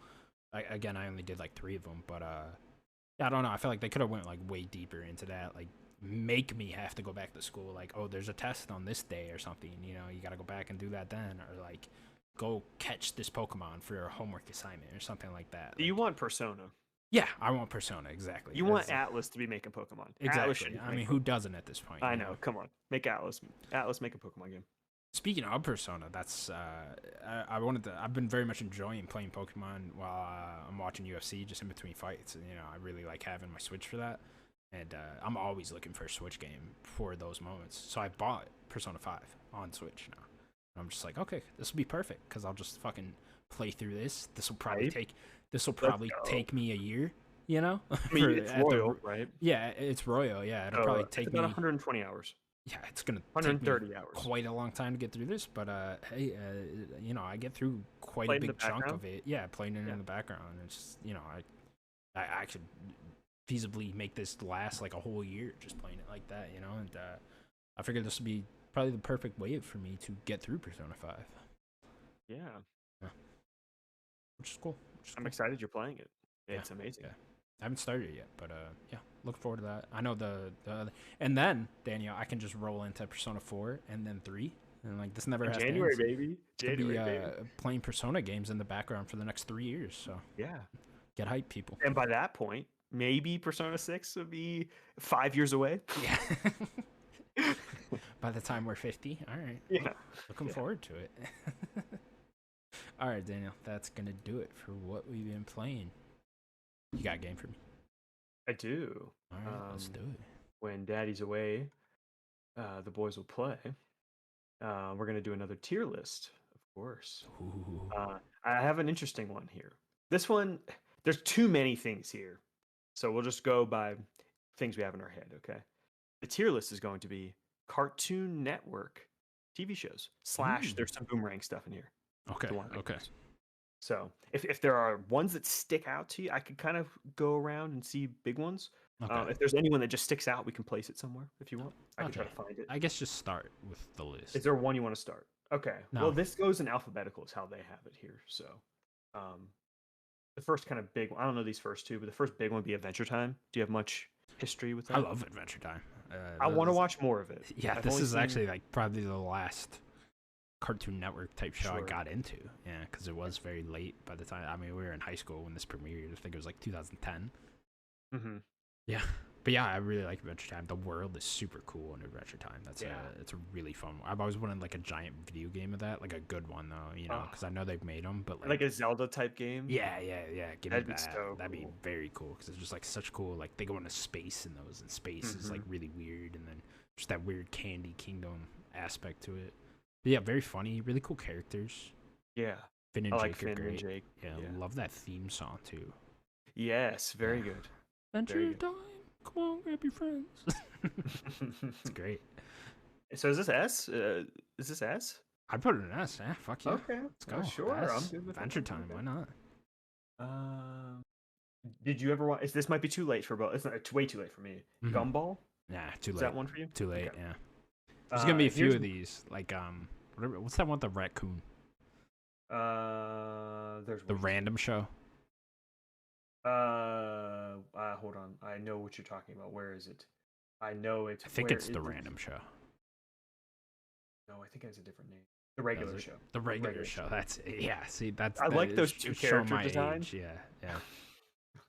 I only did like 3 of them, but I don't know. I felt like they could have went like way deeper into that, like make me have to go back to school, like, oh, there's a test on this day or something, you got to go back and do that then, or like go catch this Pokemon for your homework assignment or something like that. Do you want Persona? Yeah, I want Persona, exactly. You want Atlas to be making Pokemon. Atlas should Exactly. be I mean, making who Pokemon. doesn't at this point? I know. Come on, make Atlas make a Pokemon game. Speaking of Persona, that's I wanted to. I've been very much enjoying playing Pokemon while I'm watching UFC, just in between fights. And, I really like having my Switch for that, and I'm always looking for a Switch game for those moments. So I bought Persona 5 on Switch now. And I'm just like, okay, this will be perfect because I'll just fucking play through this. This will probably take me a year. I mean, it's Royal, right? Yeah, it's Royal. Yeah, it'll probably take about me 120 hours. Yeah, it's gonna 130 take me hours. Quite a long time to get through this, but hey, I get through quite a big chunk of it. Yeah, playing it in the background. It's just, I could feasibly make this last like a whole year just playing it like that, and I figured this would be probably the perfect way for me to get through Persona 5. Yeah. Which is cool. I'm excited you're playing it. It's amazing. Yeah. I haven't started it yet, but yeah, look forward to that. I know and then Daniel, I can just roll into Persona 4 and then 3, and like this never has January, to end. baby. January, baby. Playing Persona games in the background for the next 3 years. So yeah, get hype, people. And by that point, maybe Persona 6 will be 5 years away. Yeah. By the time we're 50, all right. Yeah, looking forward to it. All right, Daniel, that's gonna do it for what we've been playing. You got a game for me? I do. All right, let's do it. When Daddy's away, the boys will play. We're going to do another tier list, of course. I have an interesting one here. This one, there's too many things here. So we'll just go by things we have in our head, okay? The tier list is going to be Cartoon Network TV shows / there's some Boomerang stuff in here. Okay, okay. So if there are ones that stick out to you, I could kind of go around and see big ones. Okay. If there's anyone that just sticks out, we can place it somewhere if you want. I can try to find it. I guess just start with the list. Is there one you want to start? Okay. No. Well, this goes in alphabetical is how they have it here. So the first kind of big one, I don't know these first two, but the first big one would be Adventure Time. Do you have much history with that? I love Adventure Time. I want to watch more of it. Yeah, this is actually like probably the last Cartoon Network type show I got into. Yeah, because it was very late by the time. I mean, we were in high school when this premiered. I think it was like 2010. Mm-hmm. Yeah, but yeah, I really like Adventure Time. The world is super cool in Adventure Time. It's a really fun one. I've always wanted like a giant video game of that, like a good one though, because I know they've made them, but like a Zelda type game. Yeah. Give That'd me be that. so That'd be cool. very cool because it's just like such cool. Like they go into space in those, and space is like really weird, and then just that weird Candy Kingdom aspect to it. But yeah, very funny, really cool characters. Yeah, Finn and I Jake like are Finn great. and Jake. Yeah, love that theme song too. Yes, very good. Adventure Time. Come on, grab your friends. It's great. So is this S? Is this S? I'd put it in S. Yeah, fuck yeah. Okay, let's go. Sure, S. I'm good with Adventure that. Time. Okay. Why not? Did you ever watch? This might be too late for both. It's not. It's way too late for me. Gumball. Nah, too late. Is that one for you? Too late. Okay. Yeah. There's gonna be a few of these. Like what's that one with the raccoon? There's the random show. Hold on. I know what you're talking about. Where is it? I know it. I think it's the random show. No, I think it has a different name. The regular show. The regular show. That's yeah. See, that's I like those two character designs. Age.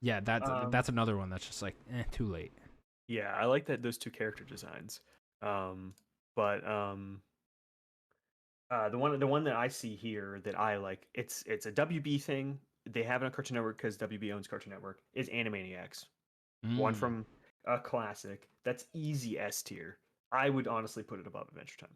Yeah. That's another one that's just like too late. Yeah, I like those two character designs. But the one that I see here that I like, it's a WB thing. They have it on Cartoon Network because WB owns Cartoon Network. Is Animaniacs. One from a classic. That's easy S tier. I would honestly put it above Adventure Time.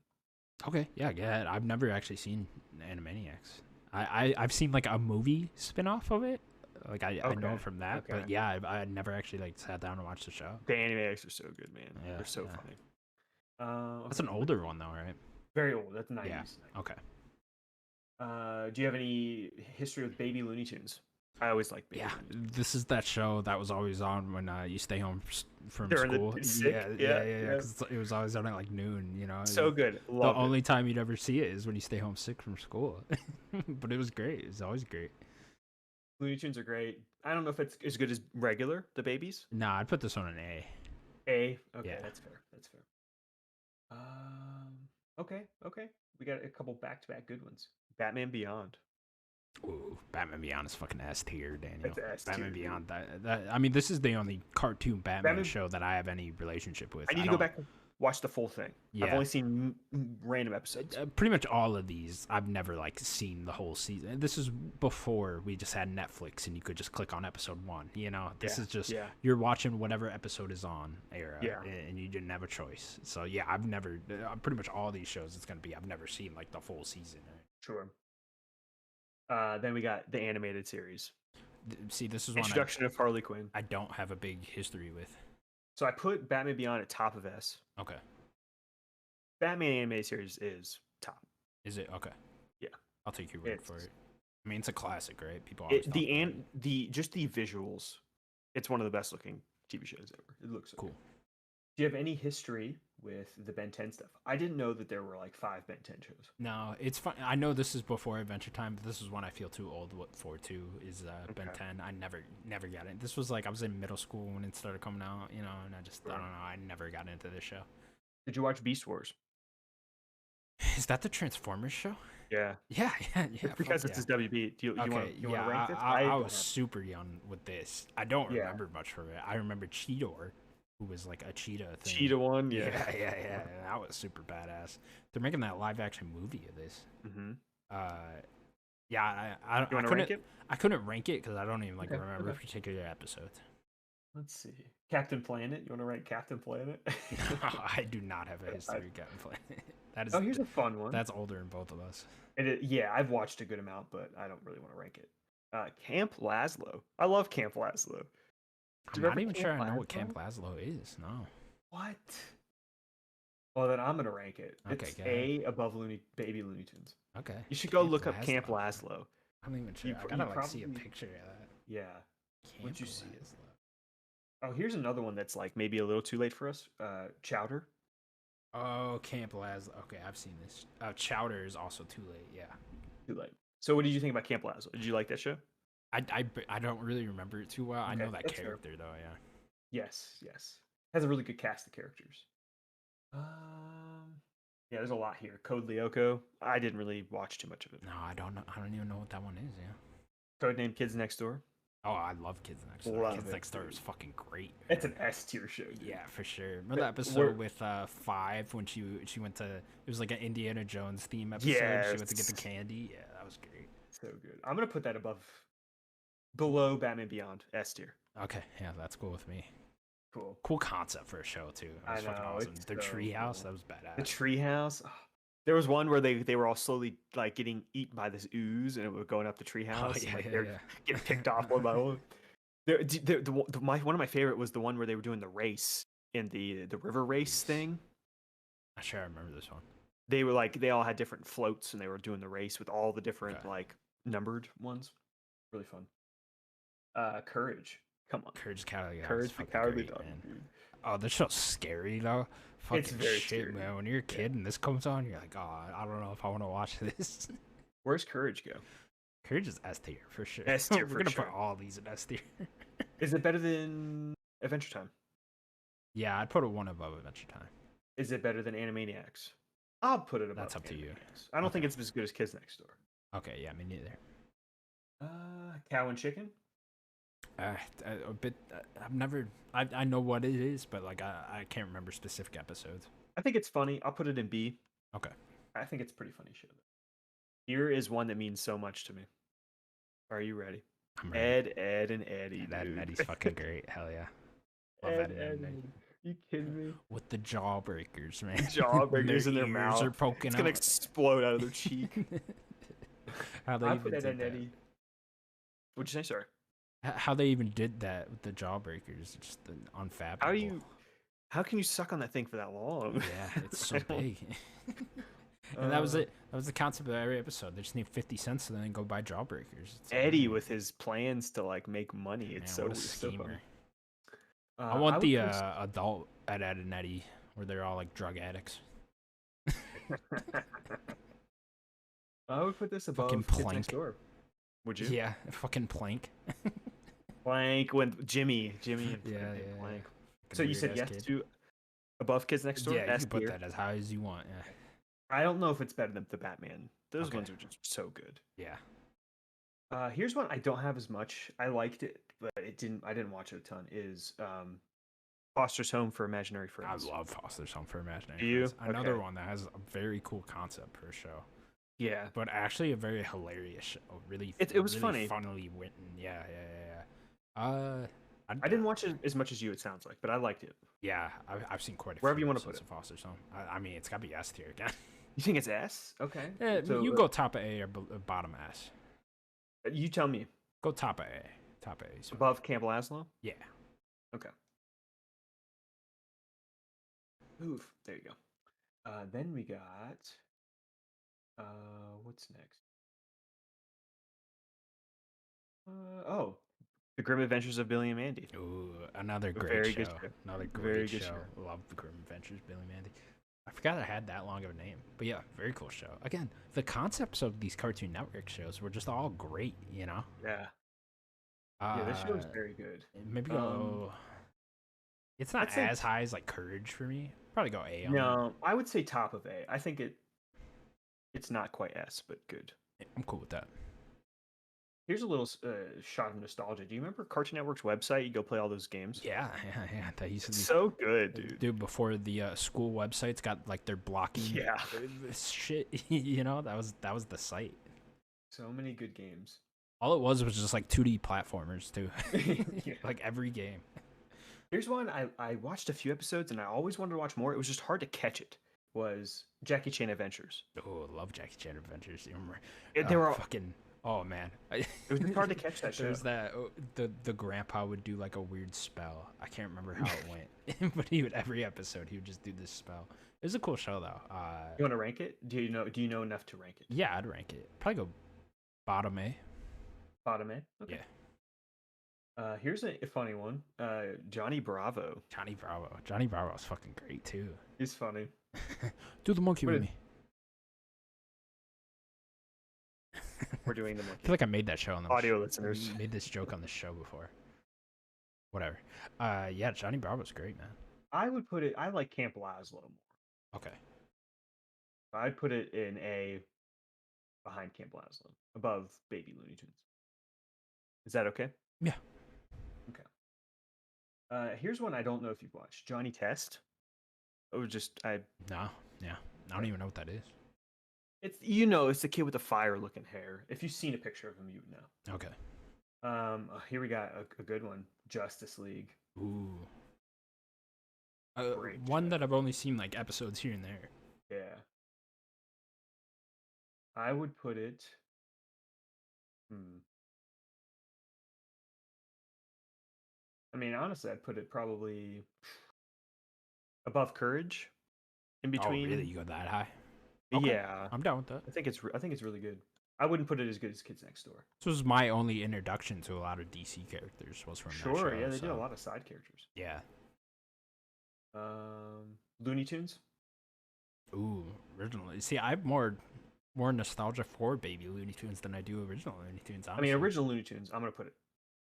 Okay, yeah. I've never actually seen Animaniacs. I've seen like a movie spin-off of it. Like I know it from that, but yeah, I never actually like sat down and watched the show. The Animaniacs are so good, man. Yeah, they're so funny. That's an older one though, right? Very old. That's 90s. Yeah. Okay. Do you have any history with Baby Looney Tunes? I always like Baby Looney Tunes. This is that show that was always on when you stay home from school. Yeah. Because it was always on at like noon. So good. The only time you'd ever see it is when you stay home sick from school. But it was great. It was always great. Looney Tunes are great. I don't know if it's as good as regular, the babies. Nah, I'd put this on an A. A? Okay, yeah. That's fair. Okay. We got a couple back-to-back good ones. Batman Beyond. Ooh, Batman Beyond is fucking S tier, Daniel. It's S Batman tier, Beyond. That I mean, this is the only cartoon Batman Batman. show that I have any relationship with. I need to go don't- back and watch the full thing. I've Yeah. only seen random episodes. Pretty much all of these, I've never like seen the whole season. This is before we just had Netflix and you could just click on episode 1. You know, this is just you're watching whatever episode is on era, and you didn't have a choice. So yeah, I've never pretty much all these shows. It's gonna be I've never seen like the full season. Sure. Then we got the animated series. See, this is Introduction of Harley Quinn. I don't have a big history with. So I put Batman Beyond at top of S. Okay. Batman animated series is top. Is it okay? Yeah, I'll take your word for it. I mean, it's a classic, right? People always the visuals. It's one of the best looking TV shows ever. It looks so cool. Good. Do you have any history with the Ben 10 stuff? I didn't know that there were like 5 Ben 10 shows. No, it's fun. I know this is before Adventure Time, but this is one I feel too old for too. Is Ben 10? I never got it. This was like I was in middle school when it started coming out, you know, and I don't know. I never got into this show. Did you watch Beast Wars? Is that the Transformers show? Yeah. Yeah. Because it's his WB. Do you want to rank this? I was super young with this. I don't remember much from it. I remember Cheetor, who was like a cheetah thing. Cheetah one, yeah. That was super badass. They're making that live action movie of this. Mm-hmm. I couldn't rank it because I don't even remember particular episodes. Let's see. Captain Planet. You want to rank Captain Planet? No, I do not have a history of Captain Planet. That is. Here's a fun one. That's older than both of us. I've watched a good amount, but I don't really want to rank it. Camp Lazlo. I love Camp Lazlo. I'm not even sure I know what Camp Lazlo is. No. What? Well, then I'm gonna rank it. Okay, it's A above Baby Looney Tunes. Okay. You should go look up Camp Lazlo. I'm not even sure. I gotta see a picture of that. Yeah. What'd you see? Oh, here's another one that's like maybe a little too late for us. Chowder. Oh, Camp Lazlo. Okay, I've seen this. Chowder is also too late. Yeah. Too late. So, what did you think about Camp Lazlo? Did you like that show? I don't really remember it too well. I know that character though. Yeah. Yes. Has a really good cast of characters. Yeah, there's a lot here. Code Lyoko. I didn't really watch too much of it. No, I don't know. I don't even know what that one is. Yeah. Codename Kids Next Door. Oh, I love Kids Next Door. Kids Next Door is fucking great. Man. It's an S tier show. Dude. Yeah, for sure. Remember that episode with Five when she went to? It was like an Indiana Jones theme episode. Yes. She went to get the candy. Yeah, that was great. So good. I'm gonna put that below Batman Beyond, S tier. Okay, yeah, that's cool with me. Cool concept for a show too. It was I know. Fucking awesome. Their treehouse, that was badass. The treehouse. Oh. There was one where they were all slowly like getting eaten by this ooze, and it was going up the treehouse. They're getting picked off one by one. One of my favorite was the one where they were doing the race in the river race thing. I'm sure I remember this one. They were they all had different floats, and they were doing the race with all the different numbered ones. Really fun. Courage. Come on. Courage the Cowardly Dog. Courage the Cowardly Dog. Oh, this show's scary though. Fucking it's very shit, scary. Man. When you're a kid and this comes on, you're like, oh, I don't know if I want to watch this. Where's Courage go? Courage is S tier for sure. S tier. We're gonna put all these in S tier. Is it better than Adventure Time? Yeah, I'd put it one above Adventure Time. Is it better than Animaniacs? I'll put it above. That's up to you. I don't think it's as good as Kids Next Door. Okay, yeah, me neither. Cow and Chicken. A bit. I've never. I know what it is, but I can't remember specific episodes. I think it's funny. I'll put it in B. Okay. I think it's a pretty funny show. Here is one that means so much to me. Are you ready? I'm ready. Ed, and Eddie. Ed and Eddie's fucking great. Hell yeah. Love Ed and Eddie. You kidding me? With the jawbreakers, man. Jawbreakers in their mouth. Are poking it's gonna explode out of their cheek. How they I even put Ed did and that. Eddie. What'd you say, sir? How they even did that with the jawbreakers, just unfathomable. How can you suck on that thing for that long? Yeah, it's so big. And that was it. That was the concept of every episode. They just need 50 cents and then go buy jawbreakers. It's Eddie with his plans to make money. It's man, so schemer. I want the adult Ed and Eddie where they're all like drug addicts. I would put this above fucking Kids Next Door. Would you? Yeah, fucking Plank. Plank when Jimmy and yeah. Plank. So you said yes to above Kids Next Door? Yeah, you can put that as high as you want. Yeah. I don't know if it's better than the Batman. Those ones are just so good. Yeah. Here's one I don't have as much. I liked it, but I didn't watch it a ton. Is Foster's Home for Imaginary I Friends. love Foster's Home for Imaginary Do you? Friends. Another Okay. one that has a very cool concept for a show, Yeah. but actually a very hilarious show. Really, It was really funny. funnily written. Yeah, yeah, yeah, yeah. I didn't watch it as much as you, it sounds like, but I liked it. Yeah, I've seen quite a Wherever few you wanna put episodes of Foster's Home. I mean, it's got to be S tier again. You think it's S? Okay. Yeah, So you go top of A or bottom S. you tell me. Go top of A. Top of A. is fine. Above Camp Laszlo? Yeah. Okay. Oof. There you go. Then we got. What's next? Oh, The Grim Adventures of Billy and Mandy. Ooh, another great very show. good show. Another Very great good show. show. Love The Grim Adventures of Billy and Mandy. I forgot I had that long of a name. But yeah, very cool show. Again, the concepts of these Cartoon Network shows were just all great, you know? Yeah. Yeah, this show is Uh, very good. Maybe go. It's not I'd say as high as like Courage for me. Probably go A on No, I would say top of A. I think it's not quite S, but good. that. I'm cool with that. Here's a little shot of nostalgia. Do you remember Cartoon Network's website? You go play all those games. Yeah, yeah, yeah. That used to be It's so good, dude. Dude, before the school websites got like their blocking Yeah. shit, you know, that was the site. So many good games. All it was just like 2D platformers too. Yeah. Like every game. Here's one I watched a few episodes and I always wanted to watch more. It was just hard to catch it. Was Jackie Chan Adventures. Oh, love Jackie Chan Adventures. You remember? They were fucking. Oh man, it was just hard to catch that show. There's that the grandpa would do like a weird spell. I can't remember how it went, but he would every episode he would just do this spell. It was a cool show though. You want to rank it? Do you know enough to rank it? Yeah, I'd rank it. Probably go bottom A. Bottom A. Okay. Yeah. Here's a funny one. Johnny Bravo. Johnny Bravo. Johnny Bravo's fucking great too. He's funny. Do the monkey with me. We're doing the monkey. I feel like I made that show on the Audio listeners. Made this joke on the show before. Whatever. Yeah, Johnny Bravo's great, man. I would put it. I like Camp Laszlo more. Okay. I'd put it in A, behind Camp Laszlo, above Baby Looney Tunes. Is that okay? Yeah. Okay. Here's one I don't know if you've watched. Johnny Test. Oh, No. Yeah. I don't even know what that is. It's it's the kid with the fire looking hair. If you've seen a picture of him, you would know. Okay. Here we got a good one. Justice League. Ooh. Great One show. that I've only seen like episodes here and there. Yeah. I would put it. I mean, honestly, I'd put it probably above Courage. In between. Oh, really? You go that high? Okay. Yeah. I'm down with that. I think it's really good. I wouldn't put it as good as Kids Next Door. This was my only introduction to a lot of DC characters. Was from that Sure, show, yeah, they so. did a lot of side characters. Yeah. Looney Tunes. Ooh, originally. See, I have more nostalgia for Baby Looney Tunes than I do original Looney Tunes. Honestly. I mean, original Looney Tunes. I'm gonna put it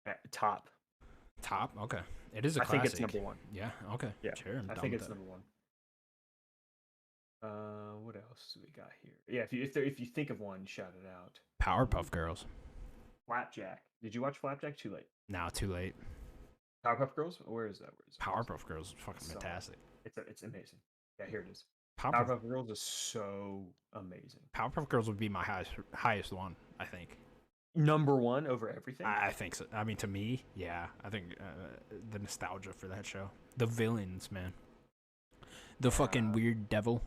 at top. Top. Okay, it is a I classic. think it's number one. Yeah. Okay. Yeah, Sure. I'm I down think with it's that. number one. What else do we got here? Yeah, if you think of one, shout it out. Powerpuff Girls. Flapjack. Did you watch Flapjack? Too late. Now too late. Powerpuff Girls. Where is that? Powerpuff Girls is fucking So- fantastic. It's amazing. Yeah, here it is. Powerpuff Powerpuff Girls is so amazing. Powerpuff Girls would be my highest one. I think. Number one over everything. I think so. I mean, to me, yeah. I think the nostalgia for that show. The villains, man. The fucking weird devil.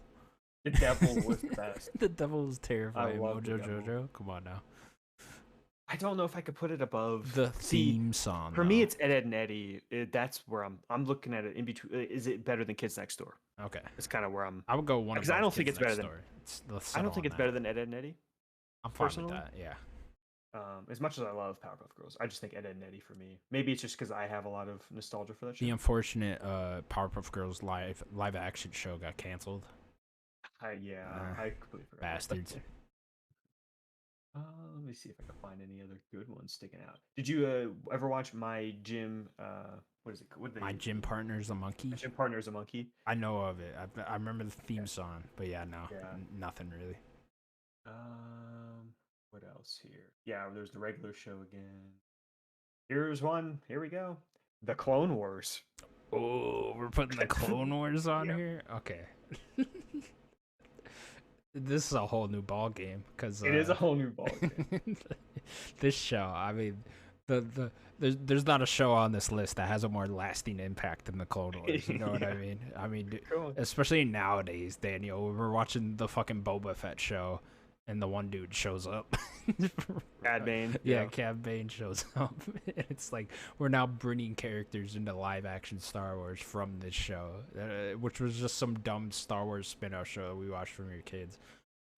The devil was the best. The devil is terrifying. love the Mojo devil. Jojo. Come on now. I don't know if I could put it above The See, theme song. For me, though. it's Ed, Ed and Eddie. That's where I'm looking at it in between. Is it better than Kids Next Door? Okay. It's kind of where I'm. I would go one. Because I above don't think Kids it's better Next than- Door. I don't think it's better than Ed, Ed and Eddie. I'm fine personally. with that. Yeah. As much as I love Powerpuff Girls, I just think Ed, Ed and Eddie for me. Maybe it's just because I have a lot of nostalgia for that show. The unfortunate Powerpuff Girls live action show got canceled. I completely forgot. Bastards. Let me see if I can find any other good ones sticking out. Did you ever watch My Gym? What is it? My gym partner's a monkey. My Gym Partner is a Monkey. I know of it. I remember the theme song, but yeah, no, Yeah. nothing really. What else? else here? Yeah, there's the regular show again. Here's one. Here we go. The Clone Wars. Oh, we're putting the Clone Wars on here. Okay. This is a whole new ball game because It is a whole new ball game. this show. I mean, there's not a show on this list that has a more lasting impact than the Clone Wars. You know what I mean? I mean, especially nowadays, Daniel. We're watching the fucking Boba Fett show, and the one dude shows up. Cad Bane. Yeah, Cad Bane shows up. It's like we're now bringing characters into live action Star Wars from this show, which was just some dumb Star Wars spin-off show we watched from your kids.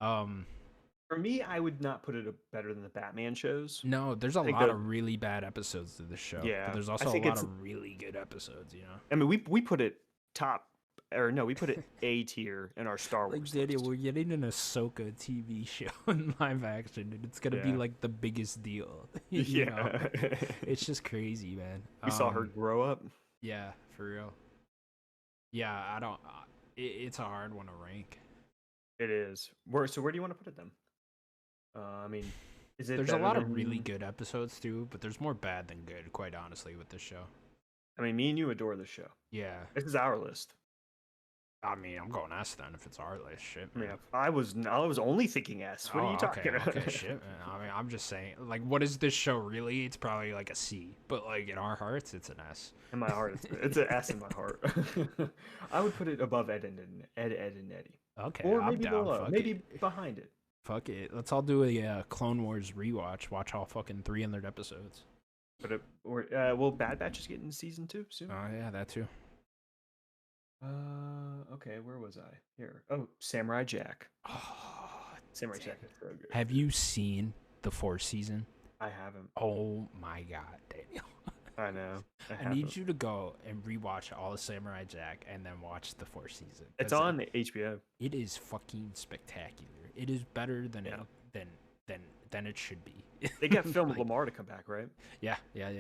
For me, I would not put it better than the Batman shows. No, there's a lot of really bad episodes to this show. Yeah, but there's also a lot of really good episodes. You know. I mean, we put it top. Or no, we put it A tier in our Star Wars. Like, Daniel, we're getting an Ahsoka TV show in live action, and it's gonna be like the biggest deal. You know? It's just crazy, man. We saw her grow up. Yeah, for real. Yeah, I don't. It's a hard one to rank. It is. So where do you want to put it then? I mean, is it? There's a lot of really good episodes too, but there's more bad than good, quite honestly, with this show. I mean, me and you adore this show. Yeah, this is our list. I mean, I'm going S then if it's our list. Shit, man. Yeah, I was only thinking S. What are you talking about? Okay, shit, man. I mean, I'm just saying, like, what is this show really? It's probably like a C, but like in our hearts, it's an S. In my heart, it's an S in my heart. I would put it above Ed, and Eddie. Okay, or I'm maybe down. below, maybe behind it. Fuck it. Let's all do a Clone Wars rewatch. Watch all fucking 300 episodes. But will Bad Batch is getting season 2 soon? Oh yeah, that too. Okay, where was I? Here. Oh, Samurai Jack. Oh, Samurai Jack is so good. Have you seen the 4th season? I haven't. Oh my god, Daniel. I know. I need you to go and rewatch all of Samurai Jack and then watch the 4th season. It's on HBO. It is fucking spectacular. It is better than it should be. They got Film like, Lamar to come back, right? Yeah. And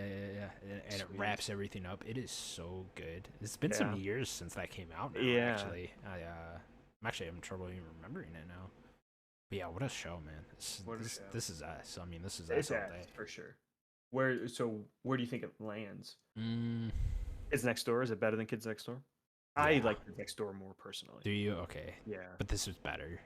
it wraps everything up. It is so good. It's been some years since that came out now, actually. I'm actually having trouble even remembering it now. But yeah, what a show, man. This is us. I mean, this is us all day. For sure. Where do you think it lands? Kids Next Door, is it better than Kids Next Door? Yeah. I like Kids Next Door more personally. Do you? Okay. Yeah. But this is better.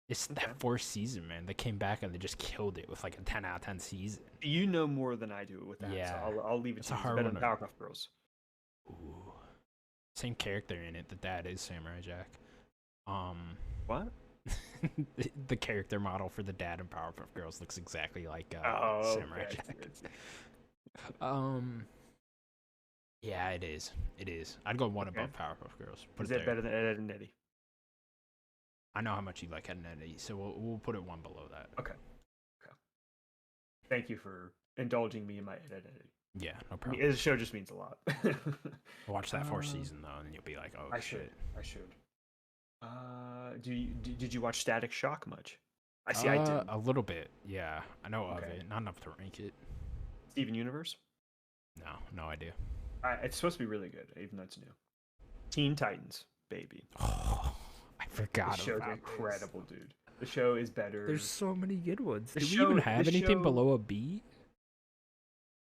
It's that 4th season, man. They came back and they just killed it with like a 10 out of 10 season. You know more than I do with that. Yeah. So I'll leave it to you. It's better than Powerpuff Girls. Ooh. Same character in it. The dad is Samurai Jack. What? The character model for the dad in Powerpuff Girls looks exactly like Samurai Jack. Yeah, it is. It is. I'd go one above Powerpuff Girls. Is it better than Ed, and Eddie? I know how much you like Ed and Eddie, so we'll put it one below that. Okay. Thank you for indulging me in my Ed, and Eddie. Yeah, no problem. The show just means a lot. Watch that 4th season though, and you'll be like, "Oh, shit." I should. Did you watch Static Shock much? I did a little bit. Yeah, I know of it, not enough to rank it. Steven Universe? No idea. It's supposed to be really good, even though it's new. Teen Titans, baby. Oh, I forgot. The show's incredible, dude. The show is better. There's so many good ones. Do we even have anything below a B?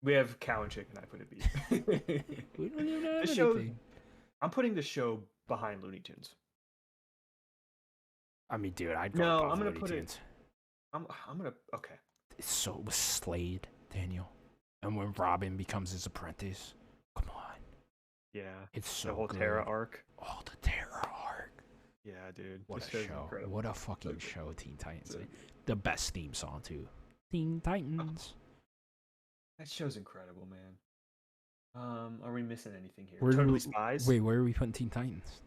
We have Cow and Chicken. I put a B. We don't even have anything. I'm putting the show behind Looney Tunes. I mean, dude, I'd go above Looney Tunes. I'm gonna. Okay. So it was Slade, Daniel, and when Robin becomes his apprentice, come on. Yeah. It's so the whole good. Terra arc. Oh, the Terra arc. Yeah, dude. What a show! What a fucking show, Teen Titans. The best theme song too. Teen Titans. That show's incredible, man. Are we missing anything here? Totally Spies. Wait, where are we putting Teen Titans?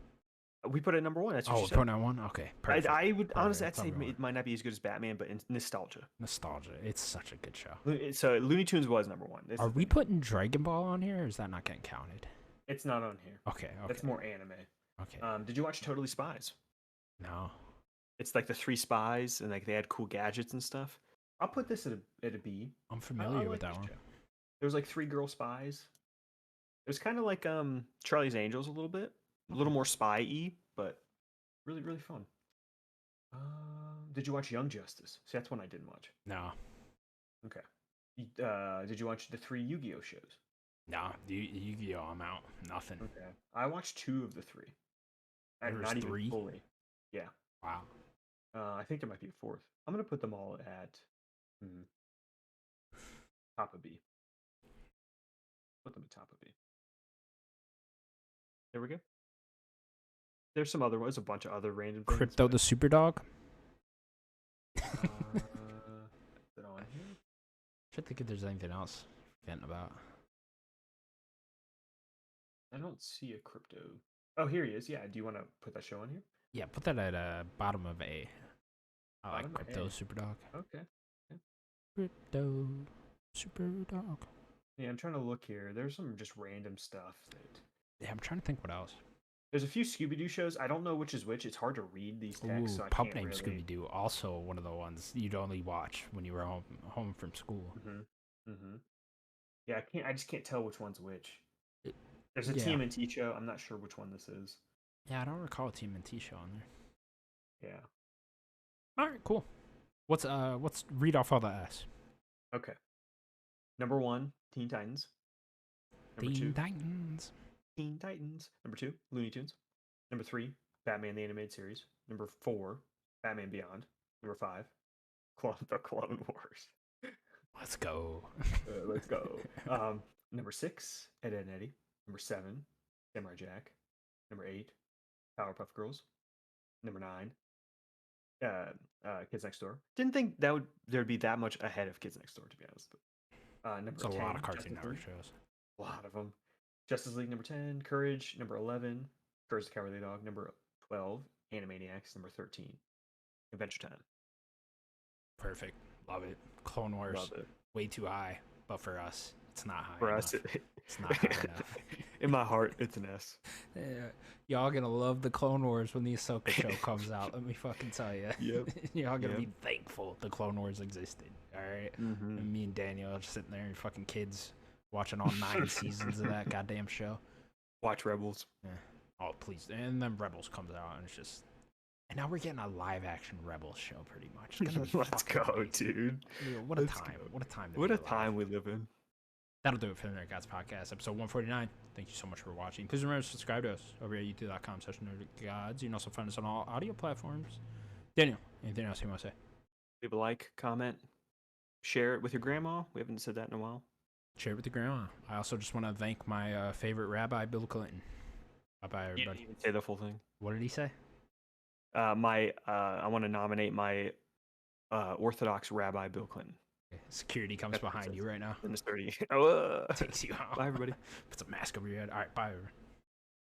We put it number 1. That's what you said. Putting it 1. Okay, perfect. I would honestly, I'd say it might not be as good as Batman, but in nostalgia. It's such a good show. So Looney Tunes was number 1. Are we putting Dragon Ball on here, or is that not getting counted? It's not on here. Okay. That's more anime. Okay. Did you watch Totally Spies? No. It's like the 3 spies, and like they had cool gadgets and stuff. I'll put this at a B. I'm familiar with that one. There was like 3 girl spies. It was kind of like Charlie's Angels a little bit, a little more spy-y, but really really fun. did you watch Young Justice? See, that's one I didn't watch. No. Okay. Did you watch the 3 Yu-Gi-Oh shows? No. Yu-Gi-Oh! I'm out. Nothing. Okay. I watched 2 of the 3. There's Not 3? even fully. Yeah. Wow. I think there might be a 4th. I'm gonna put them all at top of B. Put them at top of B. There we go. There's some other ones, a bunch of other random things. Crypto the Super Dog. Is it on here? Trying to think if there's anything else forgetting about. I don't see a crypto. Oh, here he is. Yeah. Do you want to put that show on here? Yeah, put that at bottom of A. I like Bottom of Crypto A. Super Dog. Okay. Crypto Super Dog. Yeah, I'm trying to look here. There's some just random stuff that. Yeah, I'm trying to think what else. There's a few Scooby-Doo shows. I don't know which is which. It's hard to read these texts. Ooh, So I Pup can't Named really... Scooby-Doo, also one of the ones you'd only watch when you were home from school. Yeah, I just can't tell which one's which. There's a yeah. TMNT show. I'm not sure which one this is. Yeah, I don't recall a TMNT show on there. Yeah. All right, cool. Let's read off all the S. Okay. Number 1, Teen Titans. Number Teen 2, Titans. Teen Titans. Number 2, Looney Tunes. Number 3, Batman the Animated Series. Number 4, Batman Beyond. Number 5, The Clone Wars. Let's go. Let's go. Number 6, Ed, Edd n Eddy. Number 7, Samurai Jack. Number 8, Powerpuff Girls. Number 9, Kids Next Door. Didn't think there'd be that much ahead of Kids Next Door, to be honest. But number It's a 10, lot of Cartoon Justice Network League. shows. A lot of them. Justice League number 10, Courage number 11, Courage the Cowardly Dog number 12, Animaniacs number 13, Adventure Time. Perfect. Love it. Clone Wars. Love it. Way too high, but for us, it's not high For enough. us, It's not high enough. in my heart, it's an S. Yeah, y'all gonna love the Clone Wars when the Ahsoka show comes out. Let me fucking tell you. Yep. Y'all gonna Yep. be thankful the Clone Wars existed. All right. Mm-hmm. And me and Daniel are just sitting there, fucking kids, watching all 9 seasons of that goddamn show. Watch Rebels. Yeah. Oh please. And then Rebels comes out, and it's just. And now we're getting a live action Rebels show, pretty much. It's gonna be Let's fucking go, amazing. dude. Dude, what a Let's time! go. What a time! To What be a alive. time we live in. That'll do it for the Nerd Gods podcast, episode 149. Thank you so much for watching. Please remember to subscribe to us over at youtube.com/nerdgods. You can also find us on all audio platforms. Daniel, anything else you want to say? Leave a like, comment, share it with your grandma. We haven't said that in a while. Share it with your grandma. I also just want to thank my favorite rabbi, Bill Clinton. Bye-bye, You everybody. didn't even say the full thing. What did he say? I want to nominate my Orthodox Rabbi Bill Clinton. Security comes That's what it behind says. you right now. In the 30. Oh, Takes you out. bye, everybody. Puts a mask over your head. All right, bye, everyone.